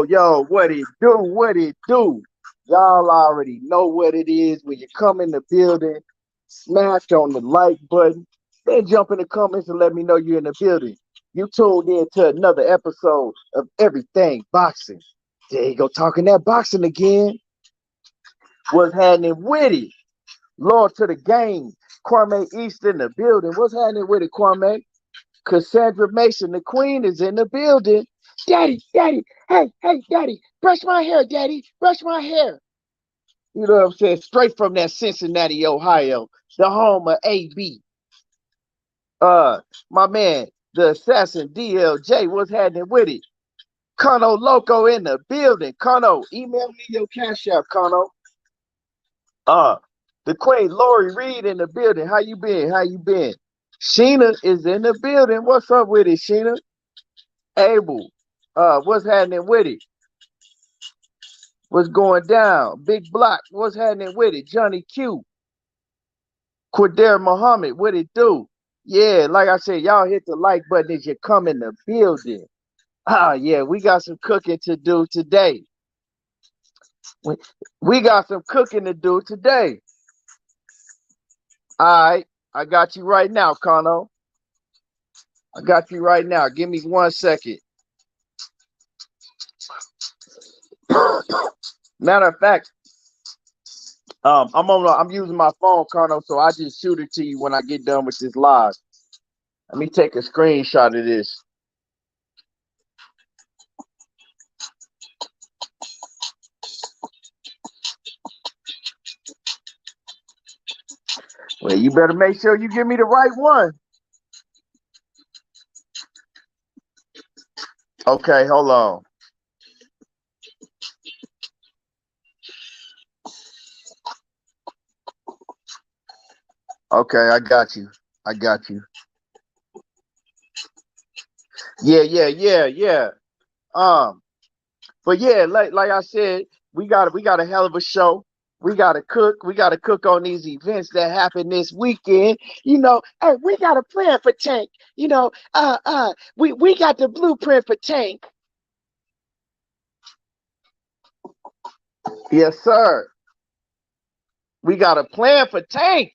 Yo, what it do? What it do? Y'all already know what it is. When you come in the building, smash on the like button, then jump in the comments and let me know you're in the building. You tuned in to another episode of Everything Boxing. There you go, talking that boxing again. What's happening with it? Lord to the game. Kwame East in the building. What's happening with it, Kwame? Cassandra Mason, the queen, is in the building. Daddy, hey, daddy, brush my hair, daddy, brush my hair. You know what I'm saying? Straight from that Cincinnati, Ohio, the home of AB. My man, the assassin DLJ, what's happening with it? Cono Loco in the building. Cono, email me your cash app, Cono. The queen, Lori Reed, in the building. How you been? Sheena is in the building. What's up with it, Sheena? Abel, what's happening with it? What's going down? Big Block, what's happening with it? Johnny Q, Quader Muhammad, what it do? Yeah, like I said, y'all hit the like button as you come in the building. Yeah, we got some cooking to do today. We got some cooking to do today. All right, I got you right now, Kano. I got you right now. Give me 1 second. Matter of fact, I'm using my phone, Kano, so I just shoot it to you when I get done with this live. Let me take a screenshot of this. Well, you better make sure you give me the right one. Okay, hold on. Okay, I got you. Yeah. But yeah, like I said, we got a hell of a show. We gotta cook on these events that happen this weekend. You know, hey, we got a plan for Tank. You know, we got the blueprint for Tank. Yes, sir. We got a plan for Tank.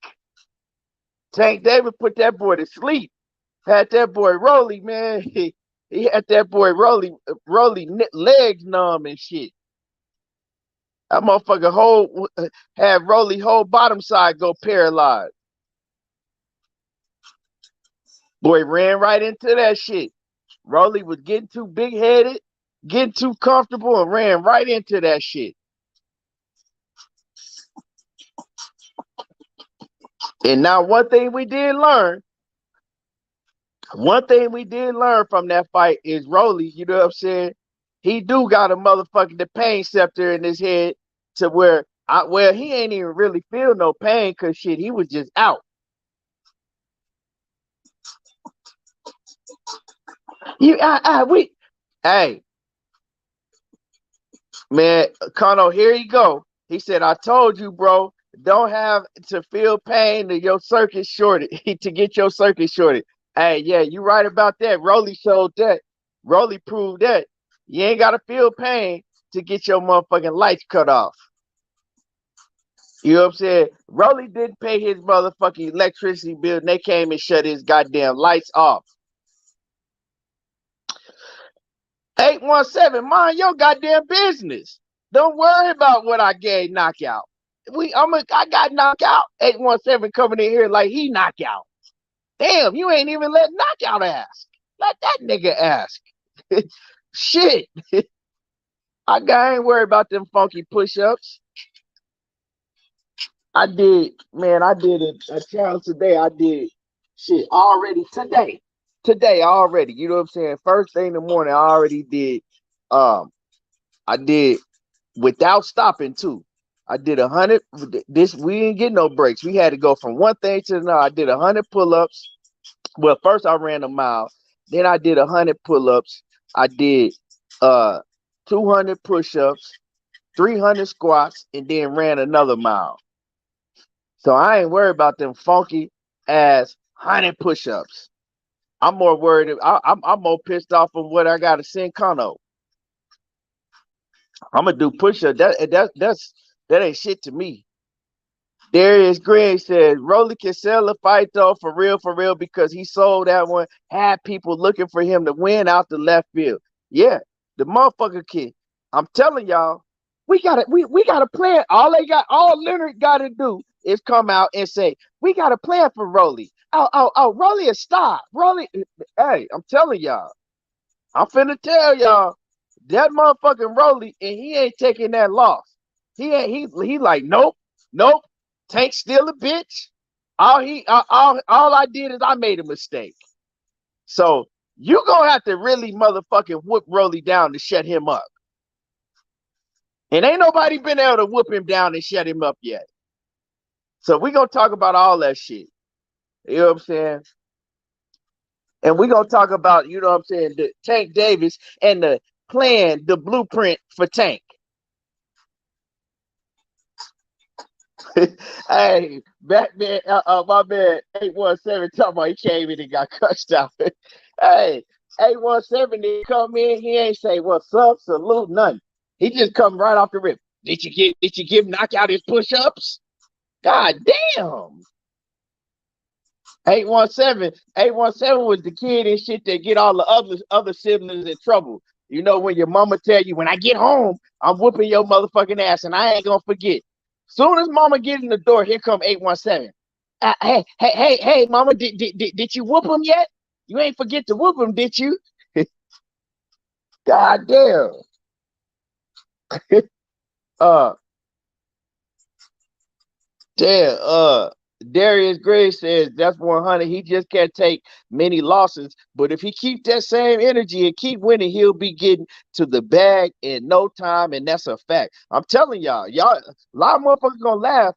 Tank Davis put that boy to sleep. Had that boy Rollie, man. He had that boy Rollie legs numb and shit. That motherfucker had Rollie whole bottom side go paralyzed. Boy ran right into that shit. Rollie was getting too big headed, getting too comfortable, and ran right into that shit. And now one thing we did learn from that fight is Rollie, you know what I'm saying? he do got a motherfucking the pain scepter in his head to where he ain't even really feel no pain because shit, he was just out. Hey, man, Kano, here you go. He said, I told you, bro, don't have to feel pain to your circuit shorted to get your circuit shorted. Hey, yeah, you right about that. Rollie showed that. Rollie proved that. You ain't gotta feel pain to get your motherfucking lights cut off. You know what I'm saying? Rollie didn't pay his motherfucking electricity bill and they came and shut his goddamn lights off. 817, mind your goddamn business. Don't worry about what I gave knockout. I got knockout. 817 coming in here like he knockout. Damn, you ain't even let knockout ask. Let that nigga ask. Shit. I ain't worried about them funky push-ups. I did a challenge today. I did shit already today. Today already. You know what I'm saying? First thing in the morning, I already did. I did without stopping too. I did 100. We didn't get no breaks. We had to go from one thing to another. I did 100 pull-ups. Well, first I ran a mile. Then I did 100 pull-ups. I did 200 push-ups, 300 squats, and then ran another mile. So I ain't worried about them funky ass 100 push-ups. I'm more worried. I'm more pissed off of what I got to send Kano. I'm gonna do push-ups. That ain't shit to me. Darius Green says Rollie can sell a fight though for real because he sold that one. Had people looking for him to win out the left field. Yeah, the motherfucker kid. I'm telling y'all, we got a plan. All Leonard got to do is come out and say we got a plan for Rollie. Oh, Rollie is stop. Rollie, hey, I'm telling y'all, I'm finna tell y'all that motherfucking Rollie, and he ain't taking that loss. He like nope. Tank still a bitch. All I did is I made a mistake. So you gonna have to really motherfucking whoop Rollie down to shut him up. And ain't nobody been able to whoop him down and shut him up yet. So we gonna talk about all that shit. You know what I'm saying? And we gonna talk about, you know what I'm saying, the Tank Davis and the plan, the blueprint for Tank. Hey, Batman, my man 817 talking about he came in and got cussed out. Hey, 817 didn't come in, he ain't say what's up, salute, nothing. He just come right off the rip. Did you give knockout his push-ups? God damn. 817 was the kid and shit that get all the other siblings in trouble. You know, when your mama tell you, when I get home, I'm whooping your motherfucking ass and I ain't gonna forget. Soon as mama get in the door, here come 817. Hey, mama, did you whoop him yet? You ain't forget to whoop him, did you? God damn. Darius Gray says that's 100. He just can't take many losses, but if he keep that same energy and keep winning, he'll be getting to the bag in no time, and that's a fact. I'm telling y'all, a lot of motherfuckers gonna laugh.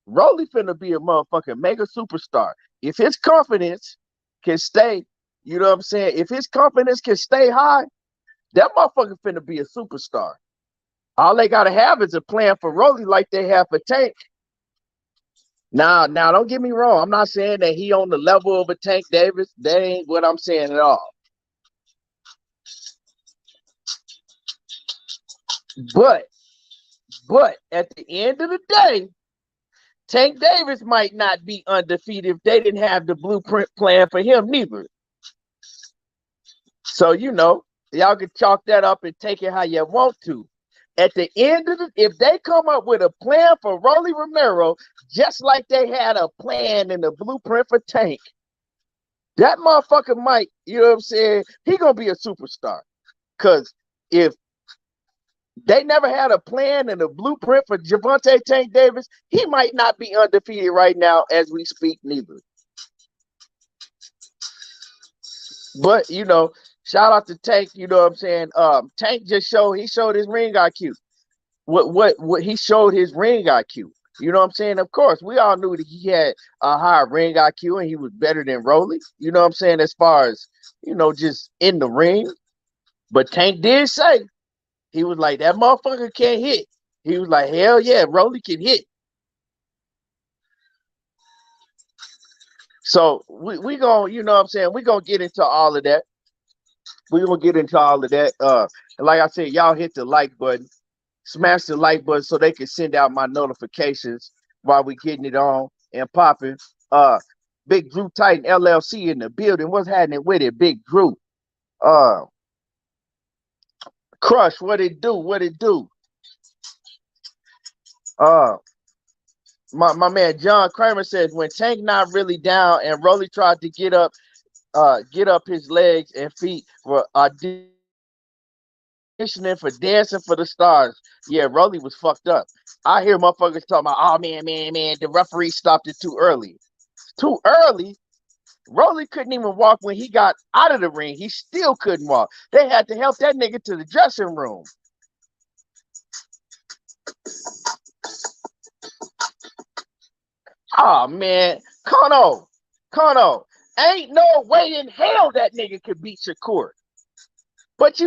Rollie finna be a motherfucking mega superstar. If his confidence can stay, you know what I'm saying? If his confidence can stay high, that motherfucker finna be a superstar. All they gotta have is a plan for Rollie like they have for Tank. Now, don't get me wrong. I'm not saying that he on the level of a Tank Davis. That ain't what I'm saying at all. But at the end of the day, Tank Davis might not be undefeated if they didn't have the blueprint plan for him neither. So, you know, y'all can chalk that up and take it how you want to. At the end of if they come up with a plan for Rollie Romero, just like they had a plan and a blueprint for Tank, that motherfucker might, you know what I'm saying, he gonna be a superstar. Because if they never had a plan and a blueprint for Gervonta Tank Davis, he might not be undefeated right now as we speak neither. But, you know, Shout out to Tank, you know what I'm saying? Tank just showed his ring IQ. What he showed his ring IQ. You know what I'm saying? Of course, we all knew that he had a higher ring IQ and he was better than Rollie. You know what I'm saying? As far as, just in the ring. But Tank did say, he was like, that motherfucker can't hit. He was like, hell yeah, Rollie can hit. So we gonna, you know what I'm saying? We gonna get into all of that. We're gonna get into all of that. And like I said, y'all hit the like button, smash the like button so they can send out my notifications while we getting it on and popping. Big Drew Titan LLC in the building. What's happening with it, Big Drew? Crush, what it do? What it do? My man John Kramer says when Tank not really down and Rollie tried to get up his legs and feet for auditioning for Dancing for the Stars. Yeah, Rollie was fucked up. I hear motherfuckers talking about, oh man, the referee stopped it too early. Too early? Rollie couldn't even walk when he got out of the ring. He still couldn't walk. They had to help that nigga to the dressing room. Oh man, Kono, ain't no way in hell that nigga could beat Shakur. But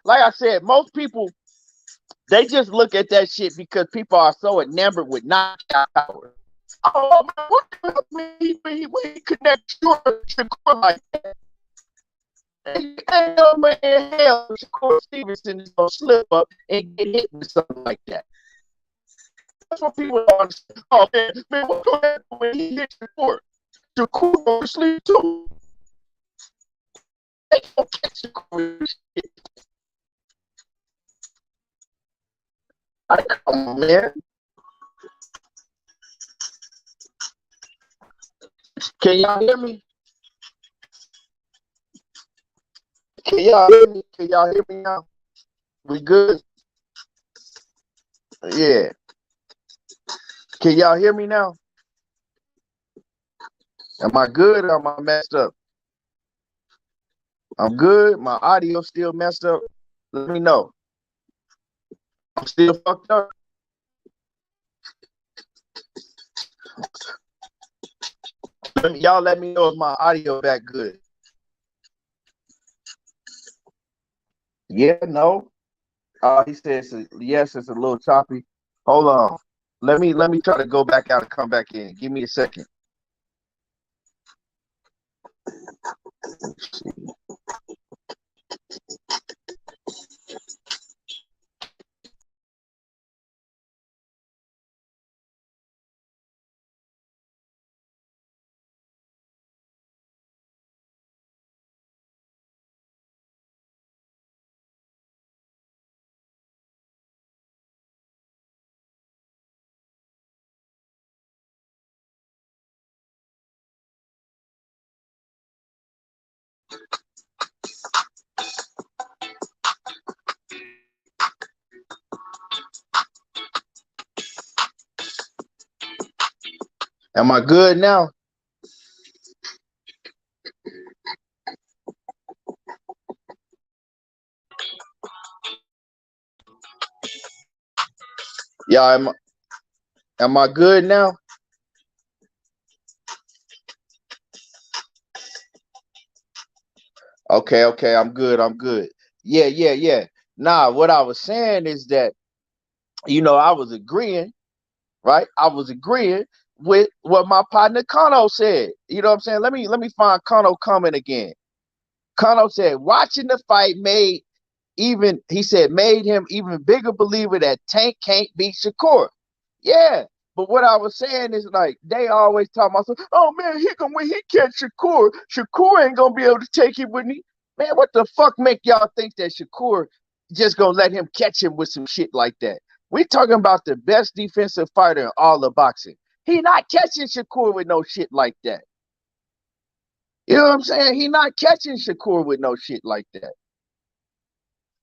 like I said, most people, they just look at that shit because people are so enamored with knockout power. Oh man, what we connect Shakur like that? Ain't no way in hell Shakur Stevenson is gonna slip up and get hit with something like that. That's what people don't understand. Oh man, what's gonna happen when he hits Shakur? Shakur gonna sleep too. They gonna catch Shakur. Come on, man. Can y'all hear me? Can y'all hear me? Can y'all hear me now? We good? Yeah. Can y'all hear me now? Am I good or am I messed up? I'm good. My audio still messed up. Let me know. I'm still fucked up. Y'all let me know if my audio back good. Yeah, no. He says yes, it's a little choppy. Hold on. Let me try to go back out and come back in. Give me a second. Let's see. Am I good now? Yeah, am I good now? Okay, I'm good. Yeah. Nah, what I was saying is that, I was agreeing, right? I was agreeing with what my partner Kano said. You know what I'm saying? Let me find Kano comment again. Kano said, watching the fight made him even bigger believer that Tank can't beat Shakur. Yeah, but what I was saying is like they always talk about, oh man, when he catch Shakur ain't gonna be able to take it with me. Man, what the fuck make y'all think that Shakur just gonna let him catch him with some shit like that? We talking about the best defensive fighter in all of boxing. He not catching Shakur with no shit like that. You know what I'm saying? He not catching Shakur with no shit like that.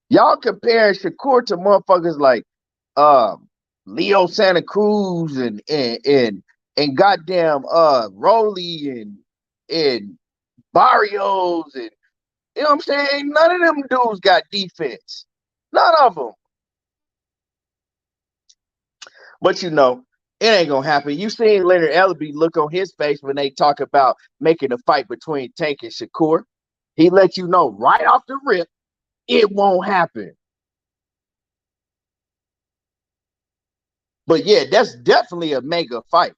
Y'all comparing Shakur to motherfuckers like Leo Santa Cruz and goddamn Rollie and Barrios You know what I'm saying? None of them dudes got defense. None of them. But you know, it ain't gonna happen. You seen Leonard Ellerbe look on his face when they talk about making a fight between Tank and Shakur. He let you know right off the rip, it won't happen. But yeah, that's definitely a mega fight.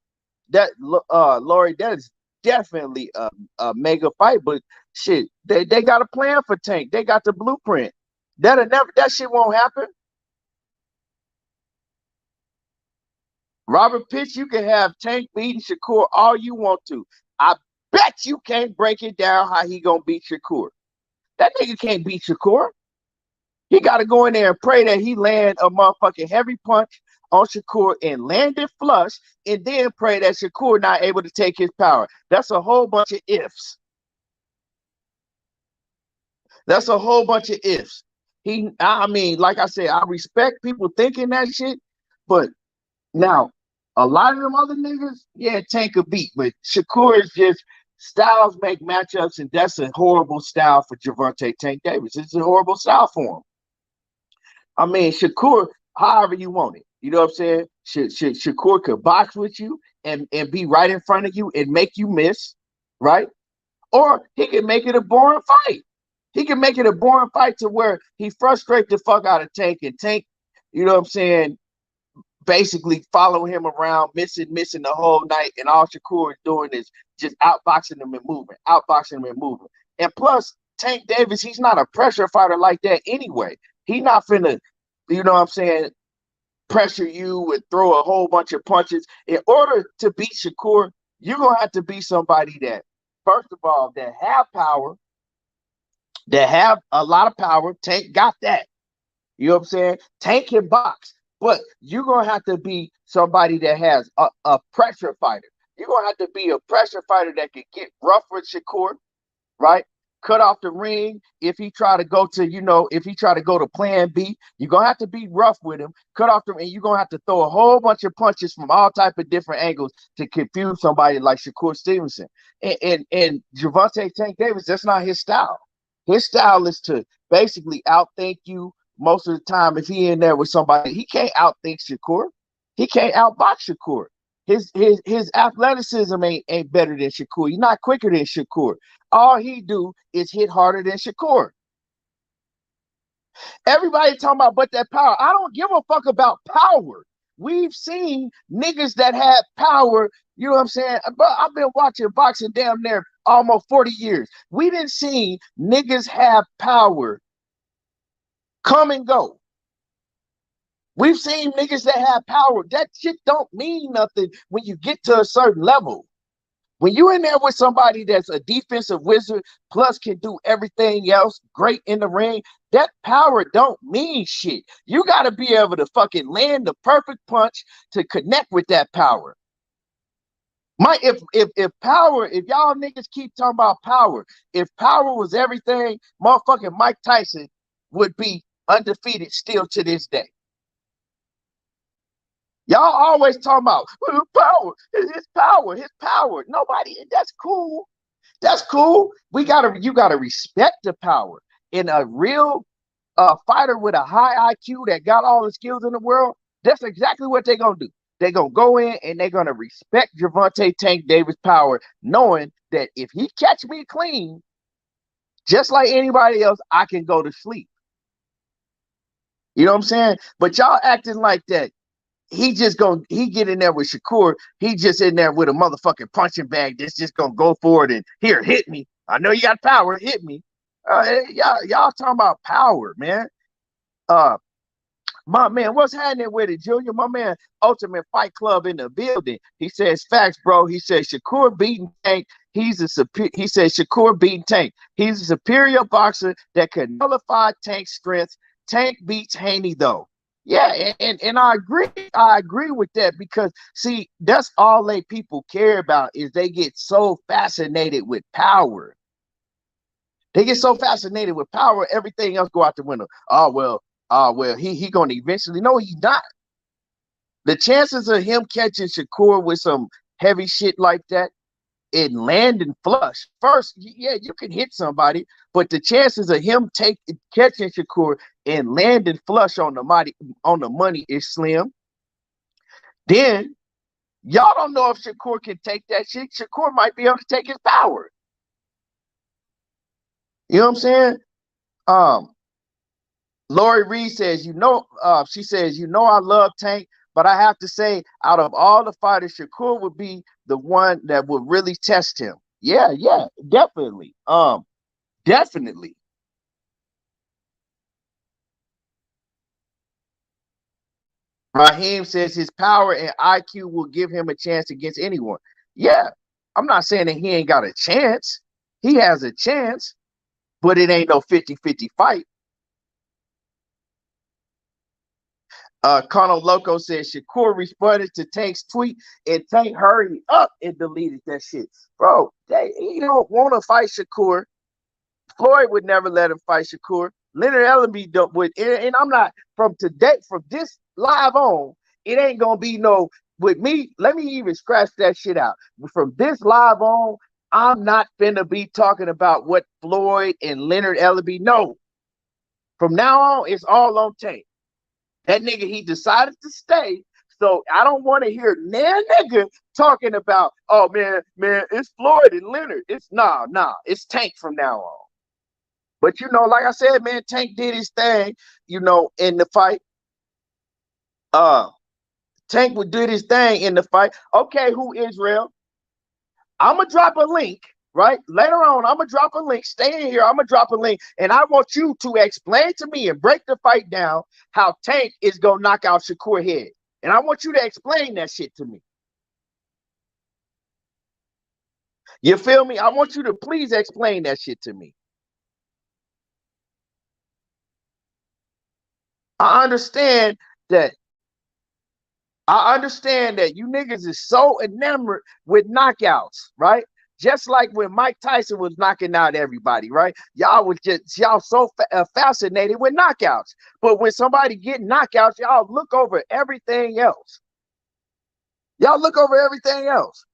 That Lori, that is definitely a mega fight. But shit, they got a plan for Tank. They got the blueprint. That shit won't happen. Robert Pitch, you can have Tank beating Shakur all you want to. I bet you can't break it down how he gonna beat Shakur. That nigga can't beat Shakur. He got to go in there and pray that he land a motherfucking heavy punch on Shakur and land it flush, and then pray that Shakur not able to take his power. That's a whole bunch of ifs. That's a whole bunch of ifs. I mean, like I said, I respect people thinking that shit, but now a lot of them other niggas, yeah, Tank a beat, but Shakur is just styles make matchups, and that's a horrible style for Gervonta Tank Davis. It's a horrible style for him. I mean, Shakur, however you want it. You know what I'm saying? Shakur could box with you and be right in front of you and make you miss, right? Or he can make it a boring fight. He can make it a boring fight to where he frustrates the fuck out of Tank, and Tank, you know what I'm saying, basically following him around, missing the whole night, and all Shakur is doing is just outboxing him and moving. And plus, Tank Davis, he's not a pressure fighter like that anyway. He not finna, you know what I'm saying, pressure you and throw a whole bunch of punches. In order to beat Shakur, you're gonna have to be somebody that, first of all, that have power, that have a lot of power. Tank got that. You know what I'm saying? Tank can box, but you're gonna have to be somebody that has a pressure fighter. You're gonna have to be a pressure fighter that can get rough with Shakur, right? Cut off the ring. If he try to go to, if he try to go to plan B, you're gonna have to be rough with him. Cut off the ring. You're gonna have to throw a whole bunch of punches from all type of different angles to confuse somebody like Shakur Stevenson. And Gervonta Tank Davis, that's not his style. His style is to basically outthink you most of the time. If he in there with somebody, he can't outthink Shakur. He can't outbox Shakur. His athleticism ain't better than Shakur. He's not quicker than Shakur. All he do is hit harder than Shakur. Everybody talking about but that power. I don't give a fuck about power. We've seen niggas that have power, you know what I'm saying? But I've been watching boxing damn near almost 40 years. We didn't see niggas have power come and go. We've seen niggas that have power. That shit don't mean nothing when you get to a certain level. When you in there with somebody that's a defensive wizard, plus can do everything else great in the ring, that power don't mean shit. You got to be able to fucking land the perfect punch to connect with that power. If power, if y'all niggas keep talking about power, if power was everything, motherfucking Mike Tyson would be undefeated still to this day. Y'all always talking about power, his power. Nobody, that's cool. That's cool. You gotta respect the power. In a real fighter with a high IQ that got all the skills in the world, that's exactly what they're gonna do. They're gonna go in and they're gonna respect Gervonta Tank Davis' power, knowing that if he catch me clean, just like anybody else, I can go to sleep. You know what I'm saying? But y'all acting like that. He get in there with Shakur. He just in there with a motherfucking punching bag that's just gonna go for it and here, hit me. I know you got power, hit me. Y'all talking about power, man. My man, what's happening with it, Junior? My man, Ultimate Fight Club in the building. He says facts, bro. He says Shakur beating Tank. He says Shakur beating Tank. He's a superior boxer that can nullify Tank's strengths. Tank beats Haney though. Yeah, and I agree with that, because see, that's all they people care about is they get so fascinated with power. They get so fascinated with power, everything else go out the window. Oh well, he gonna eventually. No, he's not. The chances of him catching Shakur with some heavy shit like that, in landing flush. First, yeah, you can hit somebody, but the chances of him catching Shakur and landing flush on the money is slim. Then y'all don't know if Shakur can take that shit. Shakur might be able to take his power. You know what I'm saying? Lori Reed says, she says, I love Tank, but I have to say, out of all the fighters, Shakur would be the one that would really test him. Yeah, definitely. Definitely. Raheem says his power and IQ will give him a chance against anyone. Yeah, I'm not saying that he ain't got a chance. He has a chance, but it ain't no 50-50 fight. Colonel Loco says Shakur responded to Tank's tweet and Tank hurried up and deleted that shit. Bro, he don't want to fight Shakur. Floyd would never let him fight Shakur. Leonard Ellerbe would, and I'm not from this live on, it ain't gonna be no with me. Let me even scratch that shit out. From this live on, I'm not finna be talking about what Floyd and Leonard Ellerbe know. From now on, it's all on Tank. That nigga, he decided to stay. So I don't want to hear that nigga talking about, oh man, it's Floyd and Leonard. It's nah, it's Tank from now on. But like I said, man, Tank did his thing, in the fight. Tank would do his thing in the fight. Okay, who Israel? I'm gonna drop a link. Right later on, I'm gonna drop a link. Stay in here. I'm gonna drop a link, and I want you to explain to me and break the fight down how Tank is gonna knock out Shakur head, and I want you to explain that shit to me. You feel me? I want you to please explain that shit to me. I understand that you niggas is so enamored with knockouts, right? Just like when Mike Tyson was knocking out everybody, right? Y'all so fascinated with knockouts. But when somebody get knockouts, y'all look over everything else. Y'all look over everything else.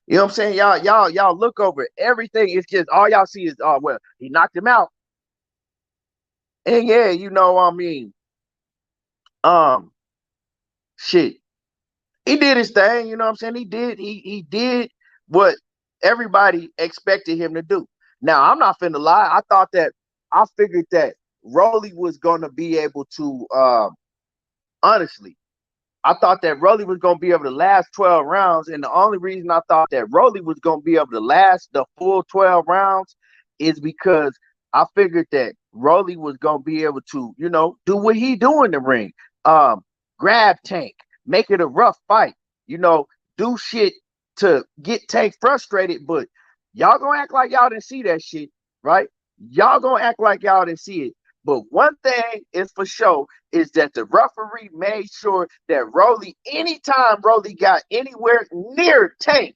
You know what I'm saying? Y'all look over everything. It's just all y'all see is, oh, well, he knocked him out. And yeah, shit. He did his thing, you know what I'm saying? He did what everybody expected him to do. Now, I'm not finna lie. I figured that Rollie was gonna be able to honestly, I thought that Rollie was gonna be able to last 12 rounds, and the only reason I thought that Rollie was gonna be able to last the full 12 rounds is because I figured that Rollie was gonna be able to, do what he do in the ring. Grab Tank, make it a rough fight, do shit to get Tank frustrated, but y'all gonna act like y'all didn't see that shit, right? Y'all gonna act like y'all didn't see it. But one thing is for sure is that the referee made sure that Rollie, anytime Rollie got anywhere near Tank,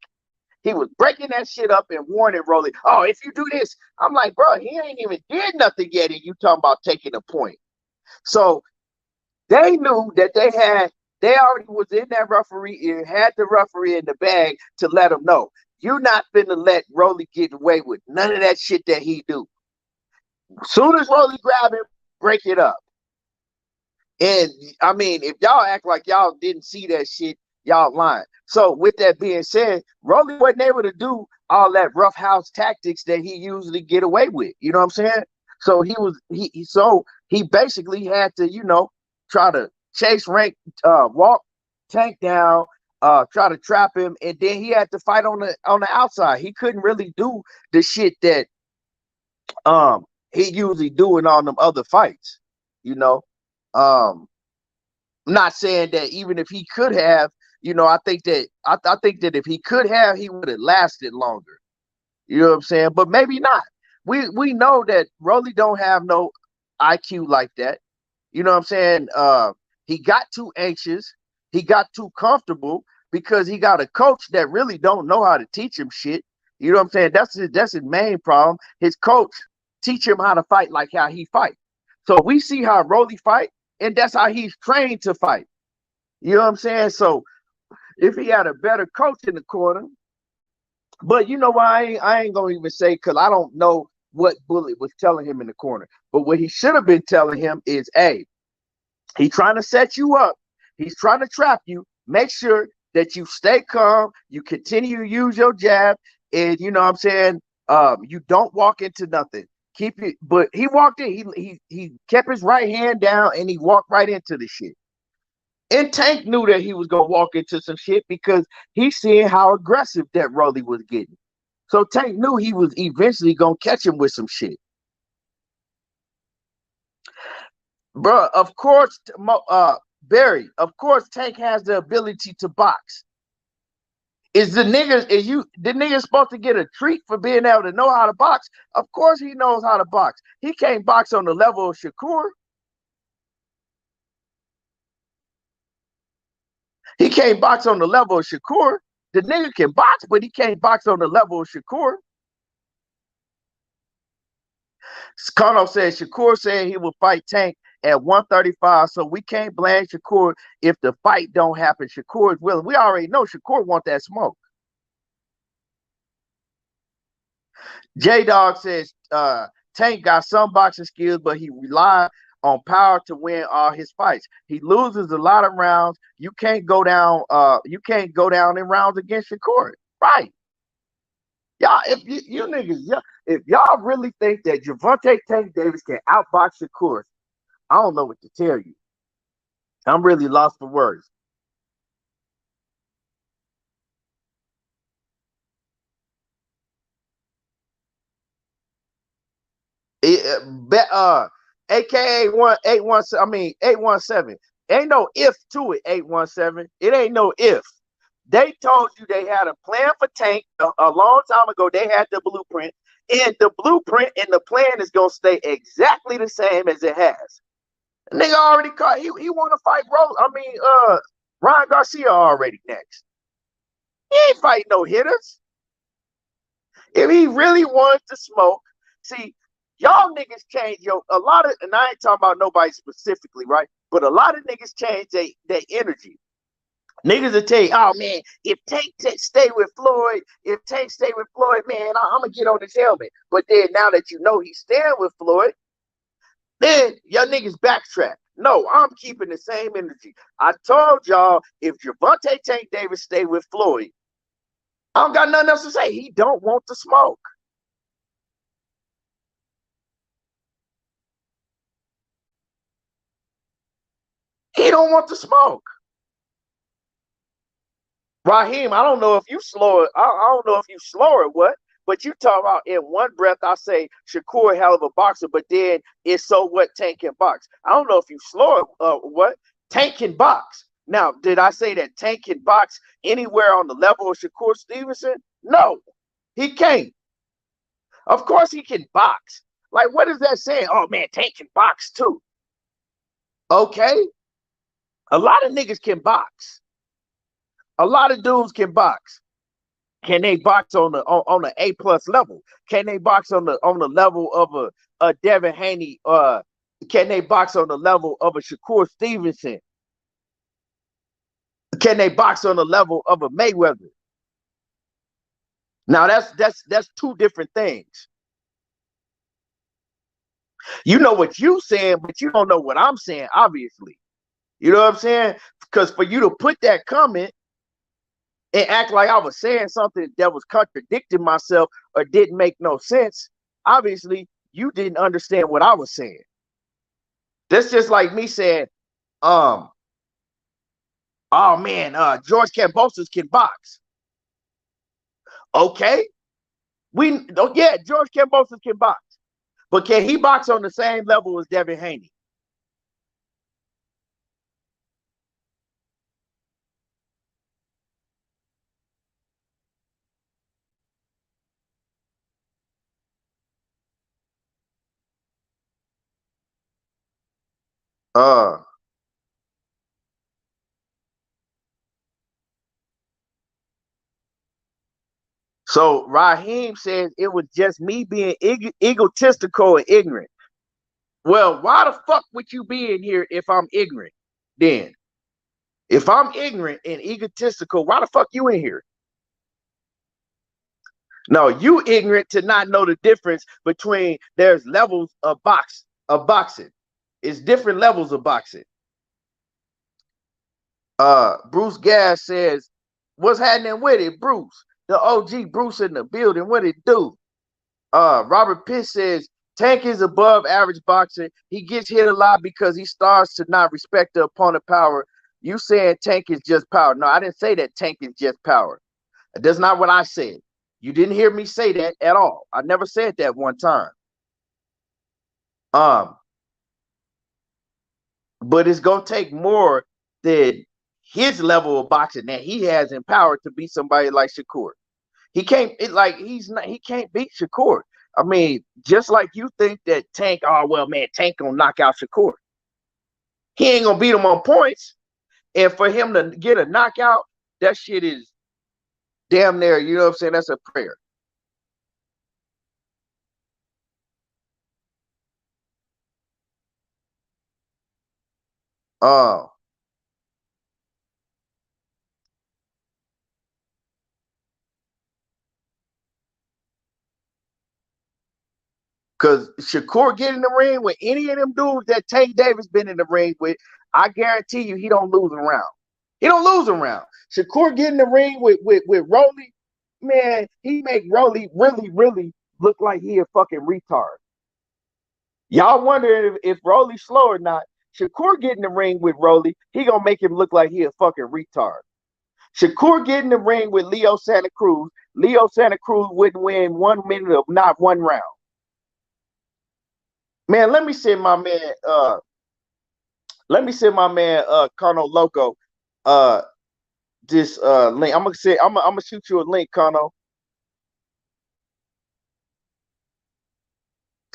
he was breaking that shit up and warning Rollie, oh, if you do this, I'm like, bro, he ain't even did nothing yet, and you talking about taking a point. So they knew that they already was in that referee ear, had the referee in the bag to let him know, you're not finna let Rollie get away with none of that shit that he do. Soon as Rollie grab him, break it up. And I mean, if y'all act like y'all didn't see that shit, y'all lying. So with that being said, Rollie wasn't able to do all that rough house tactics that he usually get away with. You know what I'm saying? So he basically had to, try to chase walk Tank down, try to trap him, and then he had to fight on the outside. He couldn't really do the shit that he usually do in all them other fights, I'm not saying that even if he could have, I think that if he could have, he would have lasted longer. You know what I'm saying? But maybe not. We know that Rollie don't have no IQ like that. You know what I'm saying? He got too anxious. He got too comfortable because he got a coach that really don't know how to teach him shit. You know what I'm saying? That's his main problem. His coach teach him how to fight like how he fight. So we see how Rollie fight, and that's how he's trained to fight. You know what I'm saying? So if he had a better coach in the corner, but you know why I ain't gonna even say because I don't know what Bullet was telling him in the corner. But what he should have been telling him is, hey, he's trying to set you up. He's trying to trap you. Make sure that you stay calm. You continue to use your jab, and you know what I'm saying. You don't walk into nothing. Keep it. But he walked in. He kept his right hand down, and he walked right into the shit. And Tank knew that he was gonna walk into some shit because he's seeing how aggressive that Rollie was getting. So Tank knew he was eventually gonna catch him with some shit. Bro, of course, Barry, of course, Tank has the ability to box. Is the nigga supposed to get a treat for being able to know how to box? Of course he knows how to box. He can't box on the level of Shakur. He can't box on the level of Shakur. The nigga can box, but he can't box on the level of Shakur. Kano said Shakur said he will fight Tank at 135, so we can't blame Shakur if the fight don't happen. Shakur is willing. We already know Shakur want that smoke. J-Dog says Tank got some boxing skills, but he relied on power to win all his fights. He loses a lot of rounds. You can't go down in rounds against Shakur. Right. Y'all, if you niggas, if y'all really think that Gervonta Tank Davis can outbox Shakur, I don't know what to tell you. I'm really lost for words. AKA 1 817. I mean 817. Ain't no if to it. 817. It ain't no if. They told you they had a plan for Tank a long time ago. They had the blueprint, and the blueprint and the plan is gonna stay exactly the same as it has. The nigga already caught. He want to fight Ryan Garcia already next. He ain't fighting no hitters. If he really wanted to smoke, see, y'all niggas change a lot of, and I ain't talking about nobody specifically, right? But a lot of niggas change their energy. Niggas will tell you, oh man, if Tank stay with Floyd, man, I'm gonna get on his helmet. But then now that you know he's staying with Floyd, then y'all niggas backtrack. No, I'm keeping the same energy. I told y'all if Gervonta Tank Davis stay with Floyd, I don't got nothing else to say. He don't want to smoke. He don't want to smoke. Raheem, I don't know if you slow it. I don't know if you slow or what, but you talk about in one breath, I say Shakur hell of a boxer, but then it's so what Tank can box. I don't know if you slow it, what? Tank can box. Now, did I say that Tank can box anywhere on the level of Shakur Stevenson? No, he can't. Of course he can box. Like, what is that saying? Oh man, Tank can box too. Okay. A lot of niggas can box. A lot of dudes can box. Can they box on the A plus level? Can they box on the level of a Devin Haney? Can they box on the level of a Shakur Stevenson? Can they box on the level of a Mayweather? Now that's two different things. You know what you saying, but you don't know what I'm saying, obviously. You know what I'm saying? Because for you to put that comment and act like I was saying something that was contradicting myself or didn't make no sense, obviously you didn't understand what I was saying. That's just like me saying, oh man, George Kambosos can box. Okay. Yeah, George Kambosos can box. But can he box on the same level as Devin Haney? Uh So Raheem says it was just me being egotistical and ignorant. Well, why the fuck would you be in here if I'm ignorant? Then, if I'm ignorant and egotistical, why the fuck you in here? No, you ignorant to not know the difference between there's levels of boxing. It's different levels of boxing. Bruce Gas says, what's happening with it, Bruce? The OG Bruce in the building. What it do? Robert Pitt says, Tank is above average boxer. He gets hit a lot because he starts to not respect the opponent power. You saying Tank is just power. No, I didn't say that Tank is just power. That's not what I said. You didn't hear me say that at all. I never said that one time. But it's gonna take more than his level of boxing that he has in power to beat somebody like Shakur. He can't he can't beat Shakur. I mean, just like you think that Tank, oh well, man, Tank gonna knock out Shakur. He ain't gonna beat him on points. And for him to get a knockout, that shit is damn near, you know what I'm saying? That's a prayer. Because Shakur get in the ring with any of them dudes that Tank Davis been in the ring with, I guarantee you he don't lose a round. He don't lose a round. Shakur get in the ring with Rollie, man, he make Rollie really look like he a fucking retard. Y'all wonder if Rollie slow or not. Shakur get in the ring with Rollie, he gonna make him look like he a fucking retard. Shakur get in the ring with Leo Santa Cruz. Leo Santa Cruz wouldn't win 1 minute of not one round. Man, let me send my man Carno Loco this link. I'm gonna shoot you a link, Carno.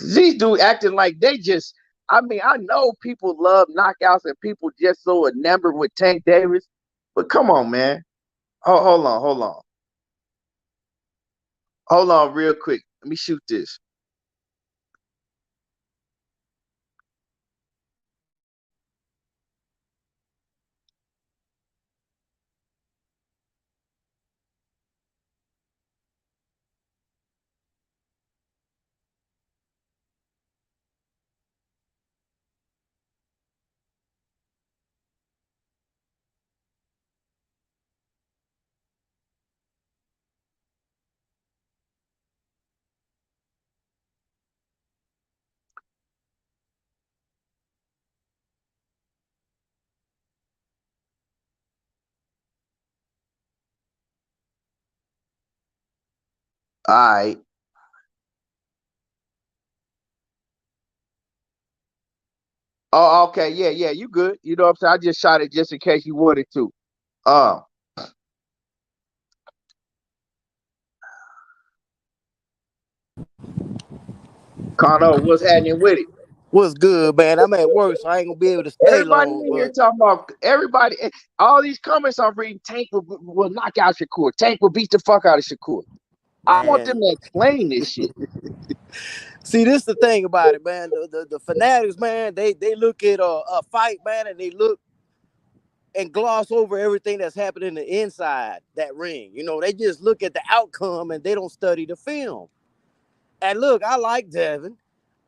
These dudes acting like they just, I mean, I know people love knockouts and people just so enamored with Tank Davis, but come on, man. Oh, hold on real quick. Let me shoot this. All right. Oh, okay. Yeah, you good. You know what I'm saying? I just shot it just in case you wanted to. Um, Carno, what's happening with it? What's good, man? I'm at work, so I ain't gonna be able to stay Everybody long. in here But talking about everybody. All these comments I'm reading, Tank will knock out Shakur. Tank will beat the fuck out of Shakur. I want them man, to explain this shit. see, this the thing about it, man. The fanatics, man, they look at a fight, man, and they look and gloss over everything that's happening inside that ring. You know, they just look at the outcome and they don't study the film. And look, I like Devin,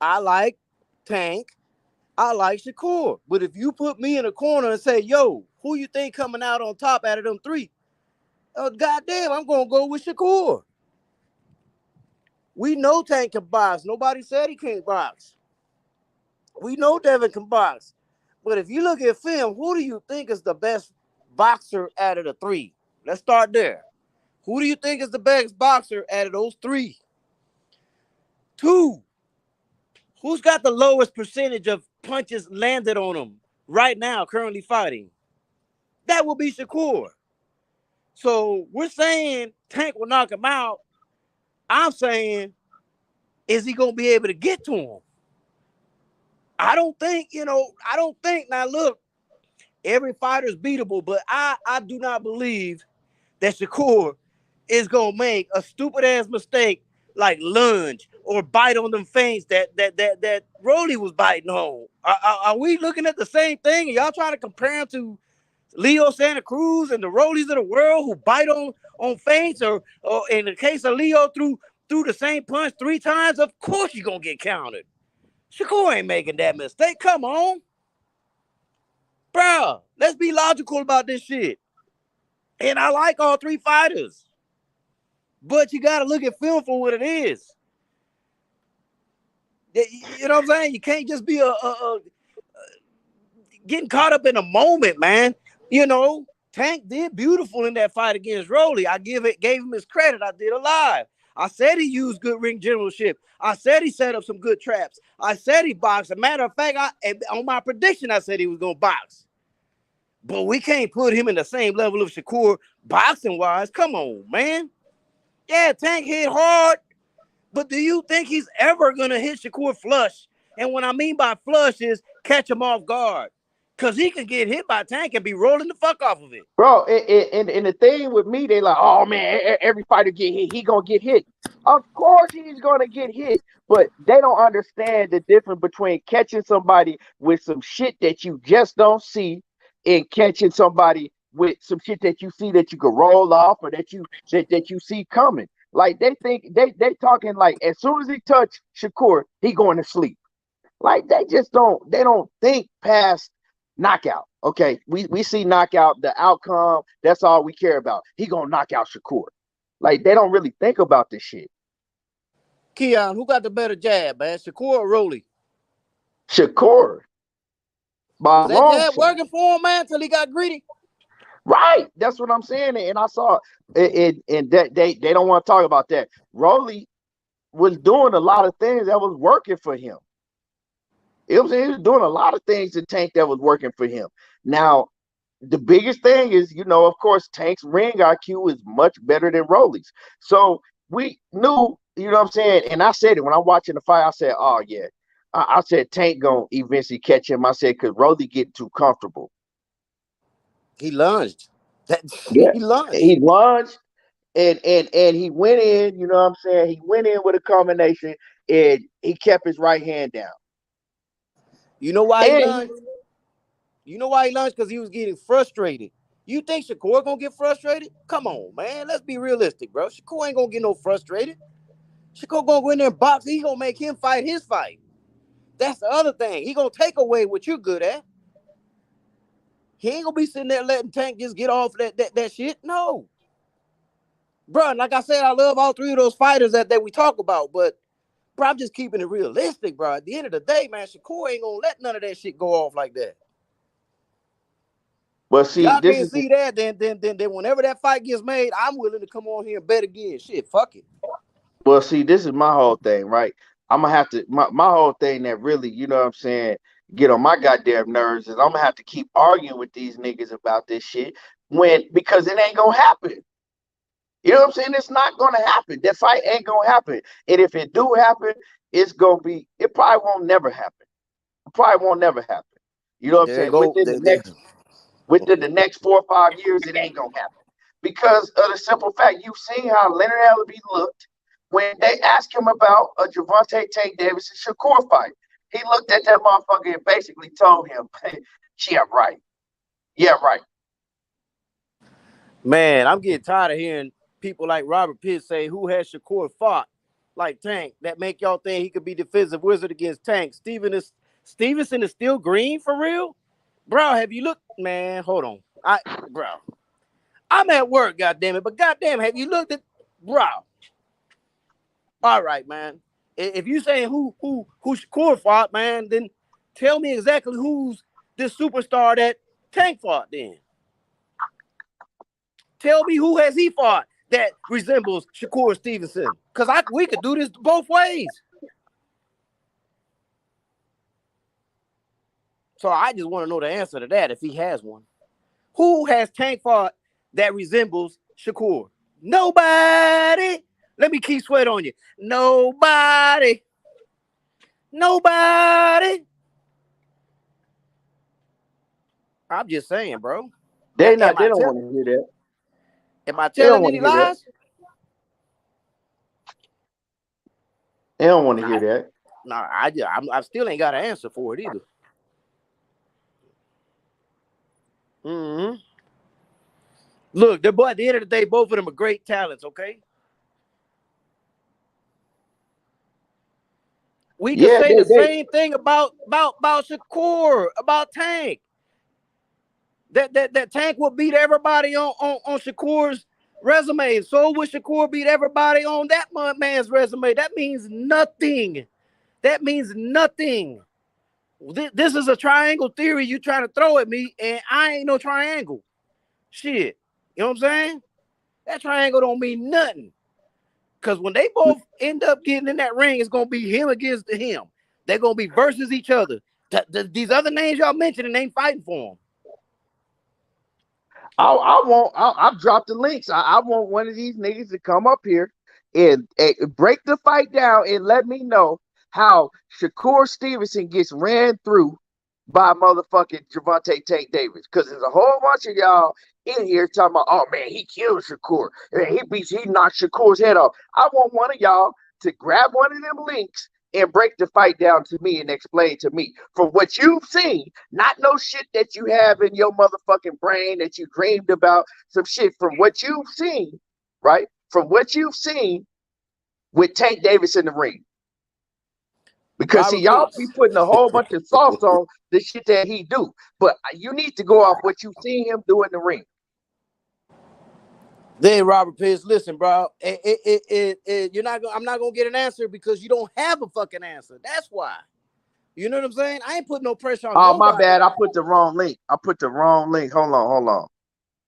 I like Tank, I like Shakur. But if you put me in a corner and say, "Yo, who you think coming out on top out of them three?" Goddamn, I'm gonna go with Shakur. We know Tank can box. Nobody said he can't box. We know Devin can box. But if you look at film, who do you think is the best boxer out of the three? Let's start there. Who do you think is the best boxer out of those three? Two. Who's got the lowest percentage of punches landed on him right now, currently fighting? That will be Shakur. So we're saying Tank will knock him out. I'm saying, is he going to be able to get to him? I don't think, I don't think. Now, look, every fighter is beatable, but I do not believe that Shakur is gonna make a stupid ass mistake like lunge or bite on them feints that Rollie was biting on. Are we looking at the same thing? Are y'all trying to compare him to Leo Santa Cruz and the Rollies of the world who bite on feints, or in the case of Leo threw the same punch 3 times? Of course you're gonna get countered. Shakur ain't making that mistake. Come on, bro. Let's be logical about this shit. And I like all 3 fighters, but you got to look at film for what it is. You know what I'm saying? You can't just be getting caught up in a moment, man. You know, Tank did beautiful in that fight against Rollie. I gave him his credit. I did a live. I said he used good ring generalship. I said he set up some good traps. I said he boxed. As a matter of fact, on my prediction, I said he was going to box. But we can't put him in the same level of Shakur boxing-wise. Come on, man. Yeah, Tank hit hard, but do you think he's ever going to hit Shakur flush? And what I mean by flush is catch him off guard. Because he can get hit by Tank and be rolling the fuck off of it. Bro, and the thing with me, they like, oh man, every fighter get hit, he gonna get hit. Of course he's gonna get hit, but they don't understand the difference between catching somebody with some shit that you just don't see and catching somebody with some shit that you see that you could roll off or that you see coming. Like they think they talking like as soon as he touch Shakur, he going to sleep. Like they don't think past knockout. Okay, we see knockout, the outcome, that's all we care about. He gonna knock out Shakur. Like they don't really think about this shit. Keon, who got the better jab, man? Shakur or Rollie? Shakur. By Was that long jab shot. working for him, man, until he got greedy? Right. That's what I'm saying. And I saw it and that they don't want to talk about that. Rollie was doing a lot of things that was working for him. He was doing a lot of things in Tank that was working for him. Now, the biggest thing is, of course, Tank's ring IQ is much better than Rollie's. So we knew, what I'm saying? And I said it when I'm watching the fight, I said, oh, yeah. I said Tank going to eventually catch him. I said, because Rollie getting too comfortable. He lunged. Yeah. He lunged. He lunged and he went in, you know what I'm saying? He went in with a combination and he kept his right hand down. You know why he And lunged? Because he was getting frustrated. You think Shakur gonna get frustrated? Come on, man. Let's be realistic, bro. Shakur ain't gonna get no frustrated. Shakur gonna go in there and box. He gonna make him fight his fight. That's the other thing. He gonna take away what you're good at. He ain't gonna be sitting there letting Tank just get off that shit. No. Bro, like I said, I love all 3 of those fighters that we talk about, but bro, I'm just keeping it realistic, bro. At the end of the day, man, Shakur ain't gonna let none of that shit go off like that. Well, see, y'all this can't is see that, then whenever that fight gets made, I'm willing to come on here and bet again. Shit, fuck it. well, see, this is my whole thing, right? I'm gonna have to my whole thing that really, you know what I'm saying, get on my goddamn nerves is I'm gonna have to keep arguing with these niggas about this shit because it ain't gonna happen. You know what I'm saying? It's not gonna happen. That fight ain't gonna happen. And if it do happen, it probably won't never happen. It probably won't never happen. You know what I'm There you saying? go. Within the next 4 or 5 years, it ain't gonna happen. Because of the simple fact you've seen how Leonard Ellerbe looked when they asked him about a Gervonta Tank Davis and Shakur fight. He looked at that motherfucker and basically told him, yeah, right. Yeah, right. Man, I'm getting tired of hearing people like Robert Pitt say who has Shakur fought like Tank that make y'all think he could be defensive wizard against Tank. Stevenson is still green for real? Bro, have you looked? Man, hold on. I'm at work, goddammit, but goddamn, have you looked at bro? All right, man. If you saying who Shakur fought, man, then tell me exactly who's this superstar that Tank fought then. Tell me who has he fought that resembles Shakur Stevenson? Because we could do this both ways. So I just want to know the answer to that if he has one. Who has Tank fought that resembles Shakur? Nobody. Let me keep sweat on you. Nobody. I'm just saying, bro. They don't want to hear that. Am I telling any lies? They don't want to hear that. Nah, I still ain't got an answer for it either. Mm-hmm. Look, at the end of the day, both of them are great talents, okay? We can say the same thing about Shakur, about Tank. That Tank will beat everybody on Shakur's resume. So will Shakur beat everybody on that man's resume. That means nothing. That means nothing. This is a triangle theory you trying to throw at me, and I ain't no triangle. Shit. You know what I'm saying? That triangle don't mean nothing. Because when they both end up getting in that ring, it's going to be him against him. They're going to be versus each other. These other names y'all mentioning ain't fighting for them. I've dropped the links. I want one of these niggas to come up here and break the fight down and let me know how Shakur Stevenson gets ran through by motherfucking Gervonta Tank Davis. Because there's a whole bunch of y'all in here talking about, oh man, he killed Shakur. He knocked Shakur's head off. I want one of y'all to grab one of them links and break the fight down to me and explain to me from what you've seen, not no shit that you have in your motherfucking brain that you dreamed about, some shit from what you've seen, right? From what you've seen with Tank Davis in the ring. Because see, y'all be putting a whole bunch of sauce on the shit that he do, but you need to go off what you've seen him do in the ring. Then Robert Pitts, listen, bro. You're not. I'm not gonna get an answer because you don't have a fucking answer. That's why. You know what I'm saying? I ain't putting no pressure on. Oh, nobody. My bad. I put the wrong link. Hold on.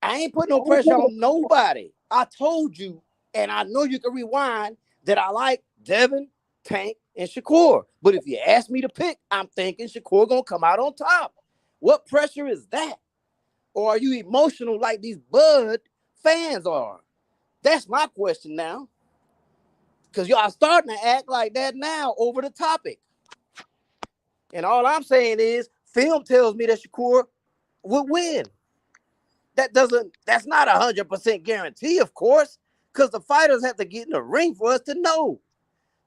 I ain't putting no pressure on nobody. I told you, and I know you can rewind that I like Devin, Tank, and Shakur. But if you ask me to pick, I'm thinking Shakur gonna come out on top. What pressure is that? Or are you emotional like these Bud fans are? That's my question now. Because y'all starting to act like that now over the topic. And all I'm saying is, film tells me that Shakur would win. That's not 100% guarantee, of course, because the fighters have to get in the ring for us to know.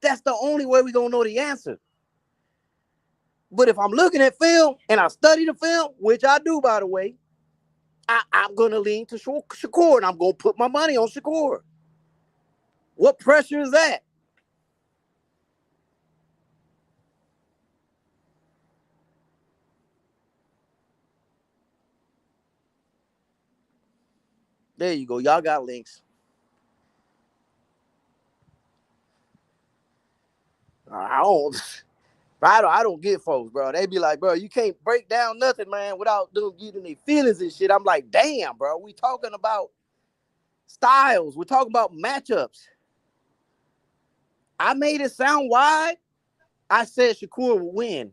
That's the only way we're going to know the answer. But if I'm looking at film and I study the film, which I do, by the way, I'm going to lean to Shakur, and I'm going to put my money on Shakur. What pressure is that? There you go. Y'all got links. I don't get folks, bro. They be like, bro, you can't break down nothing, man, without them getting their feelings and shit. I'm like, damn, bro. We talking about styles. We're talking about matchups. I made it sound wide. I said Shakur will win.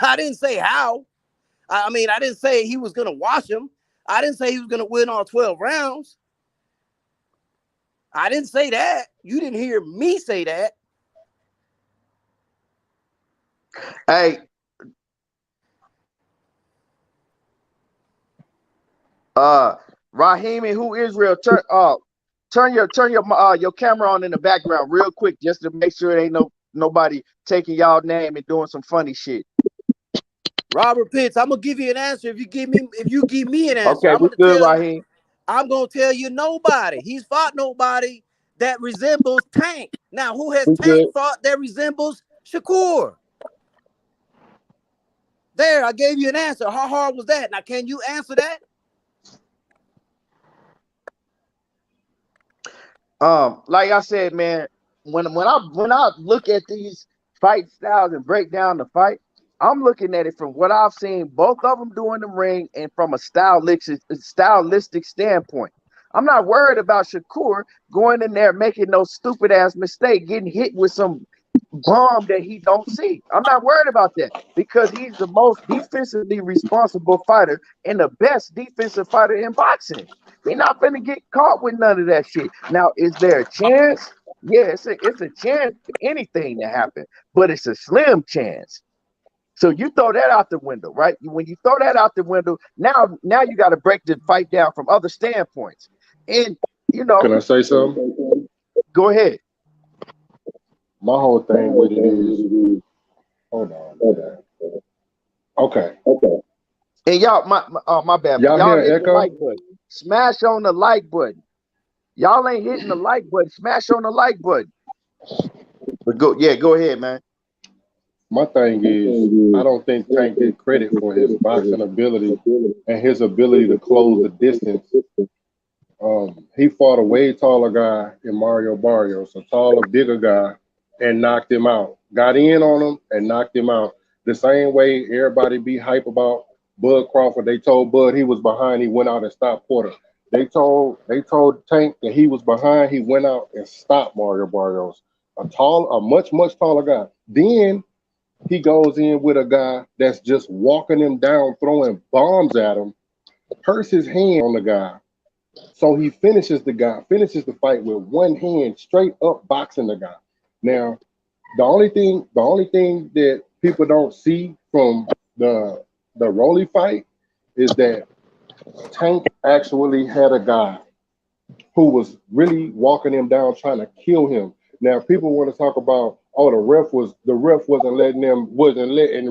I didn't say how. I didn't say he was going to wash him. I didn't say he was going to win all 12 rounds. I didn't say that. You didn't hear me say that. Hey, Raheem and who Israel, turn your camera on in the background real quick just to make sure it ain't nobody taking y'all name and doing some funny shit. Robert Pitts, I'm gonna give you an answer if you give me an answer. Okay, we're good, Raheem. I'm gonna tell you nobody. He's fought nobody that resembles Tank. Now, who has Tank fought that resembles Shakur? There, I gave you an answer. How hard was that? Now, can you answer that? Like I said, man, when I look at these fight styles and break down the fight, I'm looking at it from what I've seen both of them do in the ring and from a stylistic standpoint. I'm not worried about Shakur going in there making no stupid ass mistake, getting hit with some bomb that he don't see. I'm not worried about that because he's the most defensively responsible fighter and the best defensive fighter in boxing. He's not going to get caught with none of that shit. Now, is there a chance? Yeah, it's a chance for anything to happen, but it's a slim chance. So you throw that out the window, right? When you throw that out the window, now you got to break the fight down from other standpoints. And, Can I say something? Go ahead. My whole thing with it is, hold on, man. Okay. And y'all, my bad, but Y'all y'all hear hit the echo? like button. Smash on the like button. Y'all ain't hitting the like button. Smash on the like button. But go ahead, man. My thing is, I don't think Tank get credit for his boxing ability and his ability to close the distance. He fought a way taller guy in Mario Barrios, a taller, bigger guy, and knocked him out. Got in on him and knocked him out. The same way everybody be hype about Bud Crawford. They told Bud he was behind. He went out and stopped Porter. They told Tank that he was behind. He went out and stopped Mario Barrios, a much taller guy. Then he goes in with a guy that's just walking him down, throwing bombs at him, hurts his hand on the guy. So he finishes the fight with one hand straight up boxing the guy. Now, the only thing that people don't see from the Rollie fight is that Tank actually had a guy who was really walking him down, trying to kill him. Now people want to talk about, oh, the ref wasn't letting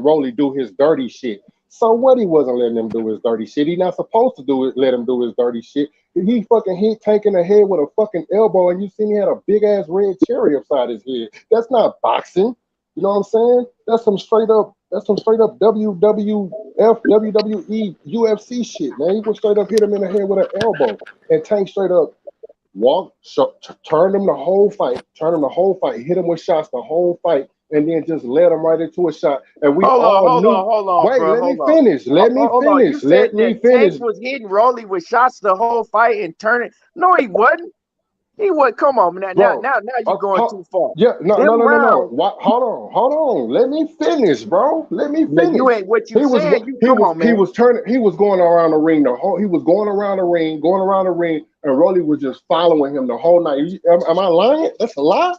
Rollie do his dirty shit. So what? He wasn't letting him do his dirty shit. He not supposed to let him do his dirty shit. He fucking hit Tank in the head with a fucking elbow, and you see he had a big ass red cherry upside his head. That's not boxing. You know what I'm saying? That's some straight up WWF, WWE, UFC shit, man. He would straight up hit him in the head with an elbow, and Tank straight up turned him the whole fight, hit him with shots the whole fight, and then just led him right into a shot. And we all knew. Hold on, Wait, bro. let me Hold on. finish. Let me Hold on. You finish. said Let me that Tank finish. was hitting Rollie with shots the whole fight and turning. No, he wasn't. He was. Come on, now Bro, you're going too far. yeah, no, no, Them no, no, no. rounds. What? Hold on. Let me finish, bro. Let me Now, you finish. ain't what you He was, saying. You he come was, on, he man. was turning. He was going around the ring. He was going around the ring, and Rollie was just following him the whole night. Am I lying? That's a lie.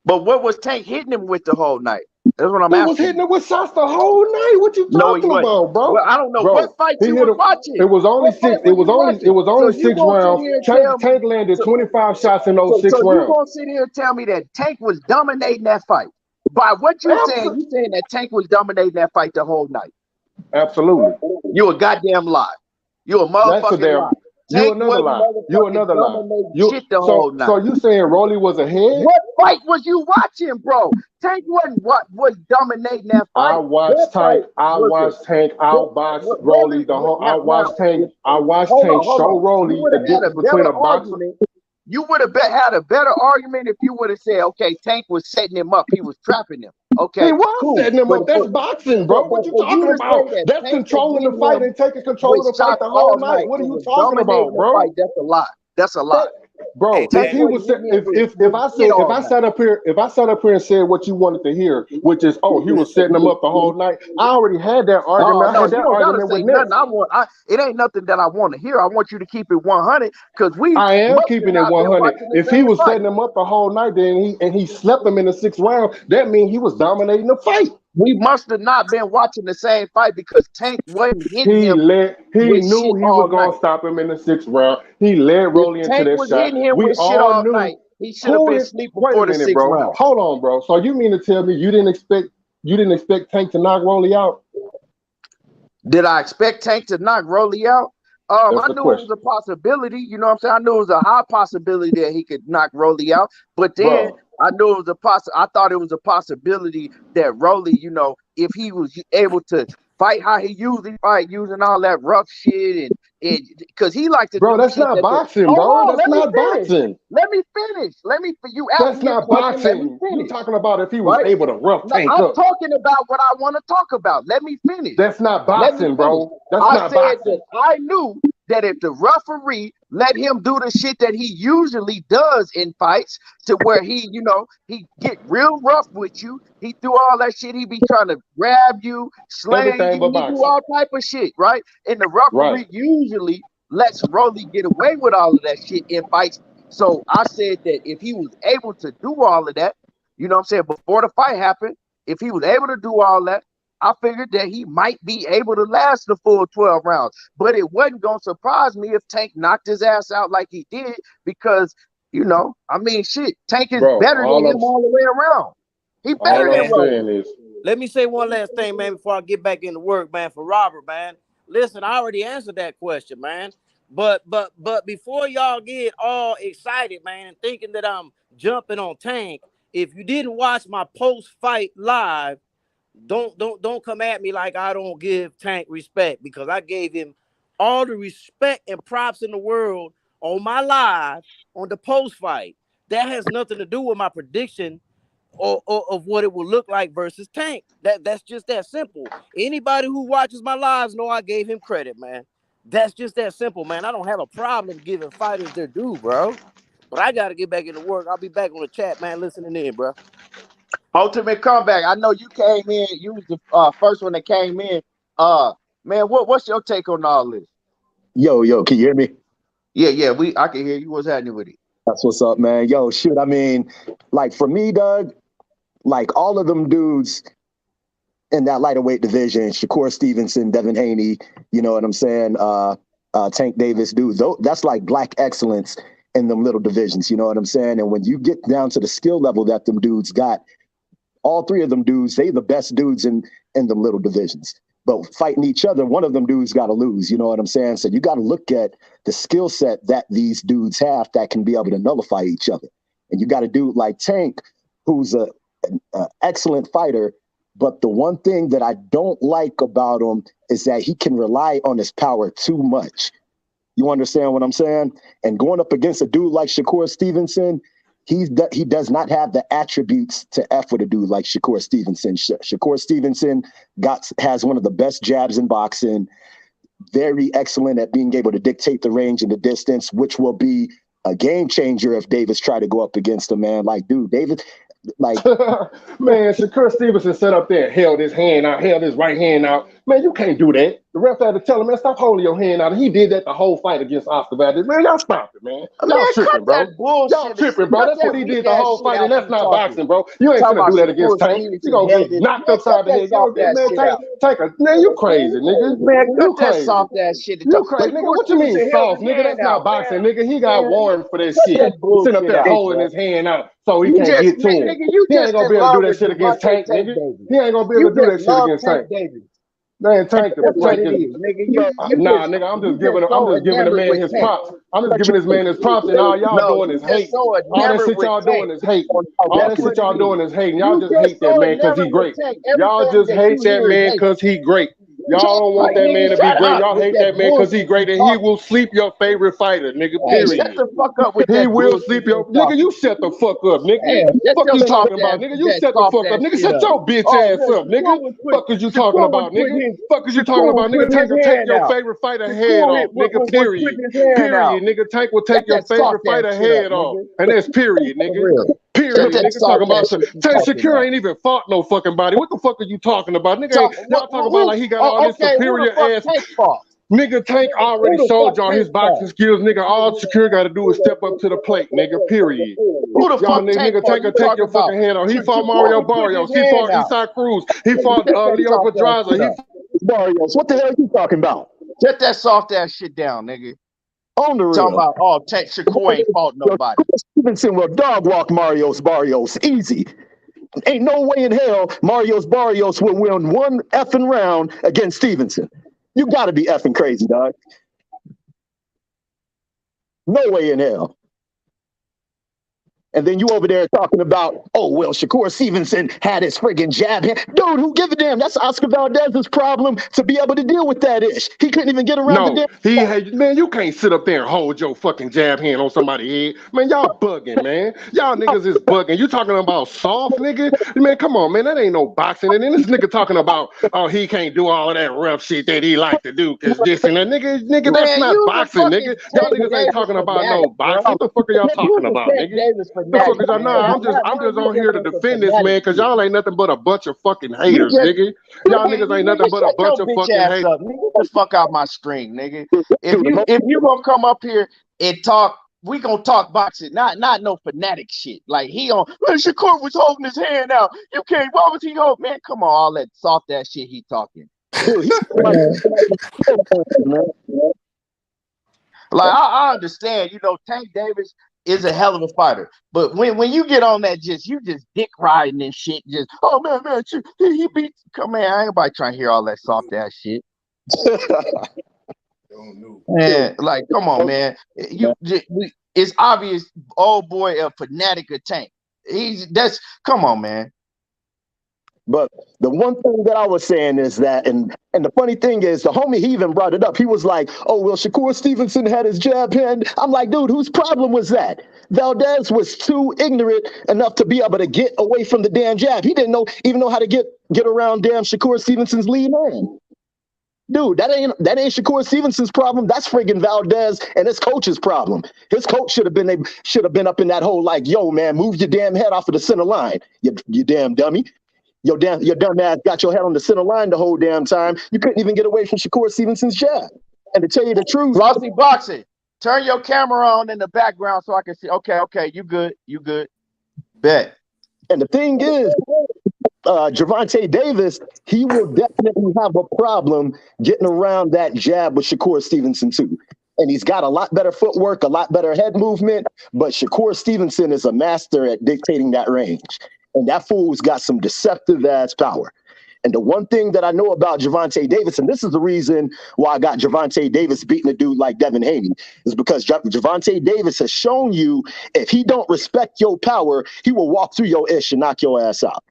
But what was Tank hitting him with the whole night? That's what I'm He was asking hitting you. it with shots the whole night. What you No, he talking wasn't. about, bro? Well, I don't know what Bro, fight he you hit was him. It watching. was only What six. fight It was was you only. It watching? was So only you six gonna sit rounds. here and tell me? Tank landed So, 25 shots in those so, six so you rounds. gonna sit here and tell me that Tank was dominating that fight? By what you saying? You saying that Tank was dominating that fight the whole night? Absolutely. You a goddamn lie. You a That's a motherfucking damn. lie. You Tank another wasn't lie. You motherfucking another lie. dominating You shit the whole night. so you saying Rollie was ahead? What fight was you watching, bro? Tank wasn't what was dominating that I fight. That watched fight Tank. I was a watched Tank outbox Rollie. I now watched Tank. if, I watched hold Tank on, hold show on. You Rollie would the have had a difference between better a boxer. argument. You would have had a better argument if you would have said, okay, Tank was setting him up. He was trapping him. He Okay, was cool. setting him But up. That's boxing, bro. What you for you talking to say about? that That's Tank was controlling the hitting fight him and taking control with of the fight shots the whole all night. night What are and you was talking dominating about, the bro? fight, that's a lie. That's a lie. Bro, Hey, if Tank he wasn't was hitting him if with I shit said if all I night. sat up here and said what you wanted to hear, which is he was setting him up the whole night. I already had that Oh argument. I no, had you that don't gotta argument say with nothing. Ness. It ain't nothing that I want to hear. I want you to keep it 100 because we I am must have keeping it not been 100. watching the If he same was fight. setting him up the whole night, then he slept him in the sixth round. That means he was dominating the fight. We must have not been watching the same fight because Tank wasn't hitting He him knew with shit he was all gonna night. stop him in the sixth round. He led If Rollie into Tank that was shot. hitting him We with shit all all knew night, he should have been asleep wait a before the minute, sixth bro. round. Hold on, bro. So you mean to tell me you didn't expect Tank to knock Rollie out? Did I expect Tank to knock Rollie out? That's I the knew it was question. a possibility. You know what I'm saying? I knew it was a high possibility that he could knock Rollie out. But then Bro, I knew it was I thought it was a possibility that Rollie, if he was able to fight how he usually fight, using all that rough shit and because he liked to bro, do that's shit not that the boxing, hold bro. on, That's let me not finish. boxing. You asked That's me a not question, let me boxing. You finish. talking about if he was Right? able to rough No, Tank I'm up. talking about what I want to talk about. Let me finish. That's not Let me boxing, finish. bro. That's I not said that boxing. I knew that if the referee let him do the shit that he usually does in fights, to where he get real rough with you, he do all that shit. He be trying to grab you, slam Everything you, but he do boxing. all type of shit, right? And the Right. referee usually lets Rollie get away with all of that shit in fights. So I said that if he was able to do all of that, you know what I'm saying, before the fight happened, if he was able to do all that, I figured that he might be able to last the full 12 rounds. But it wasn't going to surprise me if Tank knocked his ass out like he did, because I mean, shit. Tank is bro. better than him all the way around. He better All than I'm Rollie. saying is, Let me say one last thing, man, before I get back into work, man, for Robert, man. Listen, I already answered that question, man. But before y'all get all excited, man, and thinking that I'm jumping on Tank, if you didn't watch my post-fight live, don't come at me like I don't give Tank respect, because I gave him all the respect and props in the world on my live on the post-fight. That has nothing to do with my prediction or of what it will look like versus Tank. That's just that simple. Anybody who watches my lives know I gave him credit, man. That's just that simple, man. I don't have a problem giving fighters their due, bro. But I got to get back into work. I'll be back on the chat, man, listening in, bro. Ultimate comeback. I know you came in. You was the first one that came in. Man, what's your take on all this? Yo, can you hear me? Yeah. I can hear you. What's happening with it? That's what's up, man. Yo, shoot. I mean, like for me, Doug, like all of them dudes in that lighter division, Shakur Stevenson, Devin Haney, you know what I'm saying? Tank Davis, dude, that's like black excellence in them little divisions, you know what I'm saying? And when you get down to the skill level that them dudes got, all three of them dudes, they the best dudes in them little divisions. But fighting each other, one of them dudes got to lose, you know what I'm saying? So you got to look at the skill set that these dudes have that can be able to nullify each other. And you got a dude like Tank, who's an excellent fighter, but the one thing that I don't like about him is that he can rely on his power too much. You understand what I'm saying? And going up against a dude like Shakur Stevenson, he does not have the attributes to F with a dude like Shakur Stevenson. Shakur Stevenson has one of the best jabs in boxing, very excellent at being able to dictate the range and the distance, which will be a game changer if Davis try to go up against him, man. Like, dude, David, like... man, Shakur Stevenson sat up there and held his hand out, held his right hand out. Man, you can't do that. The ref had to tell him, man, stop holding your hand out. And he did that the whole fight against Oscar Valdez. Man, y'all stop it, man. Y'all tripping, bro. Y'all tripping, bro. That's what he did the whole fight, and that's not boxing, bro. You ain't gonna do that against Tank. You gonna get knocked upside the head. Man, you crazy, nigga. Man, you cut that crazy. soft ass shit. You crazy, nigga. What you mean soft, nigga? That's not boxing, nigga. He got warned for that shit. Sitting up there holding his hand out so he can't get to him. He ain't gonna be able to do that shit against Tank, nigga. He ain't gonna be able to do that shit against Tank. Man, Tank is nah, nigga. I'm just giving the man his props. I'm just giving this man his props, and all y'all doing is hate. All that shit y'all doing is hate. All that shit y'all doing is hating. Y'all just hate that man because he great. Y'all just hate that man because he great. Y'all don't want that man to be great. Y'all hate that man because he great, and he will sleep your favorite fighter, nigga. Period. Shut the fuck up with that. He will sleep your nigga. You shut the fuck up, nigga. Fuck you talking about, nigga? You shut the fuck up, nigga. Shut your bitch ass up, nigga. Fuck is you talking about, nigga? Fuck is you talking about, nigga? Tank will take your favorite fighter head off, nigga. Period. Period, nigga. Tank will take your favorite fighter head off, and that's period, nigga. Period, nigga. Talking about Tank Shakur ain't even fought no fucking body. What the fuck are you talking about, nigga? Y'all talking about like he got all this superior ass. Nigga, Tank already showed y'all his boxing skills, nigga. All Shakur got to do is step up to the plate, nigga. Period. Who the fuck nigga, Tank will take your fucking head off. He fought Mario Barrios. He fought Isai Cruz. He fought Leo Pedraza. Barrios. What the hell are you talking about? Get that soft ass shit down, nigga. On the real. Talking about, Tank Shakur ain't fought nobody. Stevenson will dog walk Barrios. Easy. Ain't no way in hell Barrios will win one effing round against Stevenson. You gotta be effing crazy, dog. No way in hell. And then you over there talking about, oh, well, Shakur Stevenson had his friggin' jab hand. Dude, who give a damn? That's Oscar Valdez's problem to be able to deal with that ish. He couldn't even get around the damn. Man, you can't sit up there and hold your fucking jab hand on somebody's head. Man, y'all bugging, man. Y'all niggas is bugging. You talking about soft, nigga? Man, come on, man. That ain't no boxing. And then this nigga talking about, oh, he can't do all of that rough shit that he like to do because this and that. Nigga, man, that's not boxing, nigga. Y'all niggas ain't talking about no boxing. What the fuck are y'all talking about, nigga? The fuck is y'all? Nah, I'm just on here to defend this man because y'all ain't nothing but a bunch of fucking haters, nigga. Y'all niggas ain't nothing but a bunch of fucking haters. Get the fuck out my stream, nigga. If you gonna come up here and talk, we gonna talk boxing, not no fanatic shit. Like Shakur was holding his hand out. You can't. Why was he holding? Man, come on, all that soft ass shit he talking. Dude, like I understand, Tank Davis. is a hell of a fighter. But when you get on that, you just dick riding and shit. Just oh man, he beat. Come man, I ain't nobody trying to hear all that soft ass shit. Man, like come on, man. It's obvious. Old boy, a fanatic of Tank. Come on, man. But the one thing that I was saying is that, and the funny thing is, the homie, he even brought it up. He was like, oh, well, Shakur Stevenson had his jab hand. I'm like, dude, whose problem was that? Valdez was too ignorant enough to be able to get away from the damn jab. He didn't even know how to get around damn Shakur Stevenson's lead hand. Dude, that ain't Shakur Stevenson's problem. That's friggin' Valdez and his coach's problem. His coach should have been up in that hole like, yo, man, move your damn head off of the center line, you damn dummy. Your dumb ass got your head on the center line the whole damn time. You couldn't even get away from Shakur Stevenson's jab. And to tell you the truth, Glossy Boxing, turn your camera on in the background so I can see. Okay, you good. Bet. And the thing is, Gervonta Davis, he will definitely have a problem getting around that jab with Shakur Stevenson too. And he's got a lot better footwork, a lot better head movement, but Shakur Stevenson is a master at dictating that range. And that fool's got some deceptive-ass power. And the one thing that I know about Gervonta Davis, and this is the reason why I got Gervonta Davis beating a dude like Devin Haney, is because Gervonta Davis has shown you if he don't respect your power, he will walk through your ish and knock your ass out.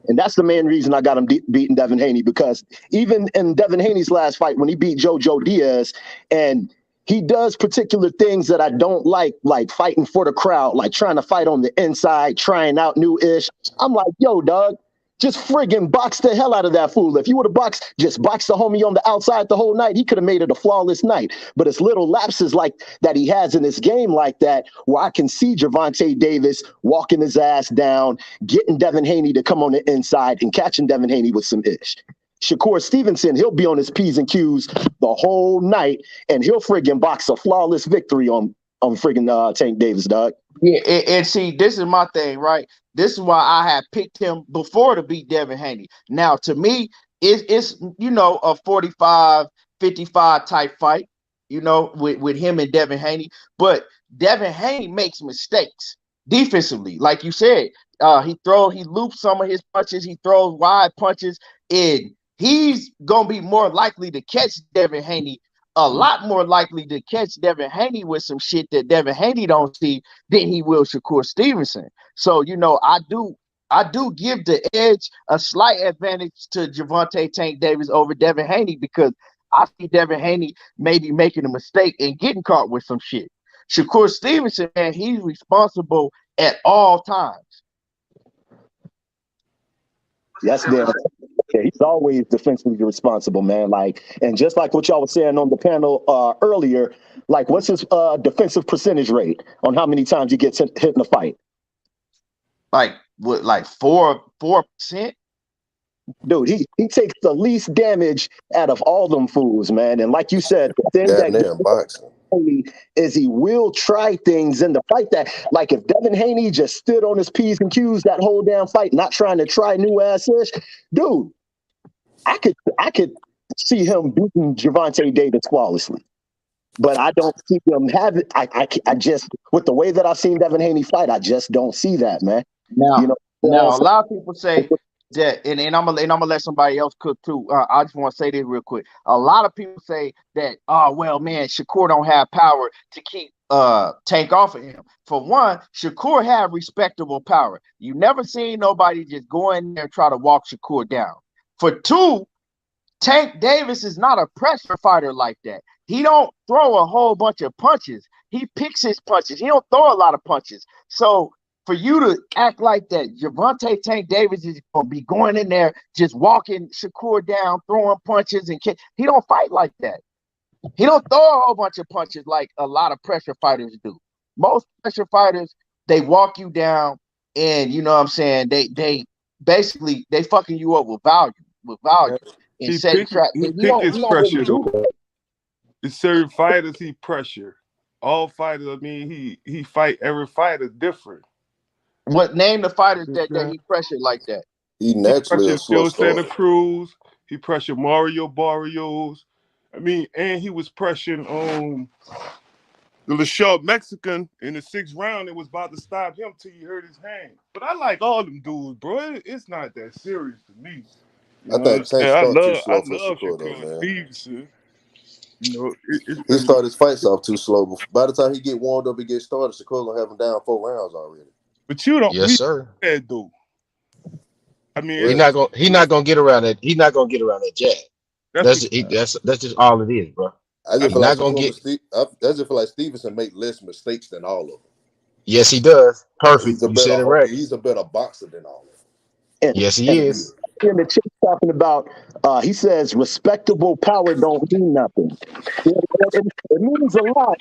And that's the main reason I got him beating Devin Haney, because even in Devin Haney's last fight, when he beat Jojo Diaz, and he does particular things that I don't like fighting for the crowd, like trying to fight on the inside, trying out new ish. I'm like, yo, dog, just friggin' box the hell out of that fool. If you would have just boxed the homie on the outside the whole night, he could have made it a flawless night. But it's little lapses like that he has in this game like that, where I can see Gervonta Davis walking his ass down, getting Devin Haney to come on the inside and catching Devin Haney with some ish. Shakur Stevenson, he'll be on his P's and Q's the whole night, and he'll friggin' box a flawless victory on friggin' Tank Davis, dog. Yeah, and see, this is my thing, right? This is why I had picked him before to beat Devin Haney. Now, to me, it's a 45-55 type fight, with him and Devin Haney. But Devin Haney makes mistakes defensively, like you said. He loops some of his punches. He throws wide punches, and he's gonna be more likely to catch Devin Haney, a lot more likely to catch Devin Haney with some shit that Devin Haney don't see than he will Shakur Stevenson. So, I do give the edge, a slight advantage to Gervonta Tank Davis over Devin Haney, because I see Devin Haney maybe making a mistake and getting caught with some shit. Shakur Stevenson, man, he's responsible at all times. Yes, yeah, he's always defensively responsible, man. And just like what y'all was saying on the panel earlier, what's his defensive percentage rate on how many times he gets hit in a fight? Like 4%? Dude, he takes the least damage out of all them fools, man. And like you said, the thing that boxing is he will try things in the fight that, like, if Devin Haney just stood on his P's and Q's that whole damn fight, not trying to try new ass-ish, dude, I could see him beating Gervonta Davis flawlessly. But I don't see him have it. I just, with the way that I've seen Devin Haney fight, I just don't see that, man. Now, a lot of people say that, and I'm gonna let somebody else cook too. I just want to say this real quick. A lot of people say that, oh well, man, Shakur don't have power to keep Tank off of him. For one, Shakur have respectable power. You never seen nobody just go in there and try to walk Shakur down. For two, Tank Davis is not a pressure fighter like that. He don't throw a whole bunch of punches. He picks his punches. He don't throw a lot of punches. So for you to act like that, Gervonta Tank Davis is going to be going in there just walking Shakur down, throwing punches, and he don't fight like that. He don't throw a whole bunch of punches like a lot of pressure fighters do. Most pressure fighters, they walk you down, and you know what I'm saying, they basically they fucking you up with value. And he set trap. He pick his pressure though. It's certain fighters he pressure. All fighters, I mean, he fight every fighter different. What name the fighters that he pressured like that? He naturally a slow Santa Cruz. He pressured Mario Barrios. I mean, and he was pressuring The short Mexican in the 6th round, it was about to stop him till he hurt his hand. But I like all them dudes, bro. It's not that serious to me. You I know what I'm think Tank saying? start too I slow for love Shakur though, Shakur man. Stevenson. You know, He started his fights off too slow. But by the time he get warmed up and get started, Shakur gonna have him down 4 rounds already. but you don't Yes, read sir. that though. I mean, He Well, not gonna he not gonna get around that. He not gonna get around that jab. that's That's because that's just all it is, bro. I just I, He feel like not gonna Shakur, get. I just feel like Stevenson make less mistakes than all of them. Yes, he does. He's Perfect. a You said better it right. he's a better boxer than all of them. And Yes, he and Yeah. is. in the chat talking about, he says respectable power don't mean nothing. It means a lot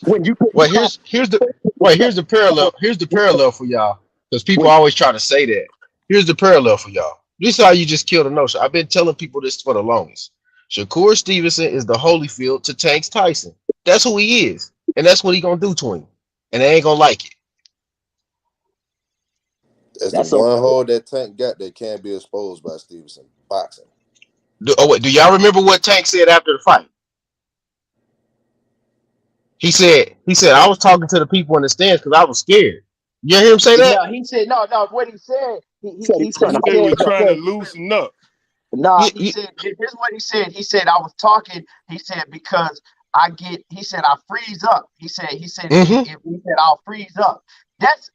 when you get Well, here's the wait. Here's the parallel. Here's the parallel for y'all because people when always try to say that. Here's the parallel for y'all. This is how you just kill the notion. I've been telling people this for the longest. Shakur Stevenson is the Holyfield to Tank Tyson. That's who he is, and that's what he gonna do to him, and they ain't gonna like it. That's the that's a one hole that Tank got that can't be exposed by Stevenson. Boxing. Do y'all remember what Tank said after the fight? He said I was talking to the people in the stands because I was scared. You hear him say that? No, he said no. What he said, said he he's said trying he to he said said we're trying to because loosen up. nah, He, he he, said this is what he said. He said I was talking. He said because I get. He said I freeze up. He said mm-hmm. if he said I'll freeze up. That's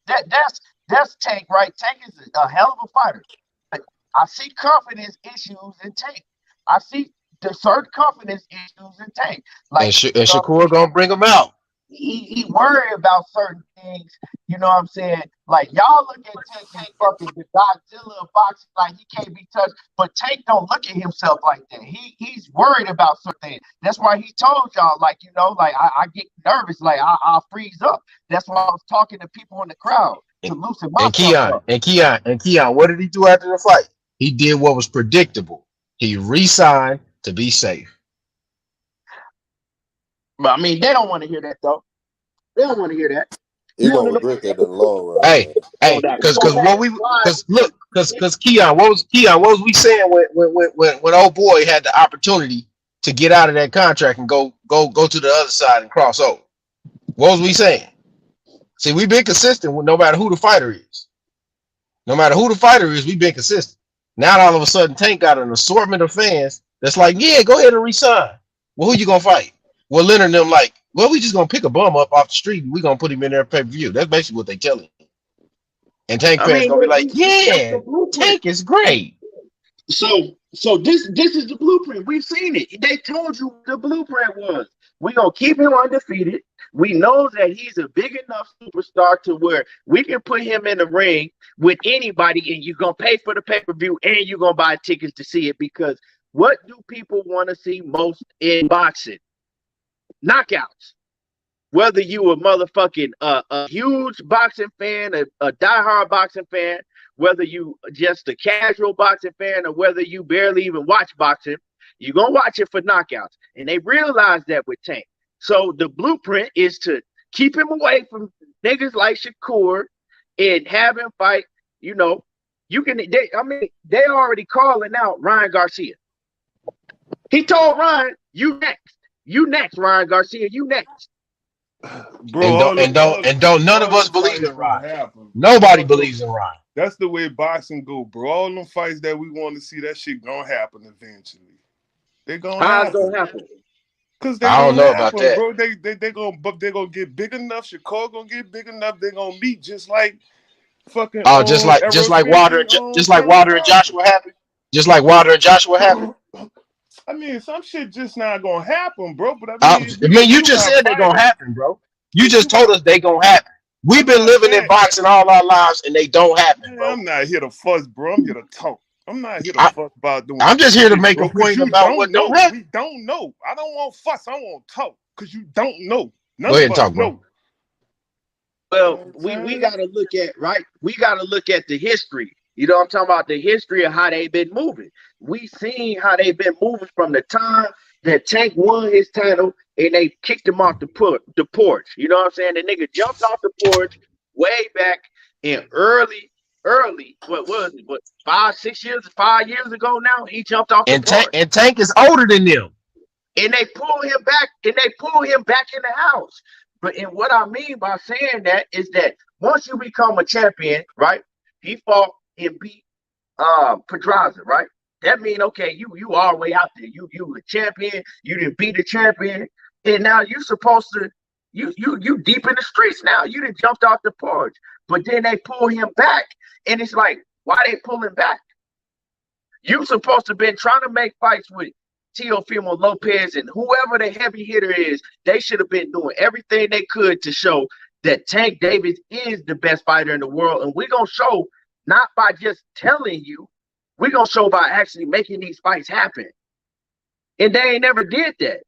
Tank, right? Tank is a hell of a fighter. But I see confidence issues in Tank. I see the certain confidence issues in Tank. And, Like And Shakur gonna bring him out. he worry about certain things. You know what I'm saying? Like y'all look at Tank as fucking the Godzilla of boxing, like he can't be touched. But Tank don't look at himself like that. He's worried about certain things. That's why he told y'all, like, you know, like I get nervous, like I'll freeze up. That's why I was talking to people in the crowd to loosen And myself Keon, up. what did he do after the fight? He did what was predictable. He re-signed to be safe. But I mean, they don't want to hear that though. They don't want to hear that. He You want gonna to know regret that in the long run, Hey, man. hey, he gonna have his wife. because Keon, what was we saying when old boy had the opportunity to get out of that contract and go to the other side and cross over? What was we saying? See, we've been consistent with no matter who the fighter is. No matter who the fighter is, we've been consistent. Now all of a sudden, Tank got an assortment of fans that's like, yeah, go ahead and resign. Well, who you gonna fight? Well, Leonard and them like, well, we just gonna pick a bum up off the street and we gonna put him in there pay per view. That's basically what they telling him. And Tank I fans mean, gonna be like, that's yeah, the blueprint. Tank is great. So this is the blueprint. We've seen it. They told you what the blueprint was. We're gonna keep him undefeated. We know that he's a big enough superstar to where we can put him in the ring with anybody, and you're gonna pay for the pay-per-view and you're gonna buy tickets to see it because what do people want to see most in boxing? Knockouts. Whether you a motherfucking a huge boxing fan, a diehard boxing fan, whether you just a casual boxing fan, or whether you barely even watch boxing, you're gonna watch it for knockouts. And they realize that with Tank. So the blueprint is to keep him away from niggas like Shakur and have him fight. You know, they already calling out Ryan Garcia. He told Ryan, "You next, Ryan Garcia, you next." bro. And don't none of All us them believe fights in gonna Ryan. happen. Nobody believes in Ryan. That's the way boxing go, bro. All them fights that we want to see, that shit gonna happen eventually. They gonna How's it happen. gonna happen? Cause they I don't gonna know about happen, that. bro. They gonna get big enough. Shakur gonna get big enough. They gonna meet just like fucking Oh, Errol Spence and Just like Gervonta Wilder and Davis. Joshua happened. Just like Wilder and Joshua happened. I mean, some shit just not gonna happen, bro. But I mean, if You you just got said they gonna fighters, happen, bro. You if you just told got, us they gonna happen. We've I'm been not living in saying, boxing all our lives, and they don't happen, man, bro. I'm not here to fuss, bro. I'm here to talk. I'm not here to I, fuss about doing I'm just here to shit, make a bro. Cause point you about don't what don't know. happen. We don't know. I don't want fuss. I want talk. Cause you don't know. Go None ahead of and us talk, bro. know. You know Well, what I'm we saying? gotta look at right. We gotta look at the history. You know what I'm talking about? The history of how they've been moving. We seen how they've been moving from the time that Tank won his title and they kicked him off the porch. You know what I'm saying? The nigga jumped off the porch way back in early. What was it? What 5 years ago now? He jumped off the porch And Tank is older than them. and they pull him back in the house. But and what I mean by saying that is that once you become a champion, right? He fought and beat Pedraza, right? That mean okay, you all the way out there. You a champion, you didn't beat the champion, and now you supposed to you deep in the streets now. You done jumped off the porch. But then they pull him back, and it's like, why they pulling back? You supposed to been trying to make fights with Teofimo Lopez and whoever the heavy hitter is. They should have been doing everything they could to show that Tank Davis is the best fighter in the world. And we're going to show not by just telling you, we're going to show by actually making these fights happen. And they ain't never did that.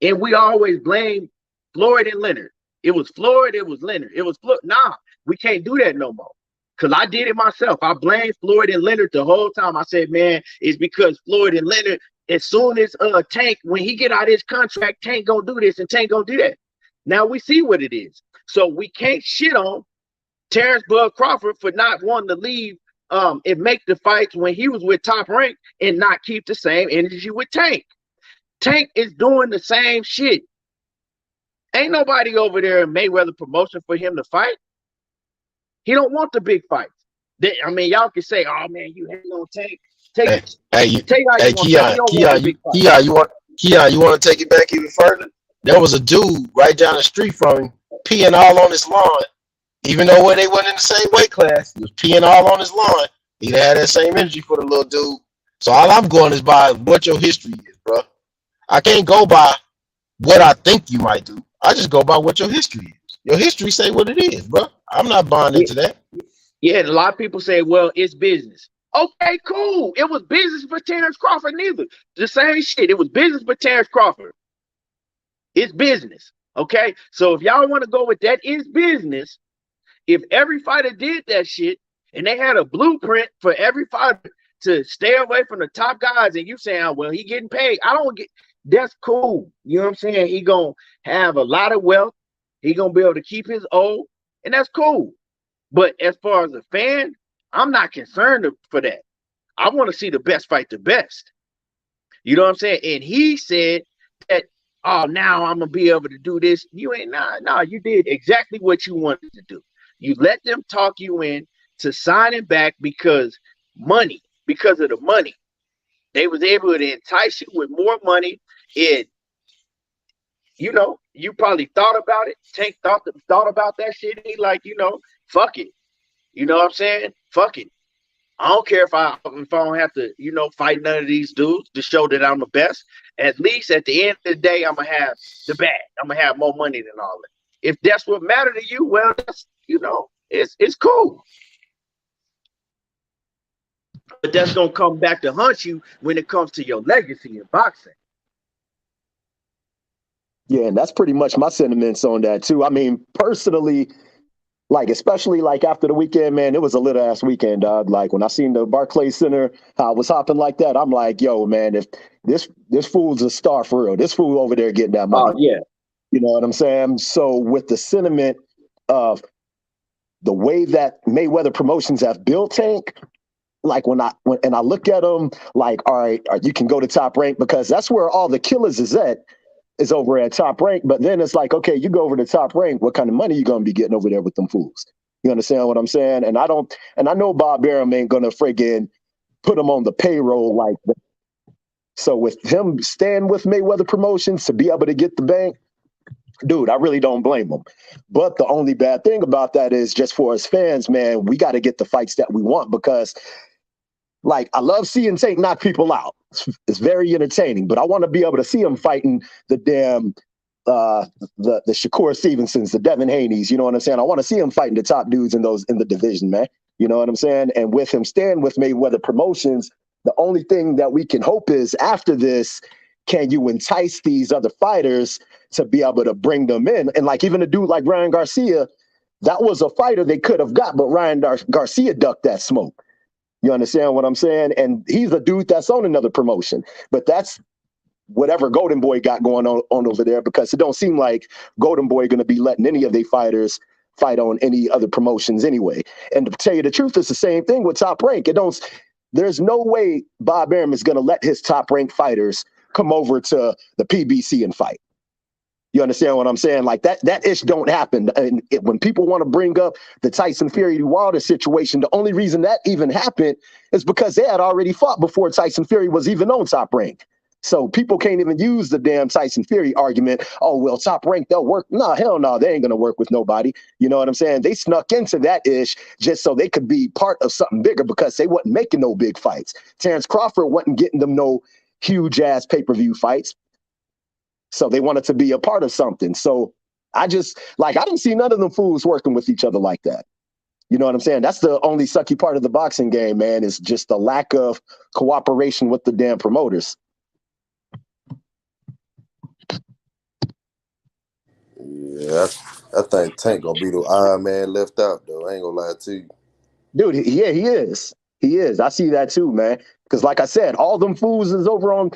And we always blame Floyd and Leonard. It was Floyd, it was Leonard. It was Floyd. Nah, we can't do that no more. Because I did it myself. I blamed Floyd and Leonard the whole time. I said, man, it's because Floyd and Leonard, as soon as Tank, when he get out his contract, Tank gonna do this and Tank gonna do that. Now we see what it is. So we can't shit on Terrence Bud Crawford for not wanting to leave and make the fights when he was with Top Rank and not keep the same energy with Tank. Tank is doing the same shit. Ain't nobody over there in Mayweather promotion for him to fight. He don't want the big fights. I mean, y'all can say, "Oh man, you hang on Tank." Keon, you want to take it back even further? There was a dude right down the street from him peeing all on his lawn, even though they wasn't in the same weight class. He was peeing all on his lawn. He had that same energy for the little dude. So all I'm going is by what your history is, bro. I can't go by what I think you might do. I just go by what your history is. Your history say what it is, bro. I'm not buying into that. Yeah, and a lot of people say, well, it's business. Okay, cool. It was business for Terrence Crawford neither. The same shit. It was business for Terrence Crawford. It's business. Okay? So if y'all want to go with that is business, if every fighter did that shit and they had a blueprint for every fighter to stay away from the top guys and you saying, well, he getting paid. That's cool. You know what I'm saying? He gonna have a lot of wealth. He gonna be able to keep his old, and that's cool. But as far as a fan, I'm not concerned for that. I want to see the best fight the best. You know what I'm saying? And he said that, oh, now I'm gonna be able to do this. You ain't nah, you did exactly what you wanted to do. You let them talk you in to signing back because of the money. They was able to entice you with more money. And you know, you probably thought about it. Tank thought about that shit. He like, fuck it. You know what I'm saying? Fuck it. I don't care if I don't have to, fight none of these dudes to show that I'm the best. At least at the end of the day, I'm gonna have the bag. I'm gonna have more money than all that. If that's what matters to you, well, that's it's cool. But that's gonna come back to haunt you when it comes to your legacy in boxing. Yeah, and that's pretty much my sentiments on that too. I mean, personally, like especially like after the weekend, man, it was a lit ass weekend, dog. Like when I seen the Barclays Center, how I was hopping like that, I'm like, yo, man, if this fool's a star for real, this fool over there getting that money. Yeah. You know what I'm saying? So with the sentiment of the way that Mayweather Promotions have built Tank, like when I look at them, like, all right, you can go to Top Rank because that's where all the killers is over at Top Rank. But then it's like, okay, you go over to Top Rank, what kind of money you gonna be getting over there with them fools? You understand what I'm saying? And I know Bob Arum ain't gonna friggin' put him on the payroll like that. So with him staying with Mayweather Promotions to be able to get the bank, dude, I really don't blame him. But the only bad thing about that is just for us fans, man, we got to get the fights that we want because, like, I love seeing Tank knock people out. It's very entertaining, but I want to be able to see him fighting the damn the Shakur Stevensons, the Devin Haneys. You know what I'm saying? I want to see him fighting the top dudes in the division, man. You know what I'm saying? And with him staying with Mayweather Promotions, the only thing that we can hope is after this, can you entice these other fighters to be able to bring them in? And like even a dude like Ryan Garcia, that was a fighter they could have got, but Ryan Garcia ducked that smoke. You understand what I'm saying? And he's a dude that's on another promotion, but that's whatever Golden Boy got going on over there, because it don't seem like Golden Boy going to be letting any of their fighters fight on any other promotions anyway. And to tell you the truth, it's the same thing with Top Rank. There's no way Bob Arum is going to let his Top Rank fighters come over to the PBC and fight. You understand what I'm saying? Like that ish don't happen. And when people want to bring up the Tyson Fury Wilder situation, the only reason that even happened is because they had already fought before Tyson Fury was even on Top Rank. So people can't even use the damn Tyson Fury argument. Oh, well, Top Rank, they'll work. No, hell no, they ain't going to work with nobody. You know what I'm saying? They snuck into that ish just so they could be part of something bigger because they wasn't making no big fights. Terrence Crawford wasn't getting them no huge ass pay-per-view fights. So they wanted to be a part of something. So I didn't see none of them fools working with each other like that. You know what I'm saying? That's the only sucky part of the boxing game, man, is just the lack of cooperation with the damn promoters. Yeah, I think Tank gonna be the Iron Man left out though. I ain't gonna lie to you. Dude, yeah, he is. He is. I see that too, man. Because like I said, all them fools is over on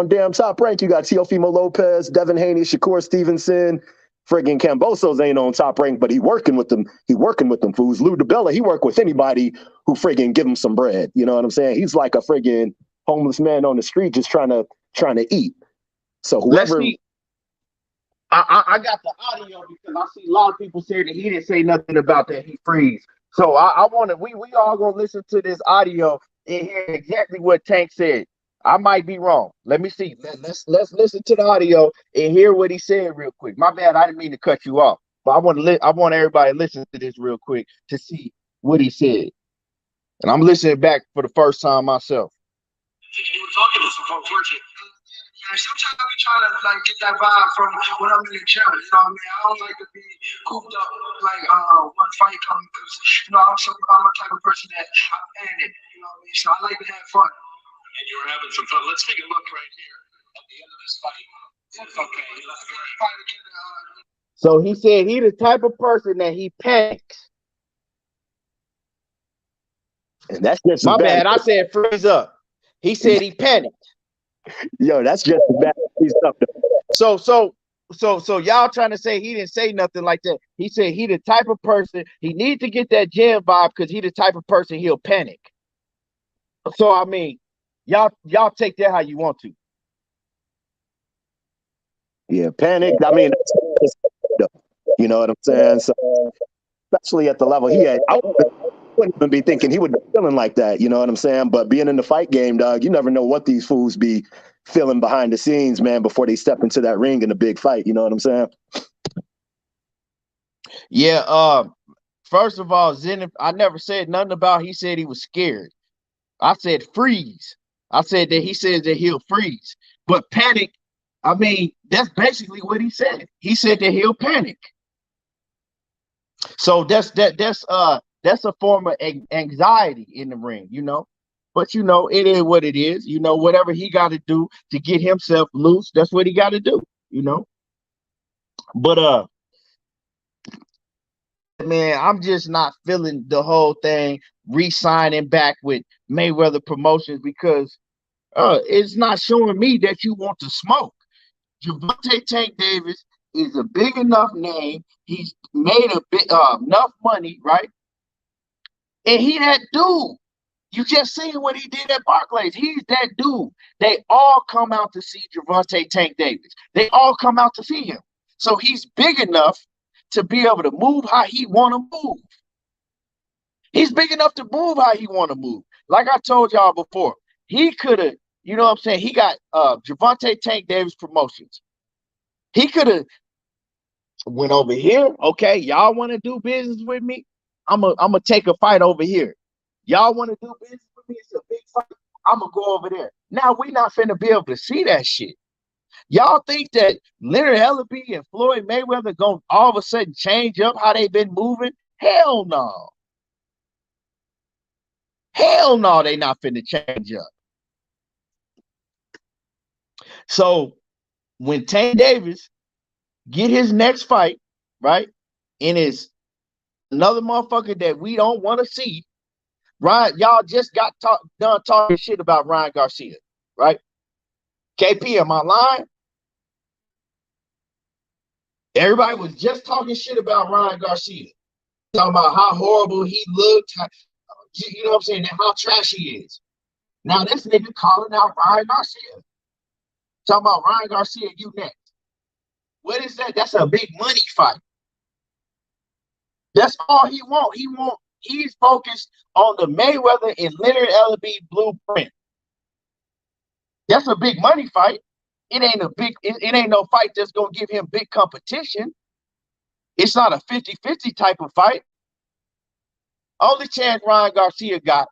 damn Top Rank. You got Teofimo Lopez, Devin Haney, Shakur Stevenson. Friggin' Cambosos ain't on Top Rank, but he working with them. He working with them fools. Lou DiBella, he work with anybody who friggin' give him some bread. You know what I'm saying? He's like a friggin' homeless man on the street just trying to eat. So whoever. I got the audio because I see a lot of people saying that he didn't say nothing about that he freeze. So I want to. We all gonna listen to this audio and hear exactly what Tank said. I might be wrong. Let me see. Let's listen to the audio and hear what he said real quick. My bad. I didn't mean to cut you off, but I want everybody to listen to this real quick to see what he said. And I'm listening back for the first time myself. You were talking to some folks, weren't you? Yeah, sometimes we try to like get that vibe from when I'm in the gym. You know what I mean? I don't like to be cooped up like one fight coming because you know I'm a type of person that I'm panicked. You know what I mean? So I like to have fun. And you're having some fun. Let's take a look right here at the end of this fight. Okay, let's go. So he said he the type of person that he panics. And that's just my bad. I said freeze up. He said he panicked. Yo, that's just as bad as he's up there. So y'all trying to say he didn't say nothing like that. He said he the type of person, he need to get that gym vibe because he the type of person he'll panic. So I mean, y'all take that how you want to. Yeah, panic. I mean, you know what I'm saying? So especially at the level he had, I wouldn't even be thinking he would be feeling like that, you know what I'm saying? But being in the fight game, dog, you never know what these fools be feeling behind the scenes, man, before they step into that ring in a big fight, you know what I'm saying? Yeah, first of all, Zenith, I never said nothing about he said he was scared. I said freeze. I said that he says that he'll freeze. But panic, I mean, that's basically what he said. He said that he'll panic. So that's a form of anxiety in the ring, you know. But you know, it is what it is. You know, whatever he got to do to get himself loose, that's what he got to do, you know. But man, I'm just not feeling the whole thing re-signing back with Mayweather Promotions because it's not showing me that you want to smoke. Gervonta Tank Davis is a big enough name. He's made a bit enough money, right? And he that dude. You just seen what he did at Barclays. He's that dude. They all come out to see Gervonta Tank Davis. They all come out to see him. So he's big enough to be able to move how he want to move. He's big enough to move how he want to move. Like I told y'all before, he could have, you know what I'm saying? He got Gervonta Tank Davis Promotions. He could have went over here. Okay, y'all want to do business with me? I'm gonna take a fight over here. Y'all want to do business with me? It's a big fight. I'm gonna go over there. Now we not finna be able to see that shit. Y'all think that Leonard Ellerbe and Floyd Mayweather gonna all of a sudden change up how they been moving? Hell no. Hell no, they not finna change up. So when Tank Davis get his next fight, right, and it's another motherfucker that we don't want to see, right? Y'all just got done talking shit about Ryan Garcia, right? KP, am I lying? Everybody was just talking shit about Ryan Garcia, talking about how horrible he looked, you know what I'm saying, and how trash he is. Now this nigga calling out Ryan Garcia. Talking about Ryan Garcia, you next. What is that? That's a big money fight. That's all he want. He's focused on the Mayweather and Leonard Ellerbe blueprint. That's a big money fight. It ain't no fight that's gonna give him big competition. It's not a 50-50 type of fight. Only chance Ryan Garcia got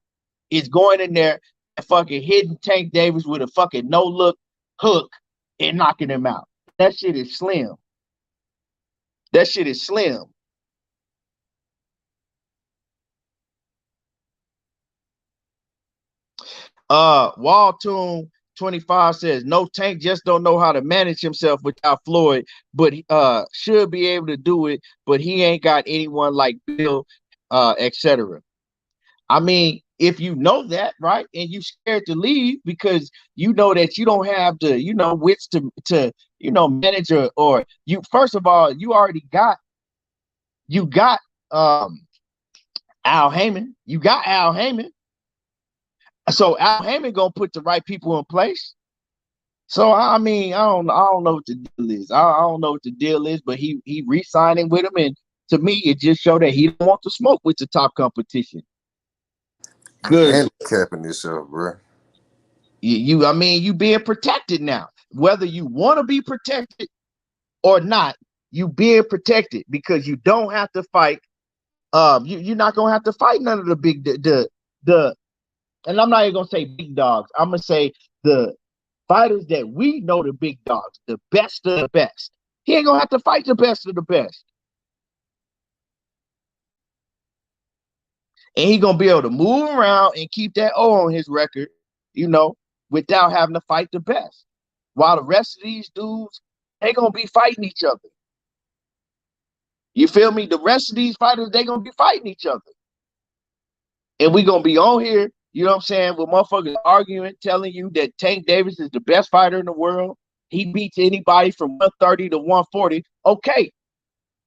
is going in there and fucking hitting Tank Davis with a fucking no-look hook and knocking him out. That shit is slim. That shit is slim. Waltoon 25 says no, Tank just don't know how to manage himself without Floyd, but should be able to do it, but he ain't got anyone like Bill, etc. I mean, if you know that, right, and you scared to leave because you know that you don't have the, wits to manage or you, first of all, you got Al Heyman. You got Al Heyman. So Al Heyman gonna put the right people in place. So I mean, I don't know what the deal is. I don't know what the deal is, but he re-signing with him, and to me, it just showed that he don't want to smoke with the top competition. And capping yourself, bro. I mean, you being protected now. Whether you want to be protected or not, you being protected because you don't have to fight. You're not gonna have to fight none of the big the and I'm not even gonna say big dogs. I'm gonna say the fighters that we know, the big dogs, the best of the best. He ain't gonna have to fight the best of the best. And he gonna be able to move around and keep that O on his record, without having to fight the best. While the rest of these dudes, they gonna be fighting each other. You feel me? The rest of these fighters, they gonna be fighting each other. And we gonna be on here, you know what I'm saying, with motherfuckers arguing, telling you that Tank Davis is the best fighter in the world. He beats anybody from 130 to 140. Okay,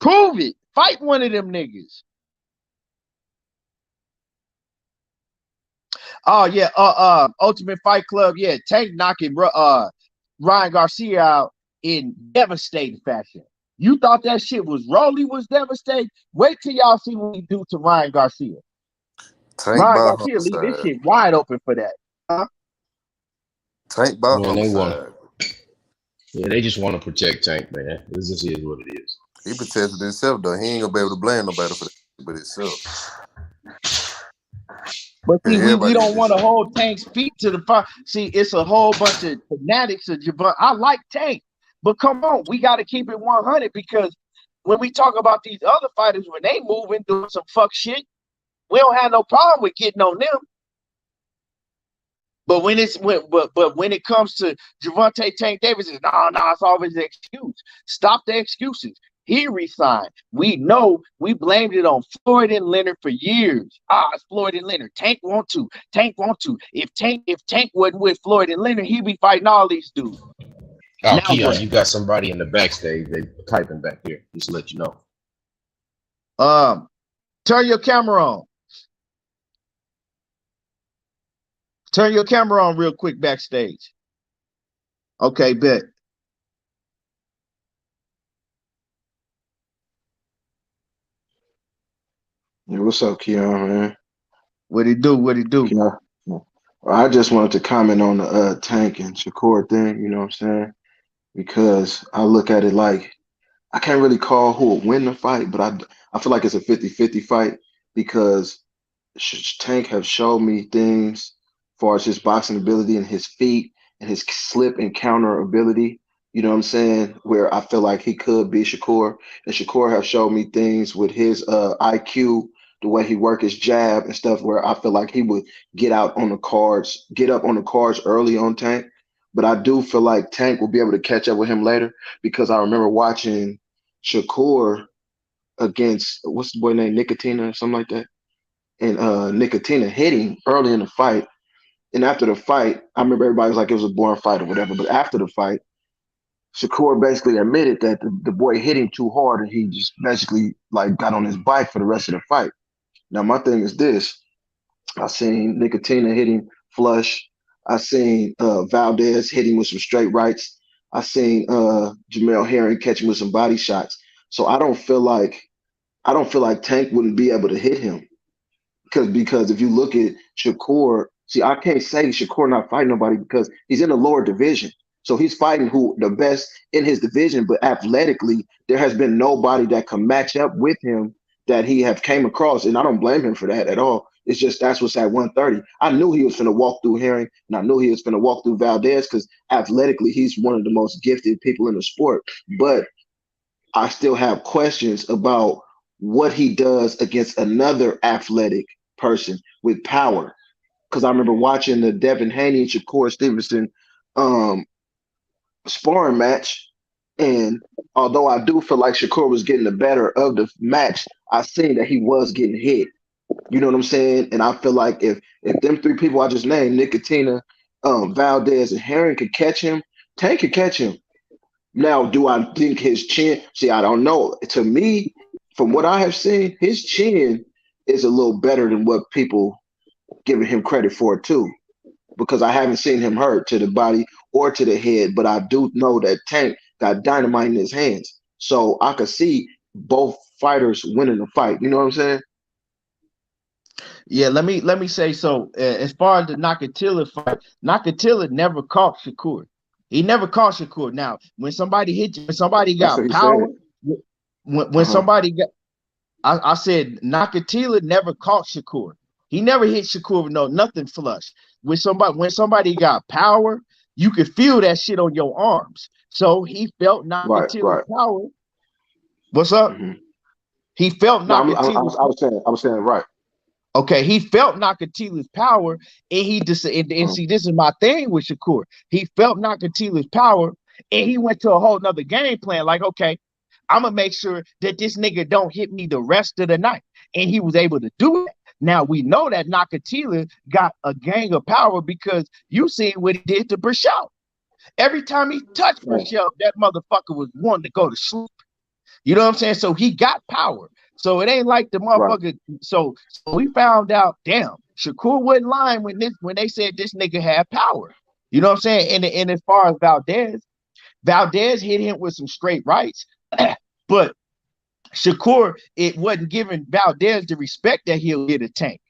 prove it. Fight one of them niggas. Oh yeah, Ultimate Fight Club. Yeah, Tank knocking Ryan Garcia out in devastating fashion. You thought that shit Rollie was devastating? Wait till y'all see what he do to Ryan Garcia. Ryan Garcia leave this shit wide open for that. Huh? Tank by homicide. Yeah, they just want to protect Tank, man. This is what it is. He protected himself, though. He ain't gonna be able to blame nobody for that but himself. But see, we don't want to hold Tank's feet to the fire. See, it's a whole bunch of fanatics of Gervonta. I like Tank, but come on, we got to keep it 100 because when we talk about these other fighters, when they moving doing some fuck shit, we don't have no problem with getting on them. But when it comes to Gervonta Tank Davis, it's always an excuse. Stop the excuses. He resigned. We know we blamed it on Floyd and Leonard for years. It's Floyd and Leonard. Tank want to. If Tank wasn't with Floyd and Leonard, he'd be fighting all these dudes. Oh, Keon, you got somebody in the backstage. They typing back here. Just to let you know. Turn your camera on. Turn your camera on real quick backstage. Okay, bet. Yeah, what's up, Keon, man? What it do? Yeah. Well, I just wanted to comment on the Tank and Shakur thing, you know what I'm saying? Because I look at it like I can't really call who will win the fight, but I feel like it's a 50-50 fight because Tank have showed me things as far as his boxing ability and his feet and his slip and counter ability, you know what I'm saying, where I feel like he could be Shakur. And Shakur have showed me things with his IQ, the way he work his jab and stuff, where I feel like he would get up on the cards early on Tank. But I do feel like Tank will be able to catch up with him later because I remember watching Shakur against, what's the boy named, Nicotina or something like that? And Nicotina hitting early in the fight. And after the fight, I remember everybody was like it was a boring fight or whatever. But after the fight, Shakur basically admitted that the boy hit him too hard and he just basically like got on his bike for the rest of the fight. Now, my thing is this. I seen Nicotina hit him flush. I seen Valdez hit him with some straight rights. I seen Jamel Herring catch him with some body shots. So I don't feel like Tank wouldn't be able to hit him. Because if you look at Shakur, see, I can't say Shakur not fighting nobody because he's in the lower division. So he's fighting who the best in his division, but athletically, there has been nobody that can match up with him that he have came across. And I don't blame him for that at all. It's just that's what's at 130. I knew he was going to walk through Herring, and I knew he was going to walk through Valdez because athletically, he's one of the most gifted people in the sport. But I still have questions about what he does against another athletic person with power. Because I remember watching the Devin Haney and Shakur Stevenson um, sparring match, and although I do feel like Shakur was getting the better of the match, I seen that he was getting hit. You know what I'm saying? And I feel like if them three people I just named, Nicotina, Valdez, and Herring could catch him, Tank could catch him. Now, do I think his chin? See, I don't know. To me, from what I have seen, his chin is a little better than what people giving him credit for too. Because I haven't seen him hurt to the body or to the head, but I do know that Tank got dynamite in his hands. So I could see both fighters winning the fight. You know what I'm saying? Yeah, let me say so. As far as the Nakatila fight, Nakatila never caught Shakur. He never caught Shakur. Now, when somebody hit you, when somebody That's got what he power, said. when Uh-huh. somebody got, I said Nakatila never caught Shakur. He never hit Shakur with nothing flush. When somebody got power, you could feel that shit on your arms. So he felt Right, Nakatila's right. power. What's up? Hmm. He felt No, Nakatila's. I was saying right. Okay, he felt Nakatila's power, and he just and Uh-huh. see, this is my thing with Shakur. He felt Nakatila's power, and he went to a whole nother game plan. Like, okay, I'm gonna make sure that this nigga don't hit me the rest of the night, and he was able to do it. Now we know that Nakatila got a gang of power because you seen what he did to Brashal. Every time he touched Right, Brashal, that motherfucker was wanting to go to sleep. You know what I'm saying? So he got power. So it ain't like the right. motherfucker. So we found out, damn, Shakur wasn't lying when they said this nigga had power. You know what I'm saying? And as far as Valdez hit him with some straight rights, but Shakur, it wasn't giving Valdez the respect that he'll get a Tank.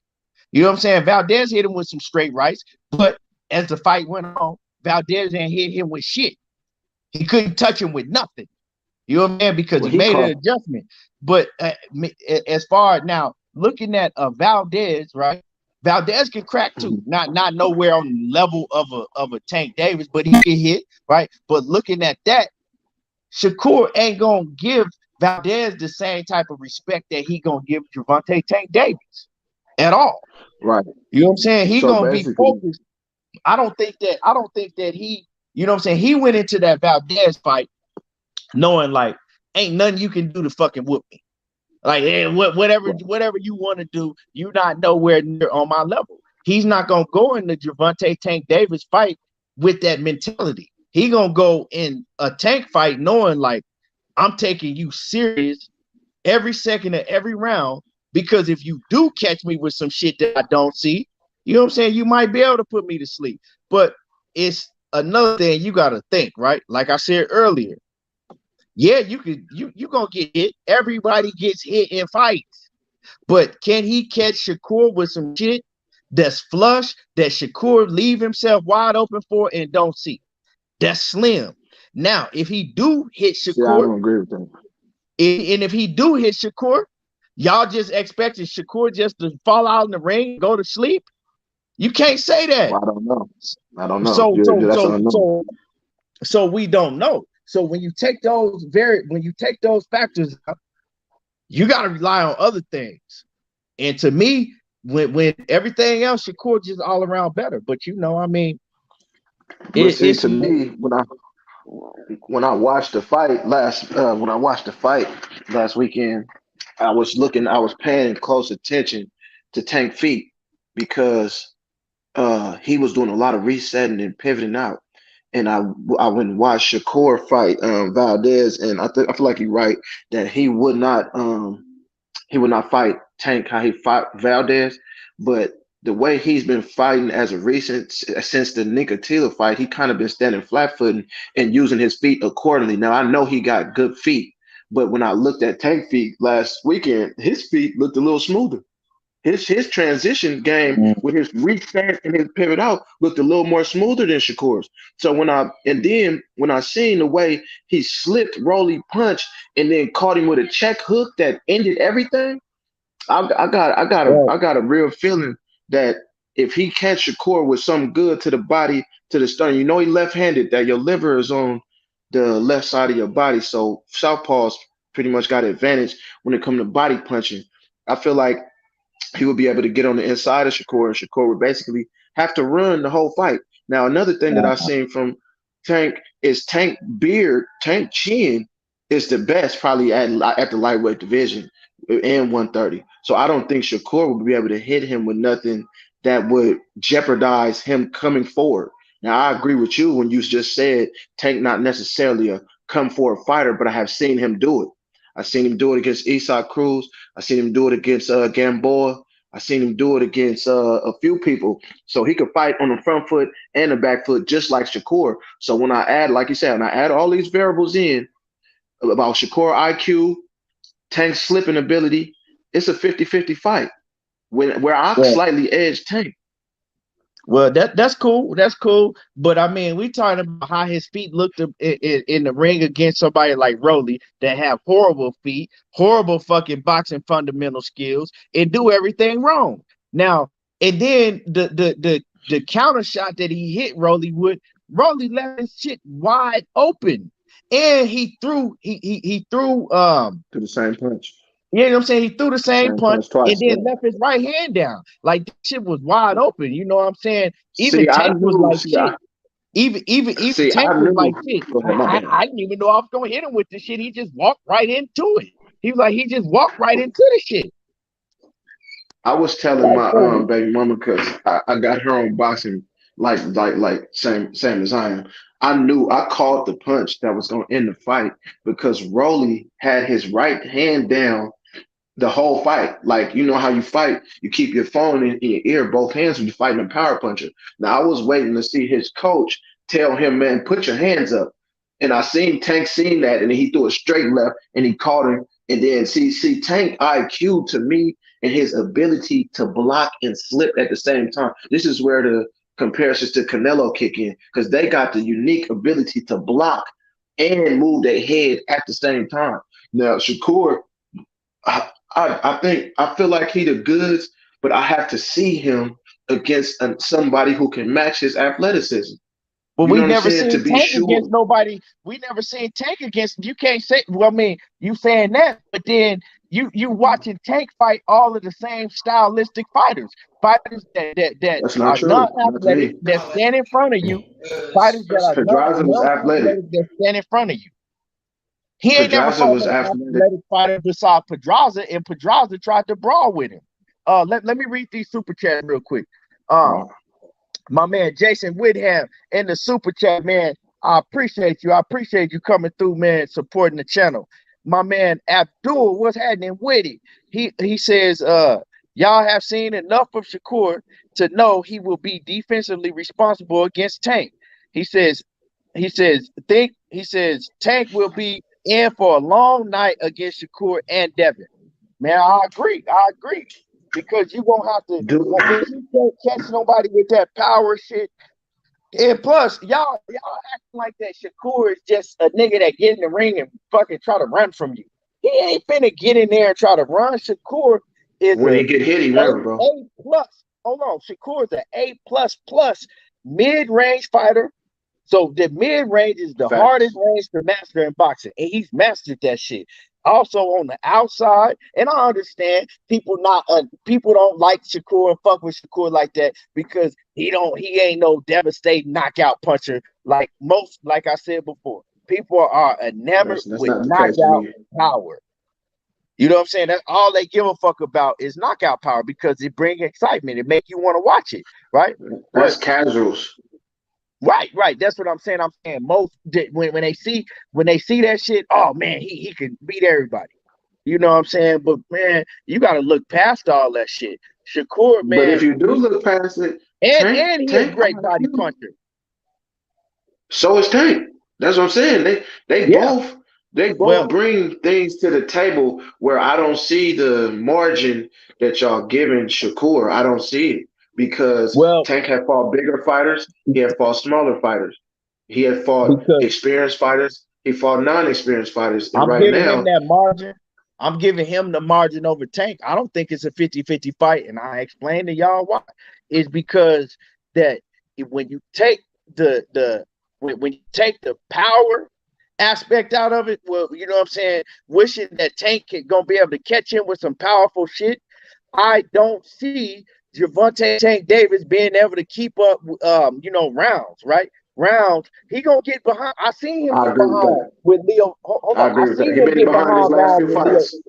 You know what I'm saying? Valdez hit him with some straight rights, but as the fight went on, Valdez didn't hit him with shit. He couldn't touch him with nothing. You know what I'm saying? Because Well, he he made an caught. adjustment. But as far as now looking at Valdez, right? Valdez can crack too. Mhm. Not nowhere on the level of a Tank Davis, but he can hit, right? But looking at that, Shakur ain't gonna give Valdez the same type of respect that he gonna give Gervonta Tank Davis at all. Right. You know what I'm saying? He So gonna be basically, focused. I don't think that he, you know what I'm saying? He went into that Valdez fight knowing like ain't nothing you can do to fucking whoop me. Like whatever right. you want to do, you're not nowhere near on my level. He's not gonna go in the Gervonta Tank Davis fight with that mentality. He gonna go in a Tank fight knowing like I'm taking you serious every second of every round, because if you do catch me with some shit that I don't see, you know what I'm saying, you might be able to put me to sleep. But it's another thing you gotta think, right? Like I said earlier, yeah, you gonna get hit. Everybody gets hit in fights. But can he catch Shakur with some shit that's flush that Shakur leave himself wide open for and don't see? That's slim. Now, if he do hit See, I Shakur, don't agree with that. and if he do hit Shakur, y'all just expected Shakur just to fall out in the ring, go to sleep. You can't say that. Well, I don't know. I don't know. So Yeah, so that's so unknown. so so we don't know. So when you take those factors out, you got to rely on other things. And to me, when everything else, Shakur just all around better. But you know, I mean, But see, it's to me, when I watched the fight last weekend, I was paying close attention to Tank Feet because he was doing a lot of resetting and pivoting out. And I went and watched Shakur fight Valdez, and I feel like you're right that he would not fight Tank how he fought Valdez, but the way he's been fighting as a recent since the Nicotila fight, he kind of been standing flat-footed and using his feet accordingly. Now I know he got good feet, but when I looked at Tank feet last weekend, his feet looked a little smoother. His transition game with his reach stance and his pivot out looked a little more smoother than Shakur's. So when I seen the way he slipped Rollie punch and then caught him with a check hook that ended everything, I got a real feeling that if he catch Shakur with some good to the body, to the sternum, you know he left-handed, that your liver is on the left side of your body. So Southpaws pretty much got advantage when it comes to body punching. I feel like he would be able to get on the inside of Shakur, and Shakur would basically have to run the whole fight. Now, another thing that I've seen from Tank is Tank beard, Tank chin is the best probably at the lightweight division in 130. So I don't think Shakur would be able to hit him with nothing that would jeopardize him coming forward. Now, I agree with you when you just said Tank not necessarily a come forward fighter, but I have seen him do it. I've seen him do it against Isak Cruz. I've seen him do it against Gamboa. I've seen him do it against a few people. So he could fight on the front foot and the back foot just like Shakur. So when I add, like you said, when I add all these variables in about Shakur IQ, Tank's slipping ability, it's a 50-50 fight where I slightly edge Tank. Well, that's cool. That's cool. But I mean, we talking about how his feet looked in the ring against somebody like Rollie that have horrible feet, horrible fucking boxing fundamental skills, and do everything wrong. Now, and then the counter shot that he hit Rollie with, Rollie left his shit wide open, and he threw To the same punch. you know what I'm saying? He threw the same punch twice, and then left his right hand down. Like that shit was wide open. You know what I'm saying? Even See, I Tank was knew. like See, shit. Even see, Tank I was like knew. shit. Go ahead, my bad. I didn't even know I was gonna hit him with the shit. He just walked right into it. He just walked right into the shit. I was telling my baby mama because I got her on boxing like same as I am. I knew I called the punch that was gonna end the fight because Rollie had his right hand down the whole fight. Like, you know how you fight, you keep your phone in your ear, both hands when you're fighting a power puncher. Now I was waiting to see his coach tell him, man, put your hands up. And I seen Tank seen that, and then he threw a straight left and he caught him. And then see Tank IQ to me and his ability to block and slip at the same time. This is where the comparisons to Canelo kick in, because they got the unique ability to block and move their head at the same time. Now, Shakur, I feel like he the goods, but I have to see him against somebody who can match his athleticism. But You we know what I'm never saying? To seen be Tank sure. against nobody. We never seen Tank against. You can't say. Well, I mean, you saying that, but then you watching Tank fight all of the same stylistic fighters that That's not are true. Not to non-athletic me. that stand in front of you, fighters that are Pedraza was athletic. non-athletic that stand in front of you. He ain't never Pedraza fought was no athletic. athletic fighter besides Pedraza, and Pedraza tried to brawl with him. Let me read these super chats real quick. My man Jason Whitham in the super chat, man. I appreciate you. I appreciate you coming through, man, supporting the channel. My man Abdul, what's happening with it? He says, y'all have seen enough of Shakur to know he will be defensively responsible against Tank. He says Tank will be in for a long night against Shakur and Devin. Man, I agree. Because you won't have to when you can't catch nobody with that power shit. And plus, y'all acting like that Shakur is just a nigga that get in the ring and fucking try to run from you. He ain't finna get in there and try to run. Shakur is When he get hit, he runs, bro. A plus. Hold on, Shakur is an A plus mid-range fighter. So the mid-range is the hardest range to master in boxing, and he's mastered that shit. Also on the outside, and I understand people don't like Shakur and fuck with Shakur like that because he ain't no devastating knockout puncher like I said before. People are enamored That's with not the case knockout for me. power. You know what I'm saying? That's all they give a fuck about is knockout power because it brings excitement. It make you want to watch it, right? That's casuals. Right. That's what I'm saying. I'm saying most when they see that shit, oh man, he can beat everybody. You know what I'm saying? But man, you got to look past all that shit. Shakur, But if man, you do look past it, and he a Tank great body IQ. puncher. So is Tank. That's what I'm saying. They Yeah. both Well, bring things to the table where I don't see the margin that y'all giving Shakur. I don't see it because well, Tank had fought bigger fighters. He had fought smaller fighters. He had fought because experienced fighters. He fought non-experienced fighters. And I'm right giving him now, that margin. I'm giving him the margin over Tank. I don't think it's a 50-50 fight, and I explained to y'all why. It's because that when you take when you take the power aspect out of it, well, you know what I'm saying, wishing that Tank is gonna be able to catch him with some powerful shit. I don't see Gervonta Tank Davis being able to keep up, rounds, right? Rounds. He gonna get behind. I seen him I get agree with behind that. with Leo. Hold I on. I agree with that. seen He him been get behind his behind last rounds few with Leo. fights.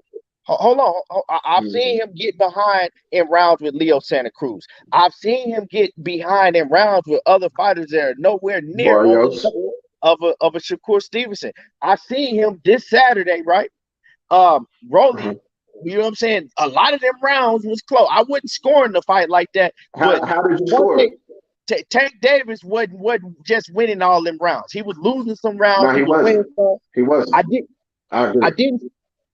Hold on. I've seen him get behind in rounds with Leo Santa Cruz. I've seen him get behind in rounds with other fighters that are nowhere near on the Barrios. level of a Shakur Stevenson. I seen him this Saturday, right? Rollie, you know what I'm saying? A lot of them rounds was close. I wouldn't score in the fight like that, but How did you score? Tank Davis wasn't just winning all them rounds. He was losing some rounds. No, He he was winning wasn't. some. He wasn't. I did. I agree.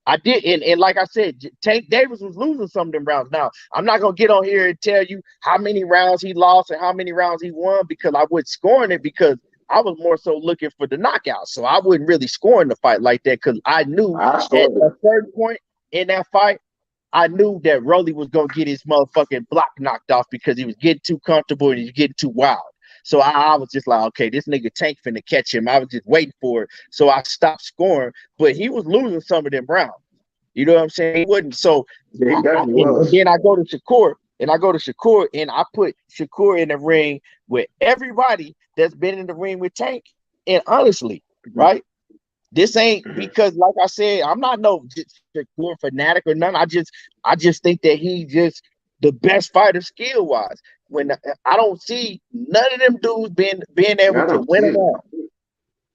I did, and like I said, Tank Davis was losing some of them rounds. Now, I'm not gonna get on here and tell you how many rounds he lost and how many rounds he won because I wasn't scoring it because I was more so looking for the knockout. So I wasn't really scoring the fight like that because I knew I at scored a it. certain point in that fight, I knew that Rollie was gonna get his motherfucking block knocked off because he was getting too comfortable and he was getting too wild. So I was just like, okay, this nigga Tank finna catch him. I was just waiting for it. So I stopped scoring, but he was losing some of them rounds. You know what I'm saying? He wouldn't. So Yeah, he definitely and was. then I go to Shakur, and I put Shakur in the ring with everybody that's been in the ring with Tank. And honestly, right? This ain't because, like I said, I'm not no Shakur fanatic or none. I just think that he just the best fighter skill wise. When I don't see none of them dudes being able I to don't see it.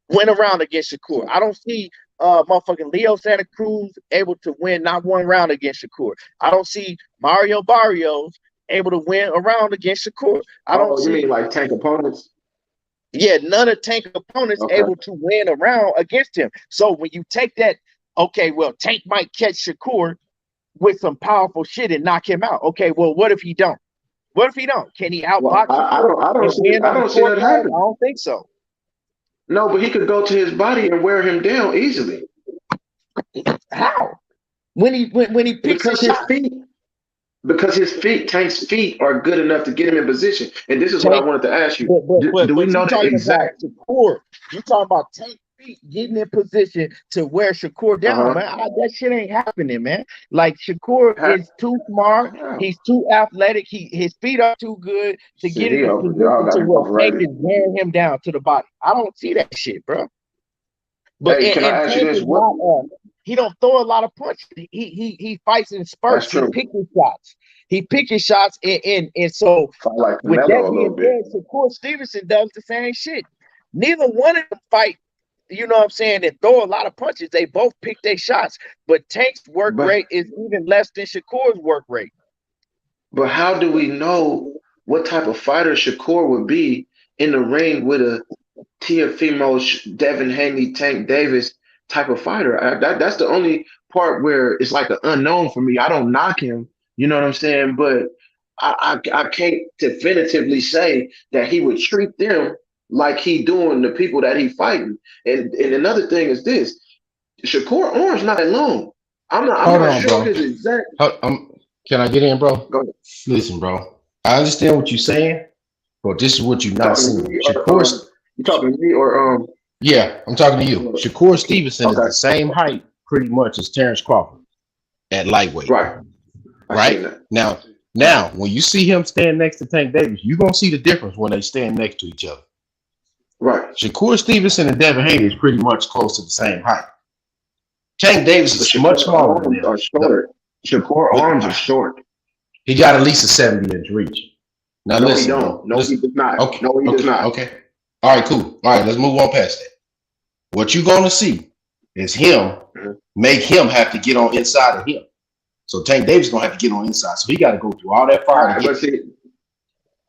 win around against Shakur. I don't see motherfucking Leo Santa Cruz able to win not one round against Shakur. I don't see Mario Barrios able to win a round against Shakur. I don't Oh, you see mean like Tank opponents? none of Tank opponents Okay. able to win a round against him. So when you take that, okay, well, Tank might catch Shakur with some powerful shit and knock him out. Okay, well, what if he don't? What if he don't? Can he Well, outbox I Shakur don't and see win I on the don't see that scorecard? I happening. don't think so. No, but he could go to his body and wear him down easily How? When he picks his because his shot, feet, Tank's feet are good enough to get him in position. And this is what I Tank. wanted to ask you: do we But you know the talking about exact? Shakur? You talking about Tank feet getting in position to wear Shakur down, man? That shit ain't happening, man. Like Shakur How, is too smart. how? He's too athletic. His feet are too good to See, get in he a over. Y'all position got to him where Tank overrated. is wearing him down to the body. I don't see that shit, bro. But Hey, can I and ask you Tank this? is What? not. He don't throw a lot of punches. He fights in That's spurts. He true. picks his shots. He picks his shots, and so Fight like with Canelo that a being little bit. said, Shakur Stevenson does the same shit. Neither one of them fight, you know what I'm saying, and throw a lot of punches. They both pick their shots, but Tank's work But rate is even less than Shakur's work rate. but how do we know what type of fighter Shakur would be in the ring with a Teofimo, Devin Haney, Tank Davis type of fighter? That's the only part where it's like an unknown for me. I don't knock him, you know what I'm saying? But I can't definitively say that he would treat them like he doing the people that he fighting. And another thing is this: Shakur arm's not long. I'm Hold not on, sure bro. his exact. Can I get in, bro? Go ahead. Listen, bro. I understand what you're saying, but this is what you're You not talking to seeing. me or you talking to me or Yeah, I'm talking to you. Shakur Stevenson is okay, the same height pretty much as Terrence Crawford at lightweight, right. I seen right? that. Now, when you see him stand next to Tank Davis, you're gonna see the difference when they stand next to each other. Right. Shakur Stevenson and Devin Haney is pretty much close to the same height. Tank Davis But is much Shakur smaller than arms them. are short. Shakur But arms are short. he got at least a 70-inch reach. Now No, he listen, don't. bro. No, he Listen. does not. Okay, No, he does okay, not. okay. All right, cool. All right, let's move on past that. What you're gonna see is him Mhm. make him have to get on inside of him. So Tank Davis gonna have to get on inside. So he got to go through all that fire to Right, get.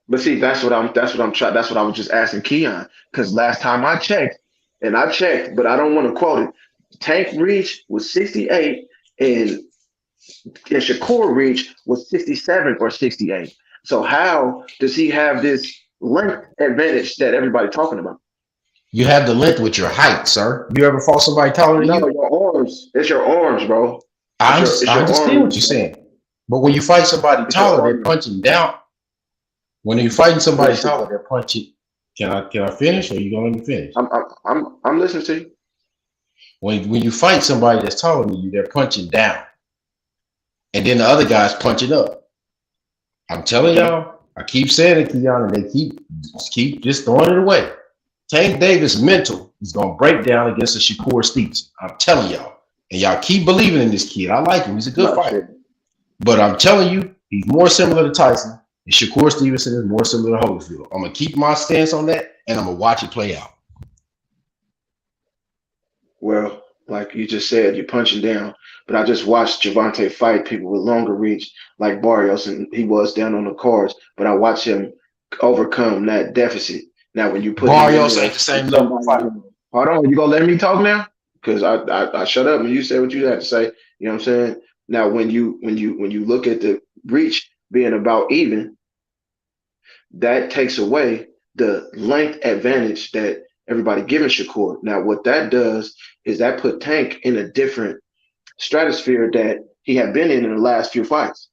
but see, that's what I'm trying. That's what I was just asking Keon. Because last time I checked, but I don't want to quote it. Tank reach was 68, and Shakur reach was 67 or 68. So how does he have this length advantage that everybody talking about? You have the length with your height, sir. You ever fought somebody taller than No, you? your arms. It's your arms, bro. I It's your understand what arms. you're saying. But when you fight somebody It's your taller, they're arms. punching down. When you're fighting somebody Listen, taller, they're punching. Can I finish, or you gonna let me finish? I'm listening to you. When you fight somebody that's taller than you, they're punching down, and then the other guy's punching up. I'm telling y'all, I keep saying it, Keon, and they keep just throwing it away. Tank Davis mental is gonna break down against a Shakur Stevenson. I'm telling y'all, and y'all keep believing in this kid. I like him; he's a good fighter. But I'm telling you, he's more similar to Tyson, and Shakur Stevenson is more similar to Holyfield. I'm gonna keep my stance on that, and I'm gonna watch it play out. Well, like you just said, you're punching down. But I just watched Gervonta fight people with longer reach, like Barrios, and he was down on the cards. But I watched him overcome that deficit. Now, when you put him in Barrios there ain't the same with level somebody, fighter. hold on, you gonna let me talk now? Because I shut up and you said what you had to say. You know what I'm saying? Now, when you look at the reach being about even, that takes away the length advantage that everybody giving Shakur. Now, what that does is that put Tank in a different stratosphere that he had been in the last few fights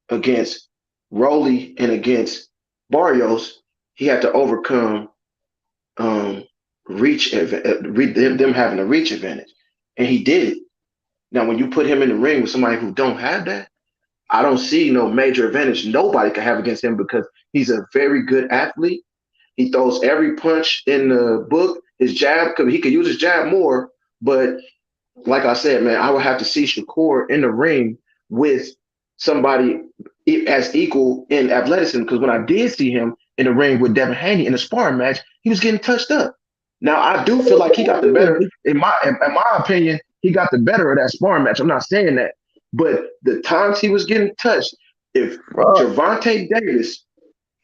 against Rollie and against Barrios. He had to overcome them having a reach advantage, and he did it. Now, when you put him in the ring with somebody who don't have that, I don't see no major advantage nobody can have against him because he's a very good athlete. He throws every punch in the book. His jab, he could use his jab more, but like I said, man, I would have to see Shakur in the ring with somebody as equal in athleticism. Because when I did see him in the ring with Devin Haney in a sparring match, he was getting touched up. Now I do feel like he got the better, in my opinion, he got the better of that sparring match. I'm not saying that, but the times he was getting touched, if Gervonta Davis,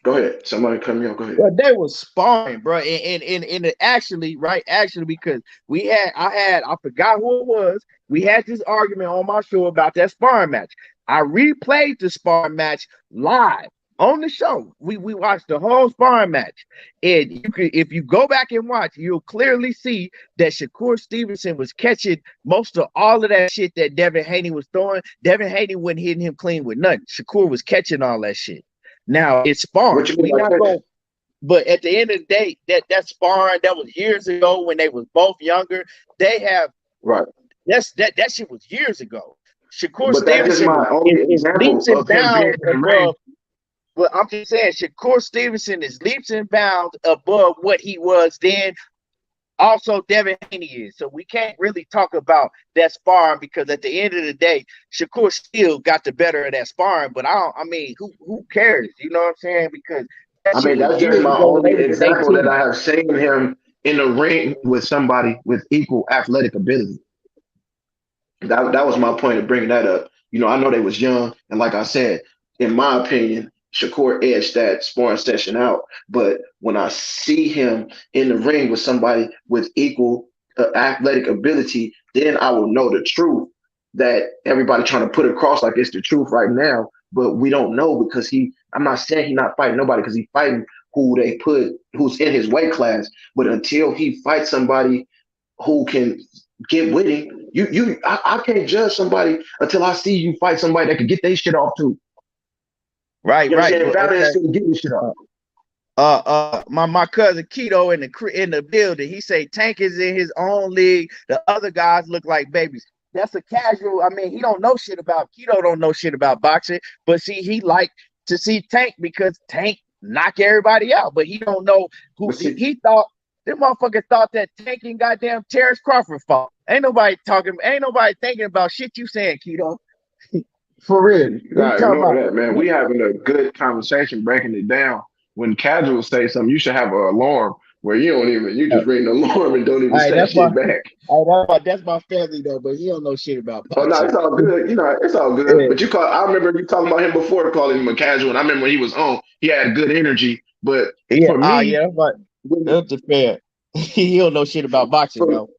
go ahead, somebody cut me off. Go ahead. Well, they was sparring, bro, and it actually, right? Actually, because I forgot who it was. We had this argument on my show about that sparring match. I replayed the sparring match live on the show. We watched the whole sparring match, and if you go back and watch, you'll clearly see that Shakur Stevenson was catching most of all of that shit that Devin Haney was throwing. Devin Haney wasn't hitting him clean with nothing. Shakur was catching all that shit. Now it's sparring. We not going, but at the end of the day, that sparring that was years ago when they was both younger. They have right. That shit was years ago. Shakur But that's just my only example leaps and of him being bounds in the ring. above. But I'm just saying, Shakur Stevenson is leaps and bounds above what he was then. Also, Devin Haney is. So we can't really talk about that sparring because at the end of the day, Shakur still got the better of that sparring. But who cares? You know what I'm saying? Because that's just my only example that I have seen him in the ring with somebody with equal athletic ability. That was my point of bringing that up. You know, I know they was young, and like I said, in my opinion, Shakur edged that sparring session out. But when I see him in the ring with somebody with equal athletic ability, then I will know the truth that everybody trying to put across like it's the truth right now. But we don't know because I'm not saying he's not fighting nobody because he's fighting who's in his weight class. But until he fights somebody who can get with him, I can't judge somebody until I see you fight somebody that can get their shit off too. Right, you know right. Get this shit off. My cousin Keto in the building. He say Tank is in his own league. The other guys look like babies. That's a casual. I mean, he don't know shit about Keto. Don't know shit about boxing. But see, he like to see Tank because Tank knock everybody out. But he don't know who he thought. This motherfucker thought that Tank and goddamn Terrence Crawford fought. Ain't nobody thinking about shit you saying, Keto. For real. Right, that, man. We having a good conversation breaking it down. When casuals say something, you should have an alarm where you All just ring the alarm and don't even right, say shit back. that's my family though, but he don't know shit about Oh no, boxing. it's all good. It's all good. Yeah, But I remember you talking about him before, calling him a casual. And I remember when he was on, he had good energy. But yeah. for Yeah, me, that's right. when That's the fair. He don't know shit about boxing for though.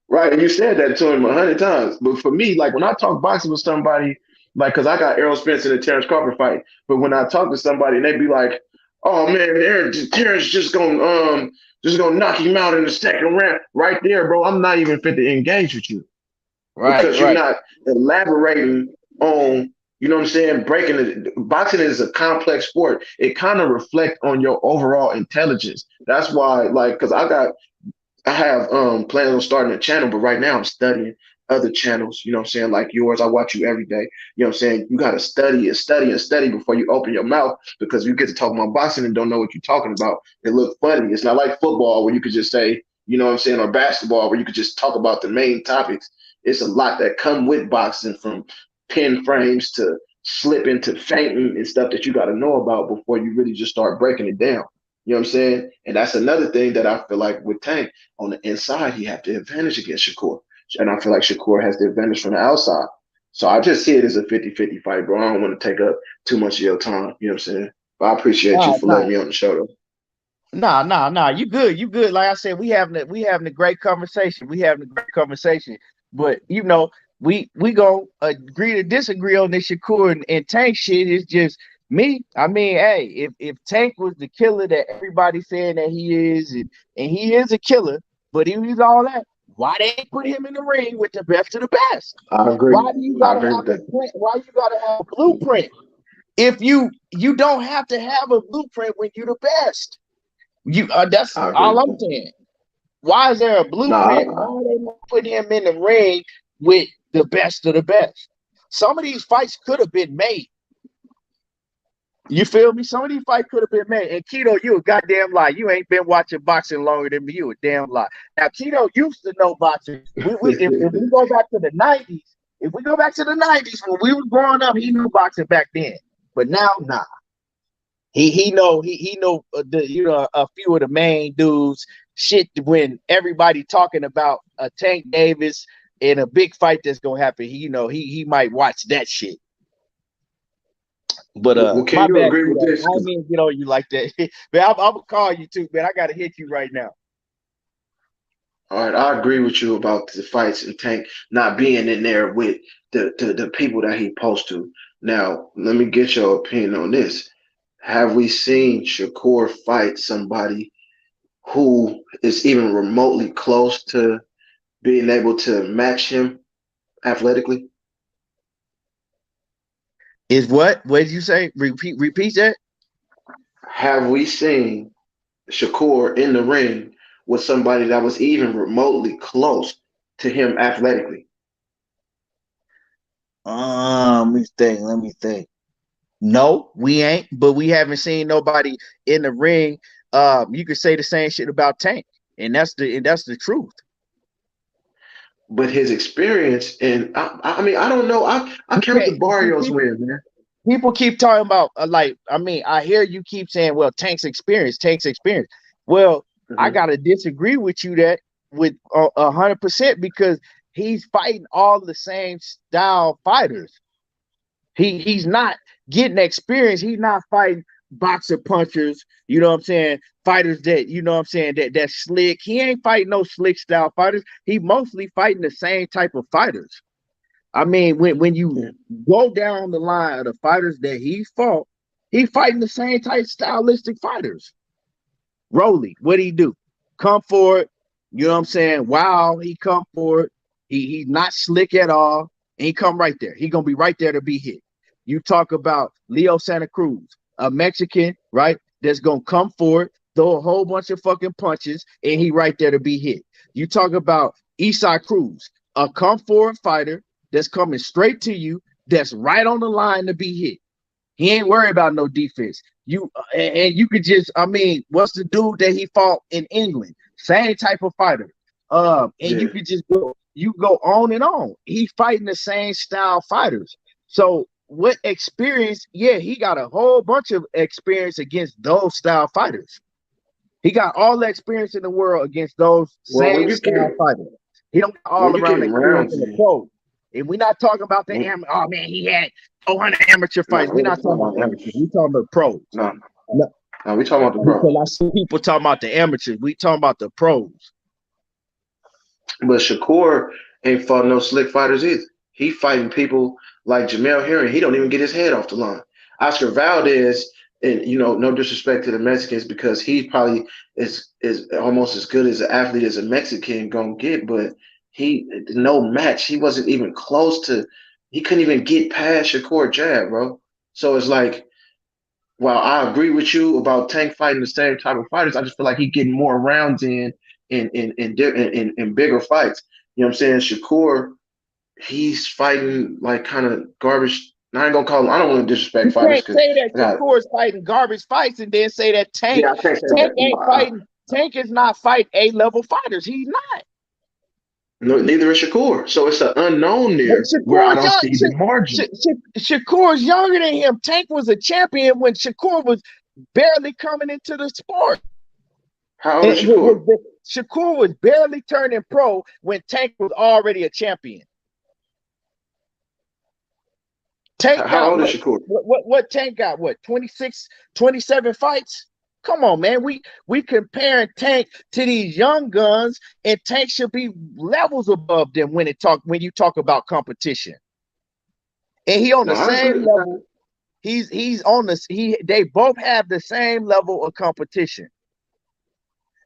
right, and you said that to him 100 times. But for me, like when I talk boxing with somebody, like because I got Errol Spence in the Terrence Crawford fight, but when I talk to somebody and they be like, "Oh man, Terrence just gonna knock him out in the second round," right there, bro. I'm not even fit to engage with you Right, because you're right. not elaborating on. You know what I'm saying? Breaking it. Boxing is a complex sport. It kind of reflects on your overall intelligence. That's why, like, because I have plans on starting a channel, but right now I'm studying other channels, you know what I'm saying, like yours. I watch you every day. You know what I'm saying? You gotta study and study and study before you open your mouth because you get to talk about boxing and don't know what you're talking about. It look funny. It's not like football where you could just say, you know what I'm saying, or basketball where you could just talk about the main topics. It's a lot that come with boxing from pin frames to slipping to fainting and stuff that you gotta know about before you really just start breaking it down. You know what I'm saying? And that's another thing that I feel like with Tank on the inside, he had the advantage against Shakur. And I feel like Shakur has the advantage from the outside. So I just see it as a 50-50 fight, bro. I don't want to take up too much of your time. You know what I'm saying? But I appreciate you Nah, for nah, letting me on the show, though. nah. You good. You good. Like I said, we having a great conversation. We having a great conversation. But we gonna agree to disagree on this Shakur and Tank shit. It's just me. I mean, hey, if Tank was the killer that everybody's saying that he is, and he is a killer, but he was all that, why they ain't put him in the ring with the best of the best? I agree. Why do you I gotta agree have with a that. plan? Why you gotta have a blueprint? If you don't have to have a blueprint when you're the best. That's I agree all with I'm that. saying. Why is there a No, blueprint? Why are they not putting him in the ring with the best of the best? Some of these fights could have been made. You feel me? Some of these fights could have been made. And Keto, you a goddamn lie. You ain't been watching boxing longer than me. You a damn lie. Now Keto used to know boxing. If we go back to the 90s, if we go back to the 90s when we was growing up, he knew boxing back then. But now, nah. He know a few of the main dudes shit when everybody talking about a Tank Davis in a big fight that's gonna happen. He might watch that shit. But well, can my you bad, agree with Keto. this? I didn't mean to get on you like that. But I'm gonna call you too, man. I gotta hit you right now. All right, I agree with you about the fights and Tank not being in there with the people that he supposed to. Now, let me get your opinion on this. Have we seen Shakur fight somebody who is even remotely close to being able to match him athletically? Is what did you say? Repeat that. Have we seen Shakur in the ring with somebody that was even remotely close to him athletically? Let me think. No, we ain't, but we haven't seen nobody in the ring. You could say the same shit about Tank, and that's the truth. But his experience, and I mean, I don't know. I count the Okay, see, Barrios win, man. people keep talking about like, I mean, I hear you keep saying, well, Tank's experience. Well, I Mhm. gotta disagree with you that with 100% because he's fighting all the same style fighters. He's not getting experience. He's not fighting boxer punchers. You know what I'm saying? Fighters that you know what I'm saying that's slick. He ain't fighting no slick style fighters. He mostly fighting the same type of fighters. I mean, when you Yeah. go down the line of the fighters that he fought, he fighting the same type stylistic fighters. Rollie, what he do? Come for it. You know what I'm saying? Wow, he come for it. He's not slick at all. And he come right there. He gonna be right there to be hit. You talk about Leo Santa Cruz, a Mexican, right? That's gonna come for it, throw a whole bunch of fucking punches, and he right there to be hit. You talk about Isai Cruz, a come forward fighter that's coming straight to you, that's right on the line to be hit. He ain't worried about no defense. And you could just, I mean, what's the dude that he fought in England? Same type of fighter. And you Yeah. could just go on and on. He fighting the same style fighters. So what experience? Yeah, he got a whole bunch of experience against those style fighters. He got all the experience in the world against those Well, same style fighters. He don't got all when you around getting experience rounds in the in, pro. And we're not talking about the when, oh man, he had 400 amateur no, fights. we We're ain't not talking talking about about amateurs. amateurs. We're talking about pros. No, No, no, we talking about the because pros. I see people talking about the amateurs. We talking about the pros. But Shakur ain't fought no slick fighters either. He fighting people like Jamel Herring. He don't even get his head off the line. Oscar Valdez, and no disrespect to the Mexicans because he probably is almost as good as an athlete as a Mexican gonna get, but he no match. He wasn't even close to. He couldn't even get past Shakur jab, bro. So it's like, while I agree with you about Tank fighting the same type of fighters, I just feel like he getting more rounds in bigger fights. You know what I'm saying? Shakur, he's fighting like kind of garbage. I ain't gonna call him. I don't want to disrespect You fighters can't because say that I got. Shakur's fighting garbage fights and then say that Yeah, I can't say Tank that. ain't fighting. Tank is not fighting A-level fighters. He's not. No, neither is Shakur. So it's an unknown But there where I don't see the margin. Shakur's younger than him. Tank was a champion when Shakur was barely coming into the sport. How old is Shakur? Shakur was barely turning pro when Tank was already a champion. Tank How got old is Shakur? what Tank got? What, 26, 27 fights? Come on, man. We comparing Tank to these young guns, and Tank should be levels above them when you talk about competition. And he on the same level. He's on this. They both have the same level of competition.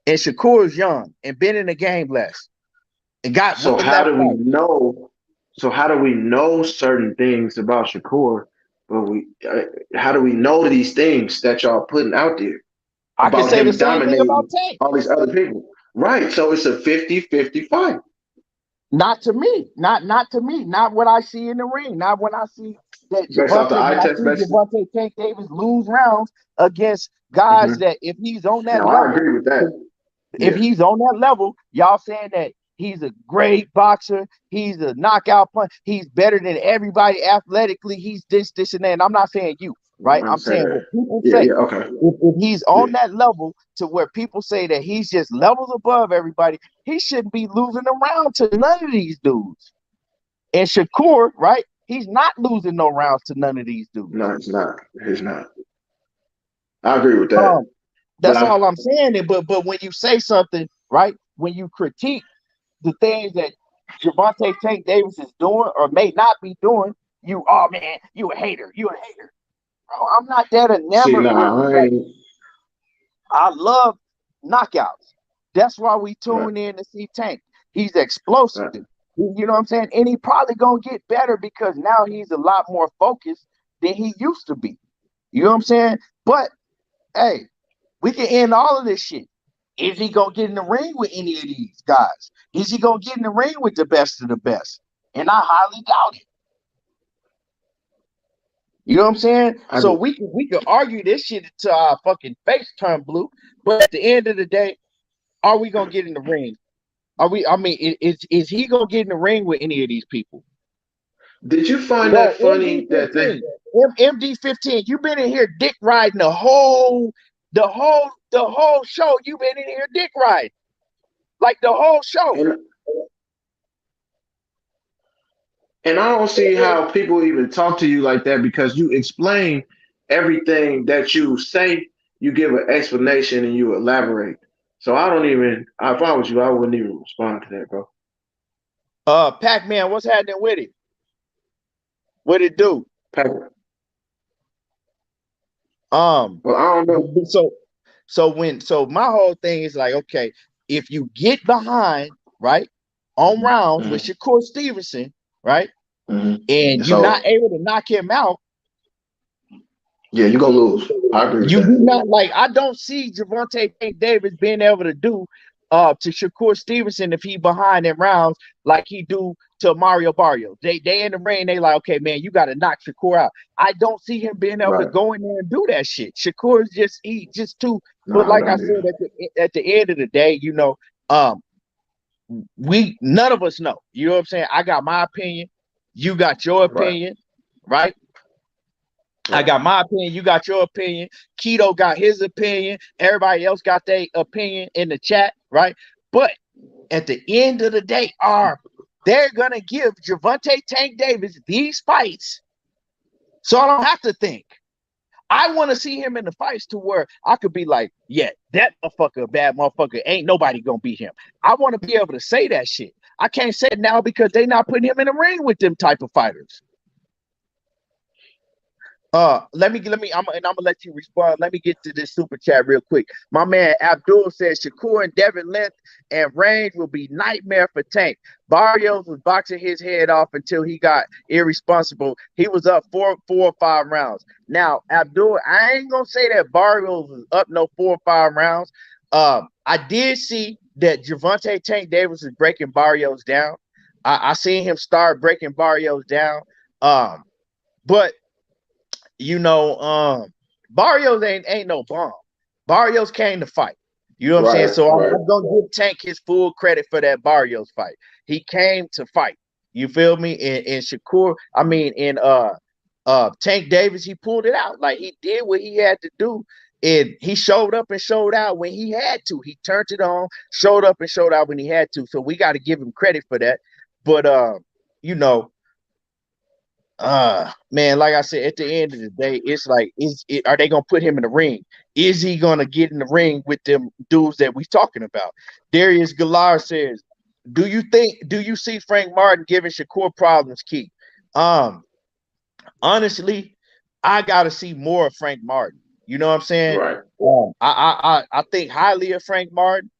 And Shakur is young and been in the game less. And got So one how left do we fight. know? So how do we know certain things about Shakur? But how do we know these things that y'all putting out there I can about say the him same thing about dominating Tank. all these other people? Right. So it's a 50-50 fight. Not to me. Not to me. Not what I see in the ring. Not when I see that Based off the eye when I test, see basically. Gervonta Tank Davis lose rounds against guys that if he's on that No, I level, agree with that. if Yeah. he's on that level, y'all saying that he's a great boxer, he's a knockout punch, he's better than everybody athletically, he's this, and that. And I'm not saying you, right? I'm saying what people say. Yeah, okay. If he's on that level to where people say that he's just levels above everybody, he shouldn't be losing around to none of these dudes. And Shakur, right? He's not losing no rounds to none of these dudes. No, it's not. He's not. I agree with that. That's all I'm saying. But when you say something, right? When you critique the things that Gervonta Tank Davis is doing or may not be doing, oh man, you a hater. You a hater. Bro, I'm not that enamored with. I love knockouts. That's why we tune in to see Tank. He's explosive. Right. You know what I'm saying? And he probably gonna get better because now he's a lot more focused than he used to be. You know what I'm saying? But hey, we can end all of this shit. Is he gonna get in the ring with any of these guys? Is he gonna get in the ring with the best of the best? And I highly doubt it. You know what I'm saying? So we can argue this shit until our fucking face turn blue. But at the end of the day, are we gonna get in the ring? Is he gonna get in the ring with any of these people? Did you find that funny that they MD15, you've been in here dick riding the whole show. You've been in here dick riding. Like the whole show. And I don't see how people even talk to you like that because you explain everything that you say, you give an explanation and you elaborate. So I don't even, if I was you, I wouldn't even respond to that, bro. Pac-Man, what's happening with it? What it do? Well, I don't know. So my whole thing is like, okay, if you get behind, right, on rounds with Shakur Stevenson, right, and you're not able to knock him out, yeah, you're gonna lose. I agree with you that. do not like. I don't see Gervonta Tank Davis being able to do to Shakur Stevenson if he behind in rounds like he do to Mario Barrio. They in the ring, they like, okay, man, you got to knock Shakur out. I don't see him being able to go in there and do that shit. Shakur is just too. But like I said, at the end of the day, you know, none of us know. You know what I'm saying? I got my opinion. You got your opinion, right? I got my opinion. You got your opinion. Keto got his opinion. Everybody else got their opinion in the chat, right? But at the end of the day, they're gonna give Gervonta Tank Davis these fights, so I don't have to think. I want to see him in the fights to where I could be like, yeah, that motherfucker, a bad motherfucker, ain't nobody gonna beat him. I want to be able to say that shit. I can't say it now because they not putting him in the ring with them type of fighters. Let me, I'm gonna let you respond. Let me get to this super chat real quick. My man Abdul says Shakur and Devin length and range will be nightmare for Tank. Barrios was boxing his head off until he got irresponsible. He was up four or five rounds. Now, Abdul, I ain't gonna say that Barrios was up no 4 or 5 rounds. I did see that Gervonta Tank Davis is breaking Barrios down. I seen him start breaking Barrios down. But you know, Barrios ain't no bomb. Barrios came to fight. You know what I'm saying? So I'm gonna give Tank his full credit for that Barrios fight. He came to fight. You feel me? In Shakur, I mean, in Tank Davis, he pulled it out. Like he did what he had to do. And he showed up and showed out when he had to. He turned it on, showed up and showed out when he had to. So we got to give him credit for that. But you know, man, like I said, at the end of the day, it's like, are they gonna put him in the ring? Is he gonna get in the ring with them dudes that we talking about? Darius Galar says, do you see Frank Martin giving Shakur problems, Keith? Honestly, I gotta see more of Frank Martin. You know what I'm saying? Right. I think highly of Frank Martin,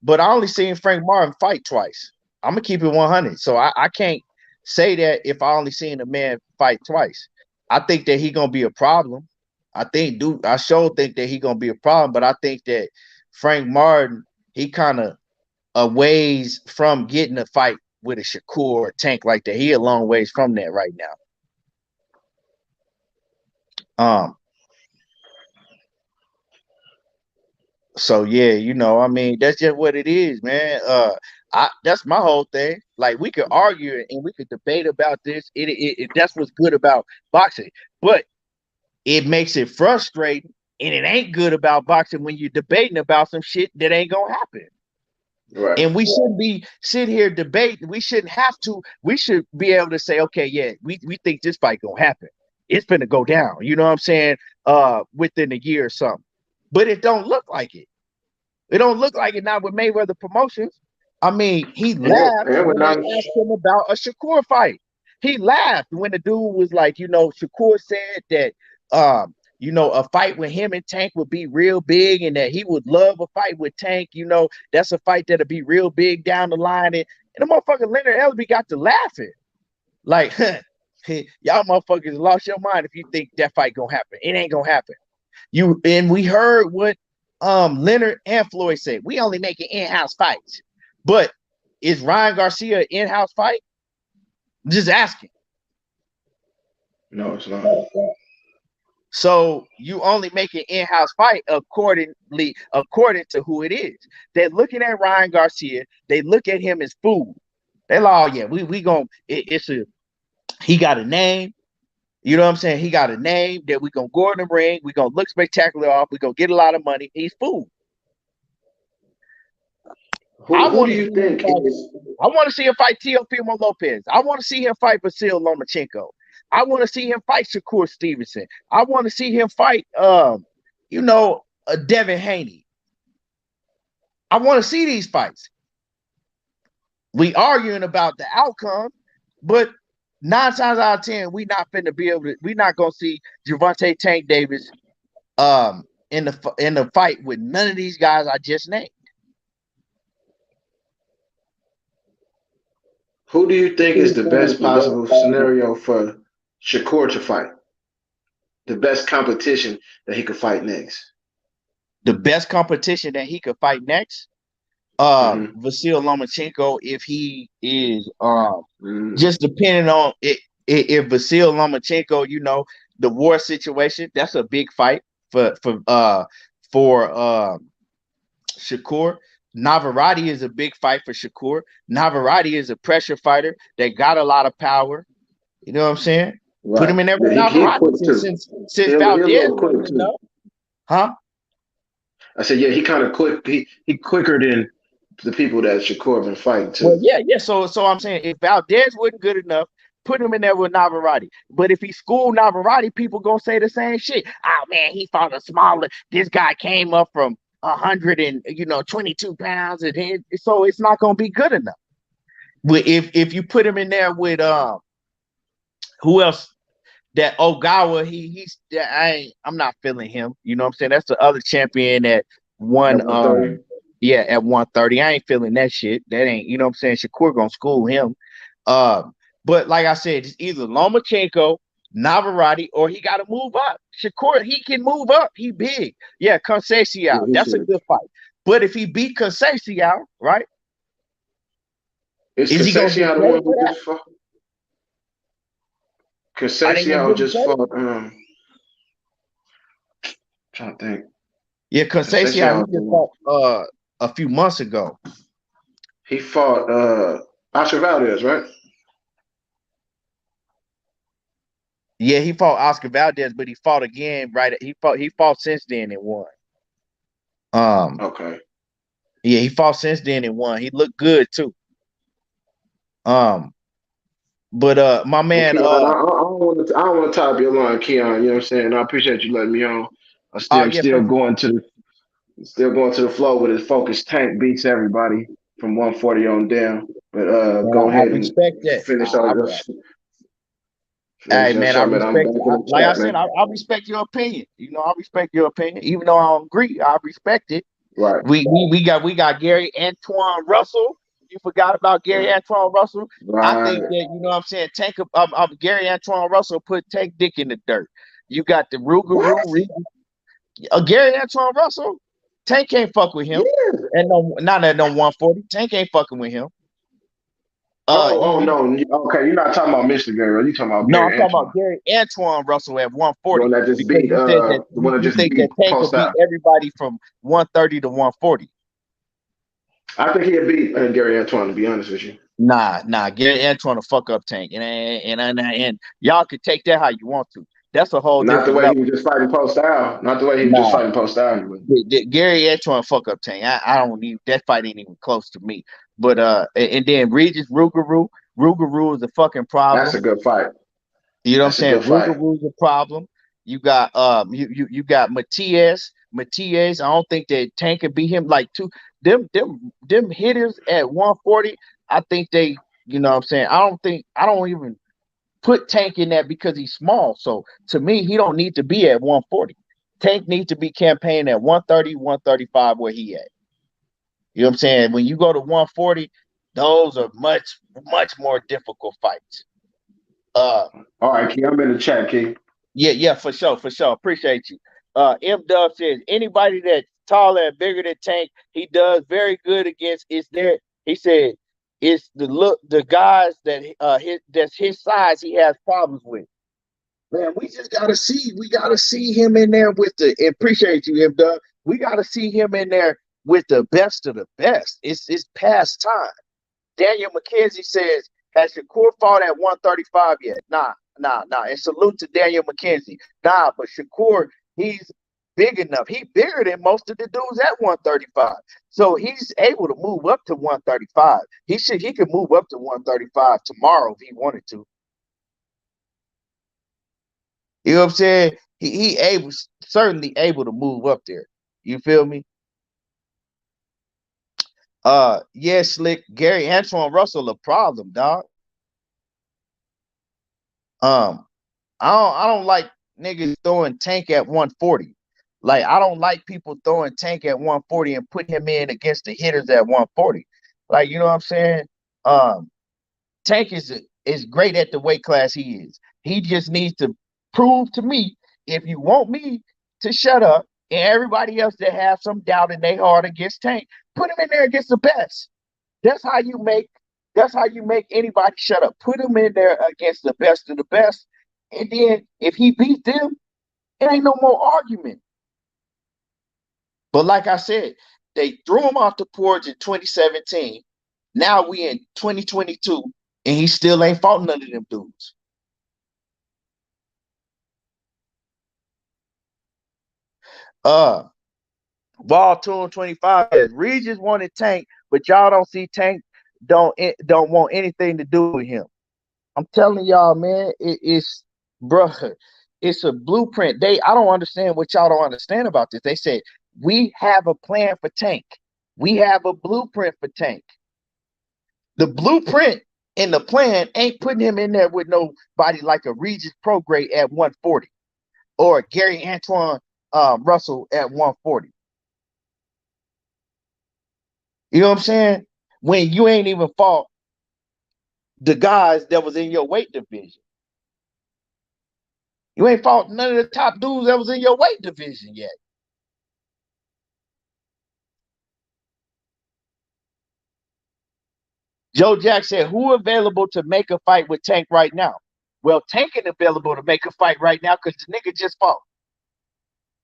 but I only seen Frank Martin fight twice. I'm gonna keep it 100. So I can't say that if I only seen a man fight twice. I think that he gonna be a problem. I sure think that he gonna be a problem, but I think that Frank Martin, he kind of a ways from getting a fight with a Shakur or Tank like that. He a long ways from that right now. So yeah, you know, I mean, that's just what it is, man. That's my whole thing. Like we could argue and we could debate about this. That's what's good about boxing, but it makes it frustrating, and it ain't good about boxing when you're debating about some shit that ain't gonna happen. Right. And we shouldn't be sit here debating. We shouldn't have to. We should be able to say, okay, yeah, we think this fight gonna happen. It's gonna go down. You know what I'm saying? Within a year or something. But it don't look like it. It don't look like it now with Mayweather Promotions. I mean, he laughed when they asked him about a Shakur fight. He laughed when the dude was like, you know, Shakur said that, you know, a fight with him and Tank would be real big and that he would love a fight with Tank. You know, that's a fight that'll be real big down the line. And the motherfucker Leonard Ellerbe got to laughing. Like, y'all motherfuckers lost your mind if you think that fight gonna happen. It ain't gonna happen. And we heard what Leonard and Floyd said. We only making in-house fights. But is Ryan Garcia an in-house fight? I'm just asking. No, it's not. So you only make an in-house fight according to who it is. They're looking at Ryan Garcia. They look at him as food. They're like, oh yeah, we gonna he got a name. You know what I'm saying? He got a name that we gonna go in the ring. We gonna look spectacular off. We gonna get a lot of money. He's food. Who do you think is? I want to see him fight Teofimo Lopez. I want to see him fight Vasil Lomachenko. I want to see him fight Shakur Stevenson. I want to see him fight, you know, Devin Haney. I want to see these fights. We arguing about the outcome, but 9 times out of 10, we not gonna see Gervonta Tank Davis in the fight with none of these guys I just named. Who do you think is the best possible scenario for Shakur to fight? The best competition that he could fight next? The best competition that he could fight next? Vasil Lomachenko, if he is just depending on it, if Vasil Lomachenko, you know, the war situation, that's a big fight for Shakur. Navarrete is a big fight for Shakur. Navarrete is a pressure fighter that got a lot of power. You know what I'm saying? Put Right. him in there Yeah, with he Navarrete quick too. since He a Valdez little quick wasn't too. enough, huh? I said, yeah, he kind of quick. He quicker than the people that Shakur been fighting Well, too. yeah. So I'm saying if Valdez wasn't good enough, put him in there with Navarrete. But if he schooled Navarrete, people gonna say the same shit. Oh man, he fought a smaller. This guy came up from 122 pounds, so it's not gonna be good enough. But if you put him in there with who else? That Ogawa, I'm not feeling him. You know what I'm saying? That's the other champion that At won 130. yeah, at 130. I ain't feeling that shit. That ain't, you know what I'm saying? Shakur gonna school him. But like I said, it's either Lomachenko, Navarrete, or he gotta move up. Shakur, he can move up. He big. Yeah, Yeah, Conceição. he That's a should. good fight. But if he beat Conceição, right? Is Is he gonna get Conceição the one credit who for that? just fought? Are they gonna Conceição give him just credit? fought. Trying to think. Yeah, Conceição, Conceição he is the just one. fought a few months ago. He fought Oscar Valdez, right? Yeah, he fought Oscar Valdez, but he fought again, right? He fought since then and won. Um, Okay. yeah, he fought since then and won. He looked good too. Um, but my Well, man, Keon, I don't want to tie up your line, Keon. You know what I'm saying? I appreciate you letting me on. oh I'm yeah, for still going to the flow with his focus. Tank beats everybody from 140 on down. But man, go I ahead and respect that. finish on your Hey finish your man, I show, man. I'm back respect. in the Like I chat, said, man. I respect your opinion. You know, I respect your opinion, even though I don't agree. I respect it. Right. We got Gary Antoine Russell. You forgot about Gary Antoine Russell. I think Right. that, you know what I'm saying, Gary Antoine Russell put Tank Dick in the dirt. You got the What? Rougarou. Gary Antoine Russell, Tank can't fuck with him. Yeah. And no, not at no 140. Tank ain't fucking with him. Oh no. Okay, you're not talking about Mr. Gary. You talking about No, I'm Gary talking about Antoine, Gary Antoine Russell at the one 140, that just because beat you said that the one that you just think that beat Tank could Post beat out. everybody from 130 to 140. I think he'd beat Gary Antoine, to be honest with you. Nah. Gary Antoine to fuck up Tank, and y'all can take that how you want to. That's a whole Not the different way he level. was just fighting post out. Not the way he was just Nah, fighting post out. Anyway. Gary Antoine fuck up Tank. I don't need that fight ain't even close to me. But and then Regis Rougarou. Rougarou is a fucking That's problem. a good fight. You know what I'm That's a saying? good fight. Rougarou's a problem. You got you got Matias. Matias, I don't think that Tank could beat him. Like them hitters at 140. I think they, you know what I'm saying? I don't even put Tank in that because he's small. So to me, he don't need to be at 140. Tank needs to be campaigning at 130, 135 where he at. You know what I'm saying? When you go to 140, those are much, much more difficult fights. Uh All right, Key. I'm in the chat, Key. Yeah, for sure. Appreciate you. M Dub says anybody that's taller and bigger than Tank, he does very good against. Is there? He said it's the guys that that's his size he has problems with. Man, we just gotta see. We gotta see him in there with the. Appreciate you, M Dub. We gotta see him in there with the best of the best. It's past time. Daniel McKenzie says, has Shakur fought at 135 yet? Nah. And salute to Daniel McKenzie. Nah, but Shakur, he's big enough. He's bigger than most of the dudes at 135. So he's able to move up to 135. He could move up to 135 tomorrow if he wanted to. You know what I'm saying? He certainly able to move up there. You feel me? Yeah, Slick. Gary Antoine Russell a problem, dog. I don't like niggas throwing Tank at 140. Like I don't like people throwing Tank at 140 and put him in against the hitters at 140. Like, you know what I'm saying? Um, Tank is great at the weight class he is. He just needs to prove to me, if you want me to shut up and everybody else that have some doubt in their heart against Tank, put him in there against the best. That's how you make anybody shut up. Put him in there against the best of the best. And then if he beat them, it ain't no more argument. But like I said, they threw him off the porch in 2017. Now we in 2022, and he still ain't fought none of them dudes. Ball 225 says Regis wanted Tank, but y'all don't see Tank don't want anything to do with him. I'm telling y'all, man, it's bruh, it's a blueprint. I don't understand what y'all don't understand about this. They said we have a plan for Tank. We have a blueprint for Tank. The blueprint and the plan ain't putting him in there with nobody like a Regis Prograde at 140 or Gary Antoine Russell at 140. You know what I'm saying? When you ain't even fought the guys that was in your weight division. You ain't fought none of the top dudes that was in your weight division yet. Joe Jack said, who available to make a fight with Tank right now? Well, Tank ain't available to make a fight right now because the nigga just fought.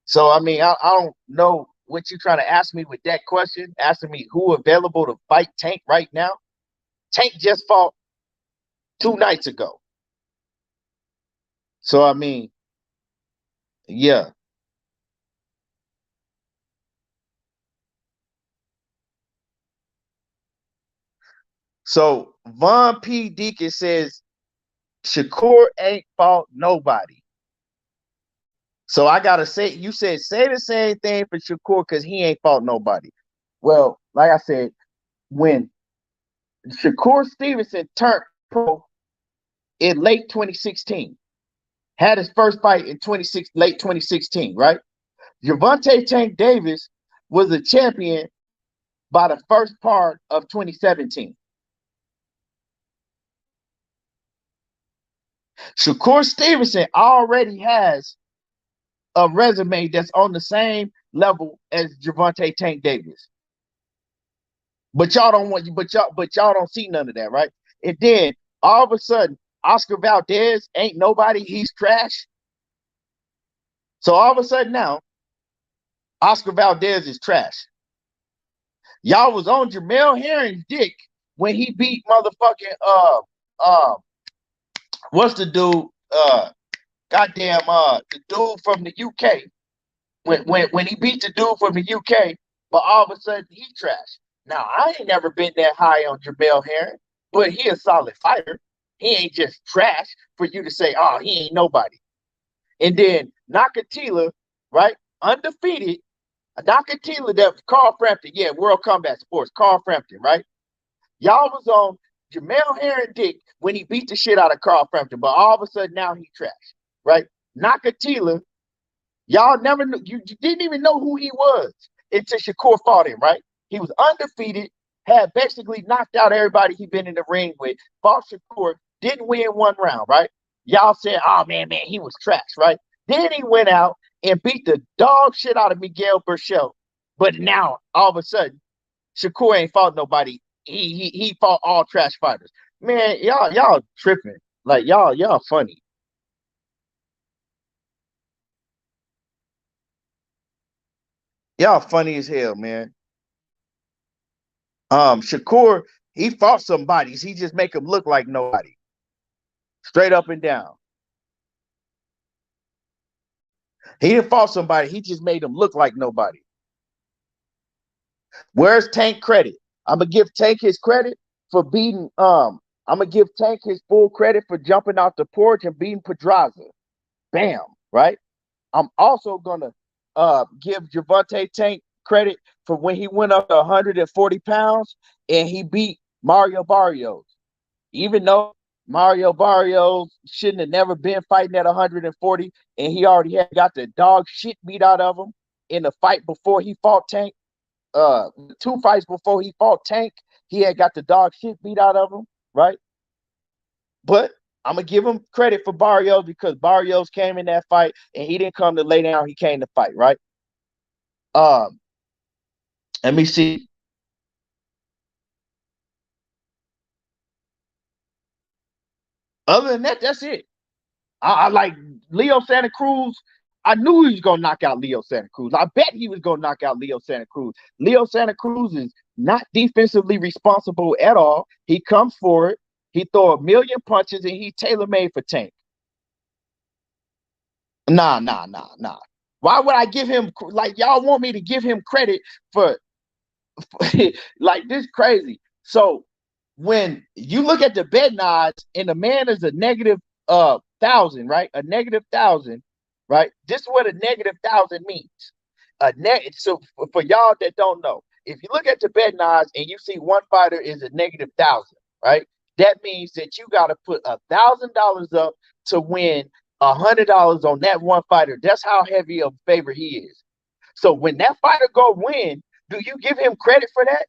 So, I mean, I don't know what you're trying to ask me with that question, asking me who available to fight Tank right now. Tank just fought 2 nights ago. So, I mean, yeah. So, Von P. Deacon says, Shakur ain't fought nobody. So I gotta say, you said say the same thing for Shakur because he ain't fought nobody. Well, like I said, when Shakur Stevenson turned pro in late 2016, had his first fight in late 2016, right? Gervonta Tank Davis was a champion by the first part of 2017. Shakur Stevenson already has a resume that's on the same level as Gervonta Tank Davis. But y'all don't see none of that, right? And then all of a sudden, Oscar Valdez ain't nobody, he's trash. So all of a sudden now, Oscar Valdez is trash. Y'all was on Jamel Herring's dick when he beat motherfucking what's the dude? Goddamn the dude from the UK. When he beat the dude from the UK, but all of a sudden he trash. Now I ain't never been that high on Jamel Herring, but he a solid fighter. He ain't just trash for you to say, oh, he ain't nobody. And then Nakatila, right? Undefeated. Nakatila, that Carl Frampton, yeah, World Combat Sports, Carl Frampton, right? Y'all was on Jamel Herring dick when he beat the shit out of Carl Frampton, but all of a sudden now he trash, right? Nakatila, y'all never knew, you didn't even know who he was until Shakur fought him, right? He was undefeated, had basically knocked out everybody he been in the ring with, fought Shakur, didn't win 1 round, right? Y'all said, oh man, he was trash, right? Then he went out and beat the dog shit out of Miguel Burchell. But now, all of a sudden, Shakur ain't fought nobody. He fought all trash fighters. Man, y'all tripping. Like y'all funny. Y'all funny as hell, man. Shakur, he fought somebody. He just make him look like nobody. Straight up and down. He didn't fought somebody. He just made him look like nobody. Where's Tank credit? I'm gonna give Tank his credit for beating. I'm gonna give Tank his full credit for jumping out the porch and beating Pedraza. Bam, right? I'm also gonna give Gervonta Tank credit for when he went up to 140 pounds and he beat Mario Barrios. Even though Mario Barrios shouldn't have never been fighting at 140, and he already had got the dog shit beat out of him in the fight before he fought Tank. 2 fights before he fought Tank, he had got the dog shit beat out of him, right? But I'm gonna give him credit for Barrios because Barrios came in that fight and he didn't come to lay down, he came to fight, right? Let me see. Other than that, that's it. I like Leo Santa Cruz. I knew he was gonna knock out Leo Santa Cruz. I bet he was gonna knock out Leo Santa Cruz. Leo Santa Cruz is not defensively responsible at all. He comes for it. He throw a million punches and he tailor-made for Tank. Nah. Why would I give him, like, y'all want me to give him credit for like, this crazy. So when you look at the betting odds and the man is a negative 1,000, right? A negative 1,000, right? This is what a negative 1,000 means. So for y'all that don't know, if you look at the betting odds and you see one fighter is a negative 1,000, right? That means that you got to put $1,000 up to win $100 on that one fighter. That's how heavy of a favor he is. So when that fighter go win, do you give him credit for that?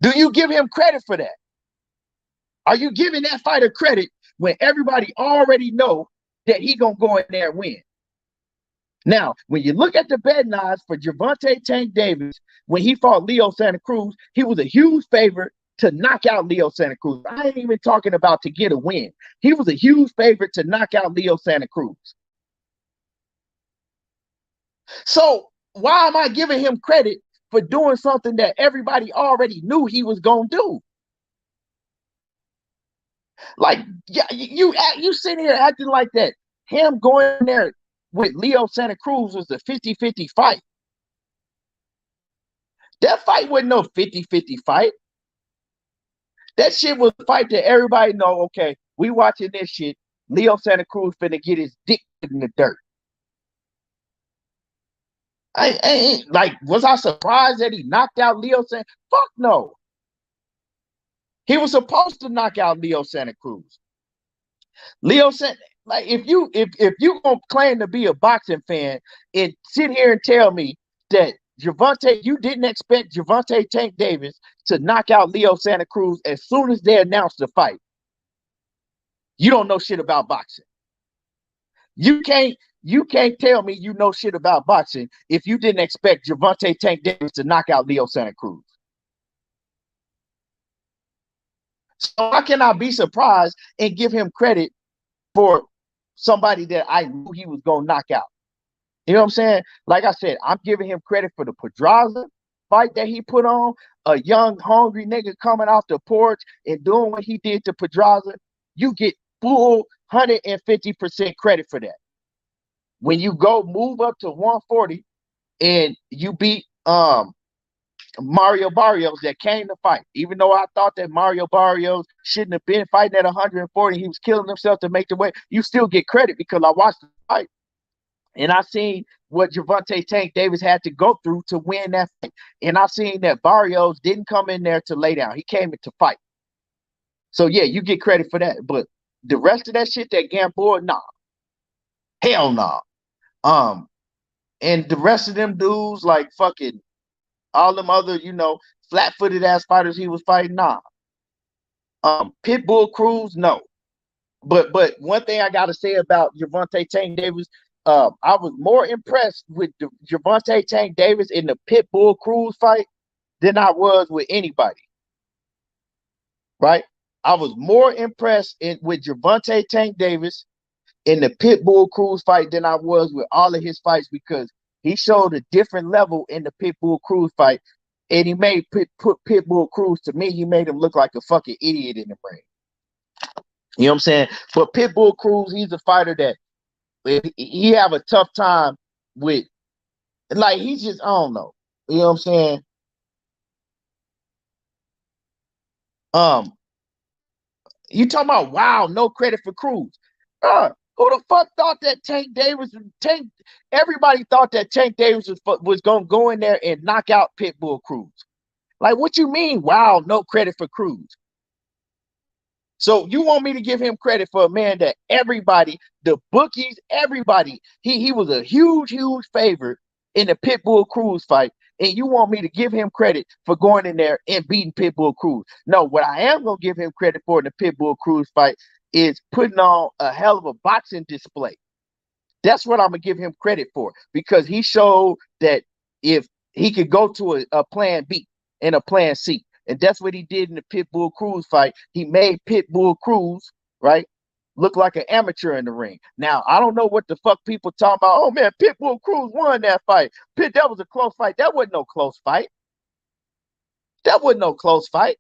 Do you give him credit for that? Are you giving that fighter credit when everybody already know that he gonna go in there and win? Now, when you look at the betting odds for Gervonta Tank Davis, when he fought Leo Santa Cruz, he was a huge favorite to knock out Leo Santa Cruz. I ain't even talking about to get a win. He was a huge favorite to knock out Leo Santa Cruz. So why am I giving him credit for doing something that everybody already knew he was gonna do? Like, yeah, you sitting here acting like that. Him going there with Leo Santa Cruz was a 50-50 fight. That fight wasn't no 50-50 fight. That shit was a fight that everybody know, okay, we watching this shit. Leo Santa Cruz finna get his dick in the dirt. I ain't like, was I surprised that he knocked out Leo Santa? Fuck no. He was supposed to knock out Leo Santa Cruz. Leo Santa, like, if you gonna claim to be a boxing fan and sit here and tell me that you didn't expect Gervonta Tank Davis to knock out Leo Santa Cruz as soon as they announced the fight, you don't know shit about boxing. You can't tell me you know shit about boxing if you didn't expect Gervonta Tank Davis to knock out Leo Santa Cruz. So how can I be surprised and give him credit for somebody that I knew he was going to knock out? You know what I'm saying? Like I said, I'm giving him credit for the Pedraza fight that he put on, a young, hungry nigga coming off the porch and doing what he did to Pedraza. You get full 150% credit for that. When you go move up to 140 and you beat Mario Barrios that came to fight, even though I thought that Mario Barrios shouldn't have been fighting at 140, he was killing himself to make the weight, you still get credit because I watched the fight and I seen what Gervonta Tank Davis had to go through to win that fight. And I seen that Barrios didn't come in there to lay down. He came in to fight. So yeah, you get credit for that. But the rest of that shit, that Gamboa, nah. Hell nah. And the rest of them dudes, like fucking all them other, flat-footed ass fighters he was fighting, nah. Pitbull Cruz, no. But one thing I gotta say about Gervonta Tank Davis, I was more impressed with Gervonta Tank Davis in the Pitbull Cruz fight than I was with anybody. Right? I was more impressed with Gervonta Tank Davis in the Pitbull Cruz fight than I was with all of his fights, because he showed a different level in the Pitbull Cruz fight, and he made Pitbull Cruz, to me, he made him look like a fucking idiot in the ring. You know what I'm saying? But Pitbull Cruz, he's a fighter that he have a tough time with. Like, he's just, I don't know. You know what I'm saying? You talking about, wow, no credit for Cruz. Who the fuck thought that everybody thought that Tank Davis was going to go in there and knock out Pitbull Cruz. Like, what you mean, wow, no credit for Cruz? So you want me to give him credit for a man that everybody, the bookies, everybody, he was a huge, huge favorite in the Pitbull Cruz fight, and you want me to give him credit for going in there and beating Pitbull Cruz? No, what I am going to give him credit for in the Pitbull Cruz fight is putting on a hell of a boxing display. That's what I'm going to give him credit for, because he showed that if he could go to a plan B and a plan C, and that's what he did in the Pitbull Cruz fight. He made Pitbull Cruz, right, look like an amateur in the ring. Now, I don't know what the fuck people talking about. Oh, man, Pitbull Cruz won that fight. That was a close fight. That wasn't no close fight. That wasn't no close fight.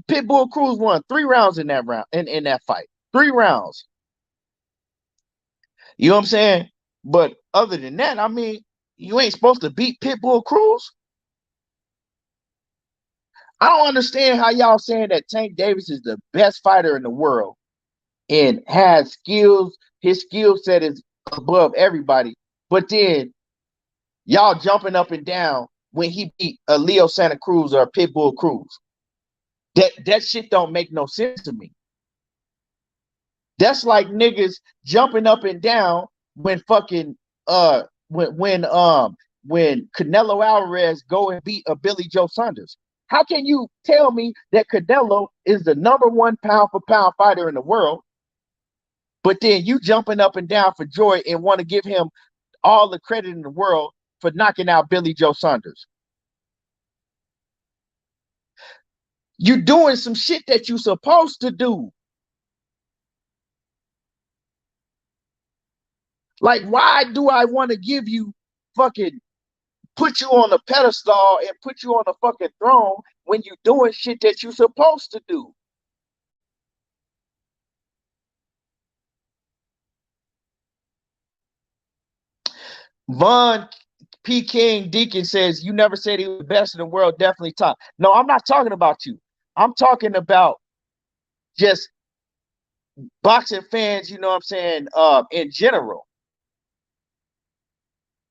Pitbull Cruz won 3 rounds in that fight. 3 rounds. You know what I'm saying? But other than that, I mean, you ain't supposed to beat Pitbull Cruz. I don't understand how y'all saying that Tank Davis is the best fighter in the world and has skills. His skill set is above everybody. But then y'all jumping up and down when he beat a Leo Santa Cruz or a Pitbull Cruz. That shit don't make no sense to me. That's like niggas jumping up and down when fucking when Canelo Alvarez go and beat a Billy Joe Saunders. How can you tell me that Canelo is the #1 pound for pound fighter in the world, but then you jumping up and down for joy and want to give him all the credit in the world for knocking out Billy Joe Saunders? You doing some shit that you supposed to do. Like, why do I want to give you fucking put you on a pedestal and put you on a fucking throne when you doing shit that you supposed to do? Von P. King Deacon says, you never said he was the best in the world, definitely top. No, I'm not talking about you. I'm talking about just boxing fans, you know what I'm saying, in general.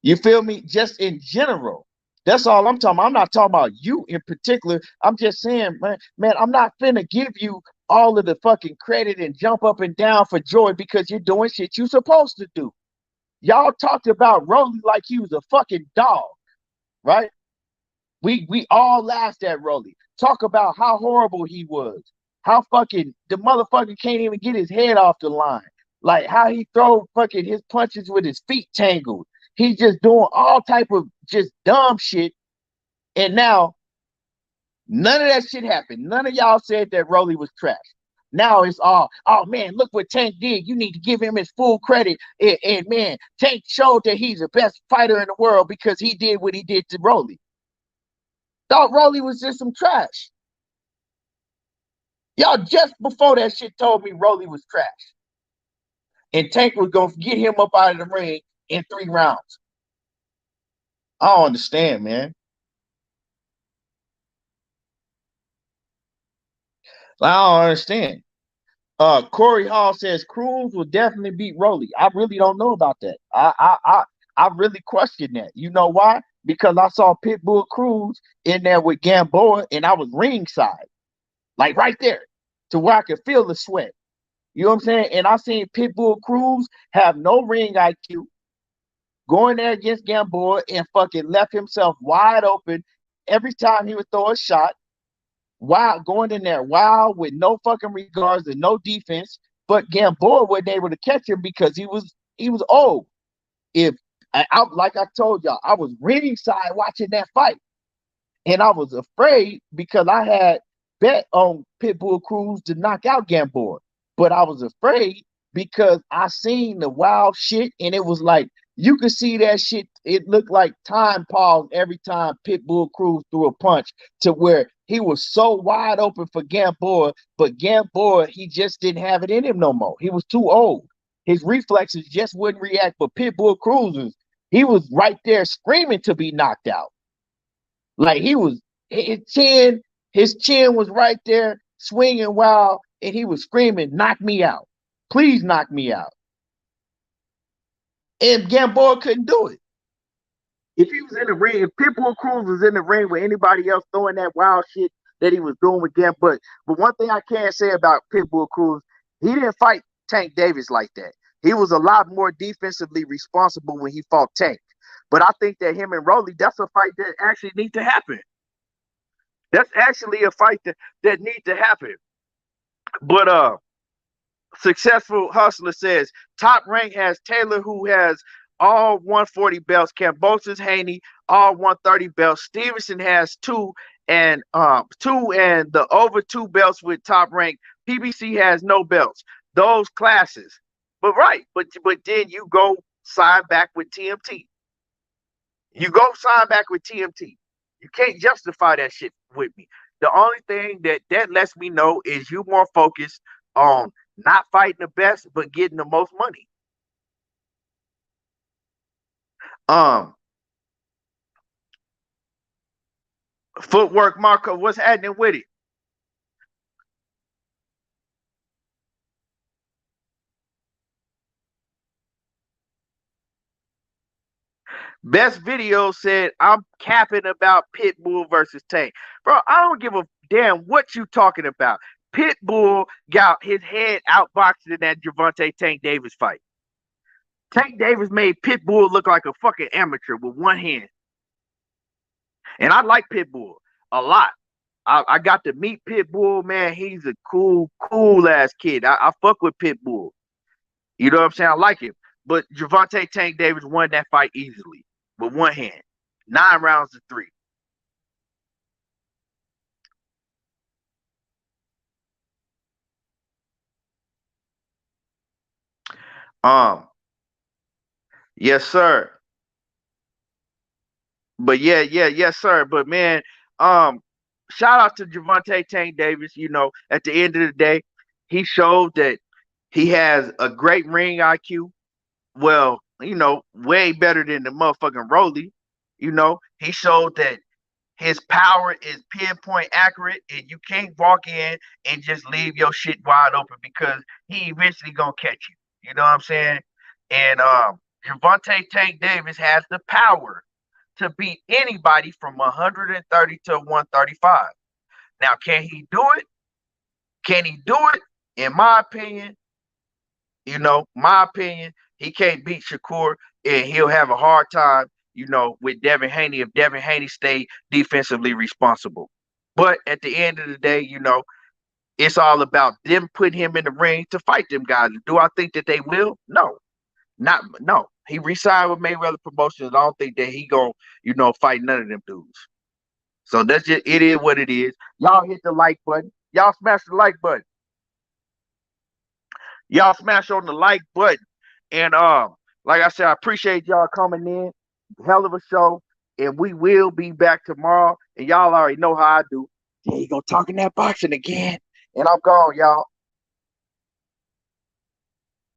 You feel me? Just in general. That's all I'm talking about. I'm not talking about you in particular. I'm just saying, man, I'm not finna give you all of the fucking credit and jump up and down for joy because you're doing shit you supposed to do. Y'all talked about Rollie like he was a fucking dog, right? We all laughed at Rollie. Talk about how horrible he was. How fucking the motherfucker can't even get his head off the line. Like how he throw fucking his punches with his feet tangled. He's just doing all type of just dumb shit. And now none of that shit happened. None of y'all said that Rollie was trash. Now it's all, oh man, look what Tank did. You need to give him his full credit. And man, Tank showed that he's the best fighter in the world because he did what he did to Rollie. Thought Rollie was just some trash. Y'all just before that shit told me Rollie was trash. And Tank was going to get him up out of the ring in 3 rounds. I don't understand, man. I don't understand. Corey Hall says Cruz will definitely beat Rollie. I really don't know about that. I really question that. You know why? Because I saw Pitbull Cruz in there with Gamboa, and I was ringside, like right there, to where I could feel the sweat. You know what I'm saying? And I seen Pitbull Cruz have no ring IQ, going there against Gamboa and fucking left himself wide open every time he would throw a shot. Wild, going in there wild with no fucking regards and no defense. But Gamboa wasn't able to catch him because he was old. If like I told y'all, I was ringside watching that fight, and I was afraid because I had bet on Pitbull Cruz to knock out Gamboa, but I was afraid because I seen the wild shit, and it was like you could see that shit. It looked like time paused every time Pitbull Cruz threw a punch to where he was so wide open for Gamboa, but Gamboa, he just didn't have it in him no more. He was too old. His reflexes just wouldn't react. But Pitbull Cruz, he was right there screaming to be knocked out. Like his chin was right there swinging wild, and he was screaming, "Knock me out. Please knock me out." And Gamboa couldn't do it. If he was in the ring, if Pitbull Cruz was in the ring with anybody else throwing that wild shit that he was doing with Gamboa, but one thing I can say about Pitbull Cruz, he didn't fight Tank Davis like that. He was a lot more defensively responsible when he fought Tank. But I think that him and Rollie, that's a fight that actually needs to happen. That's actually a fight that needs to happen. But Successful Hustler says Top Rank has Taylor, who has all 140 belts. Kambosos, Haney, all 130 belts. Stevenson has two and the over 2 belts with Top Rank. PBC has no belts. Those classes. But then you go sign back with TMT. You go sign back with TMT. You can't justify that shit with me. The only thing that lets me know is you more focused on not fighting the best, but getting the most money. Um, Footwork, Marco, what's happening with it? Best video said I'm capping about Pitbull versus Tank. Bro, I don't give a damn what you talking about. Pitbull got his head outboxed in that Gervonta Tank Davis fight. Tank Davis made Pitbull look like a fucking amateur with one hand. And I like Pitbull a lot. I got to meet Pitbull, man. He's a cool ass kid. I fuck with Pitbull. You know what I'm saying? I like him. But Gervonta Tank Davis won that fight easily with one hand. 9 rounds to 3. Yes, sir. But yes, sir. But man, shout out to Gervonta Tank Davis. You know, at the end of the day, he showed that he has a great ring IQ. Well, you know, way better than the motherfucking Rollie. You know, he showed that his power is pinpoint accurate, and you can't walk in and just leave your shit wide open because he eventually gonna catch you. You know what I'm saying? And Gervonta Tank Davis has the power to beat anybody from 130 to 135. Now, can he do it? Can he do it? In my opinion, he can't beat Shakur, and he'll have a hard time, with Devin Haney if Devin Haney stay defensively responsible. But at the end of the day, it's all about them putting him in the ring to fight them guys. Do I think that they will? No. No. He re-signed with Mayweather Promotions. I don't think that he gonna, fight none of them dudes. So that's just it is what it is. Y'all hit the like button. Y'all smash the like button. Y'all smash on the like button. And like I said, I appreciate y'all coming in. Hell of a show. And we will be back tomorrow. And y'all already know how I do. There you go talking that boxing again. And I'm gone, y'all.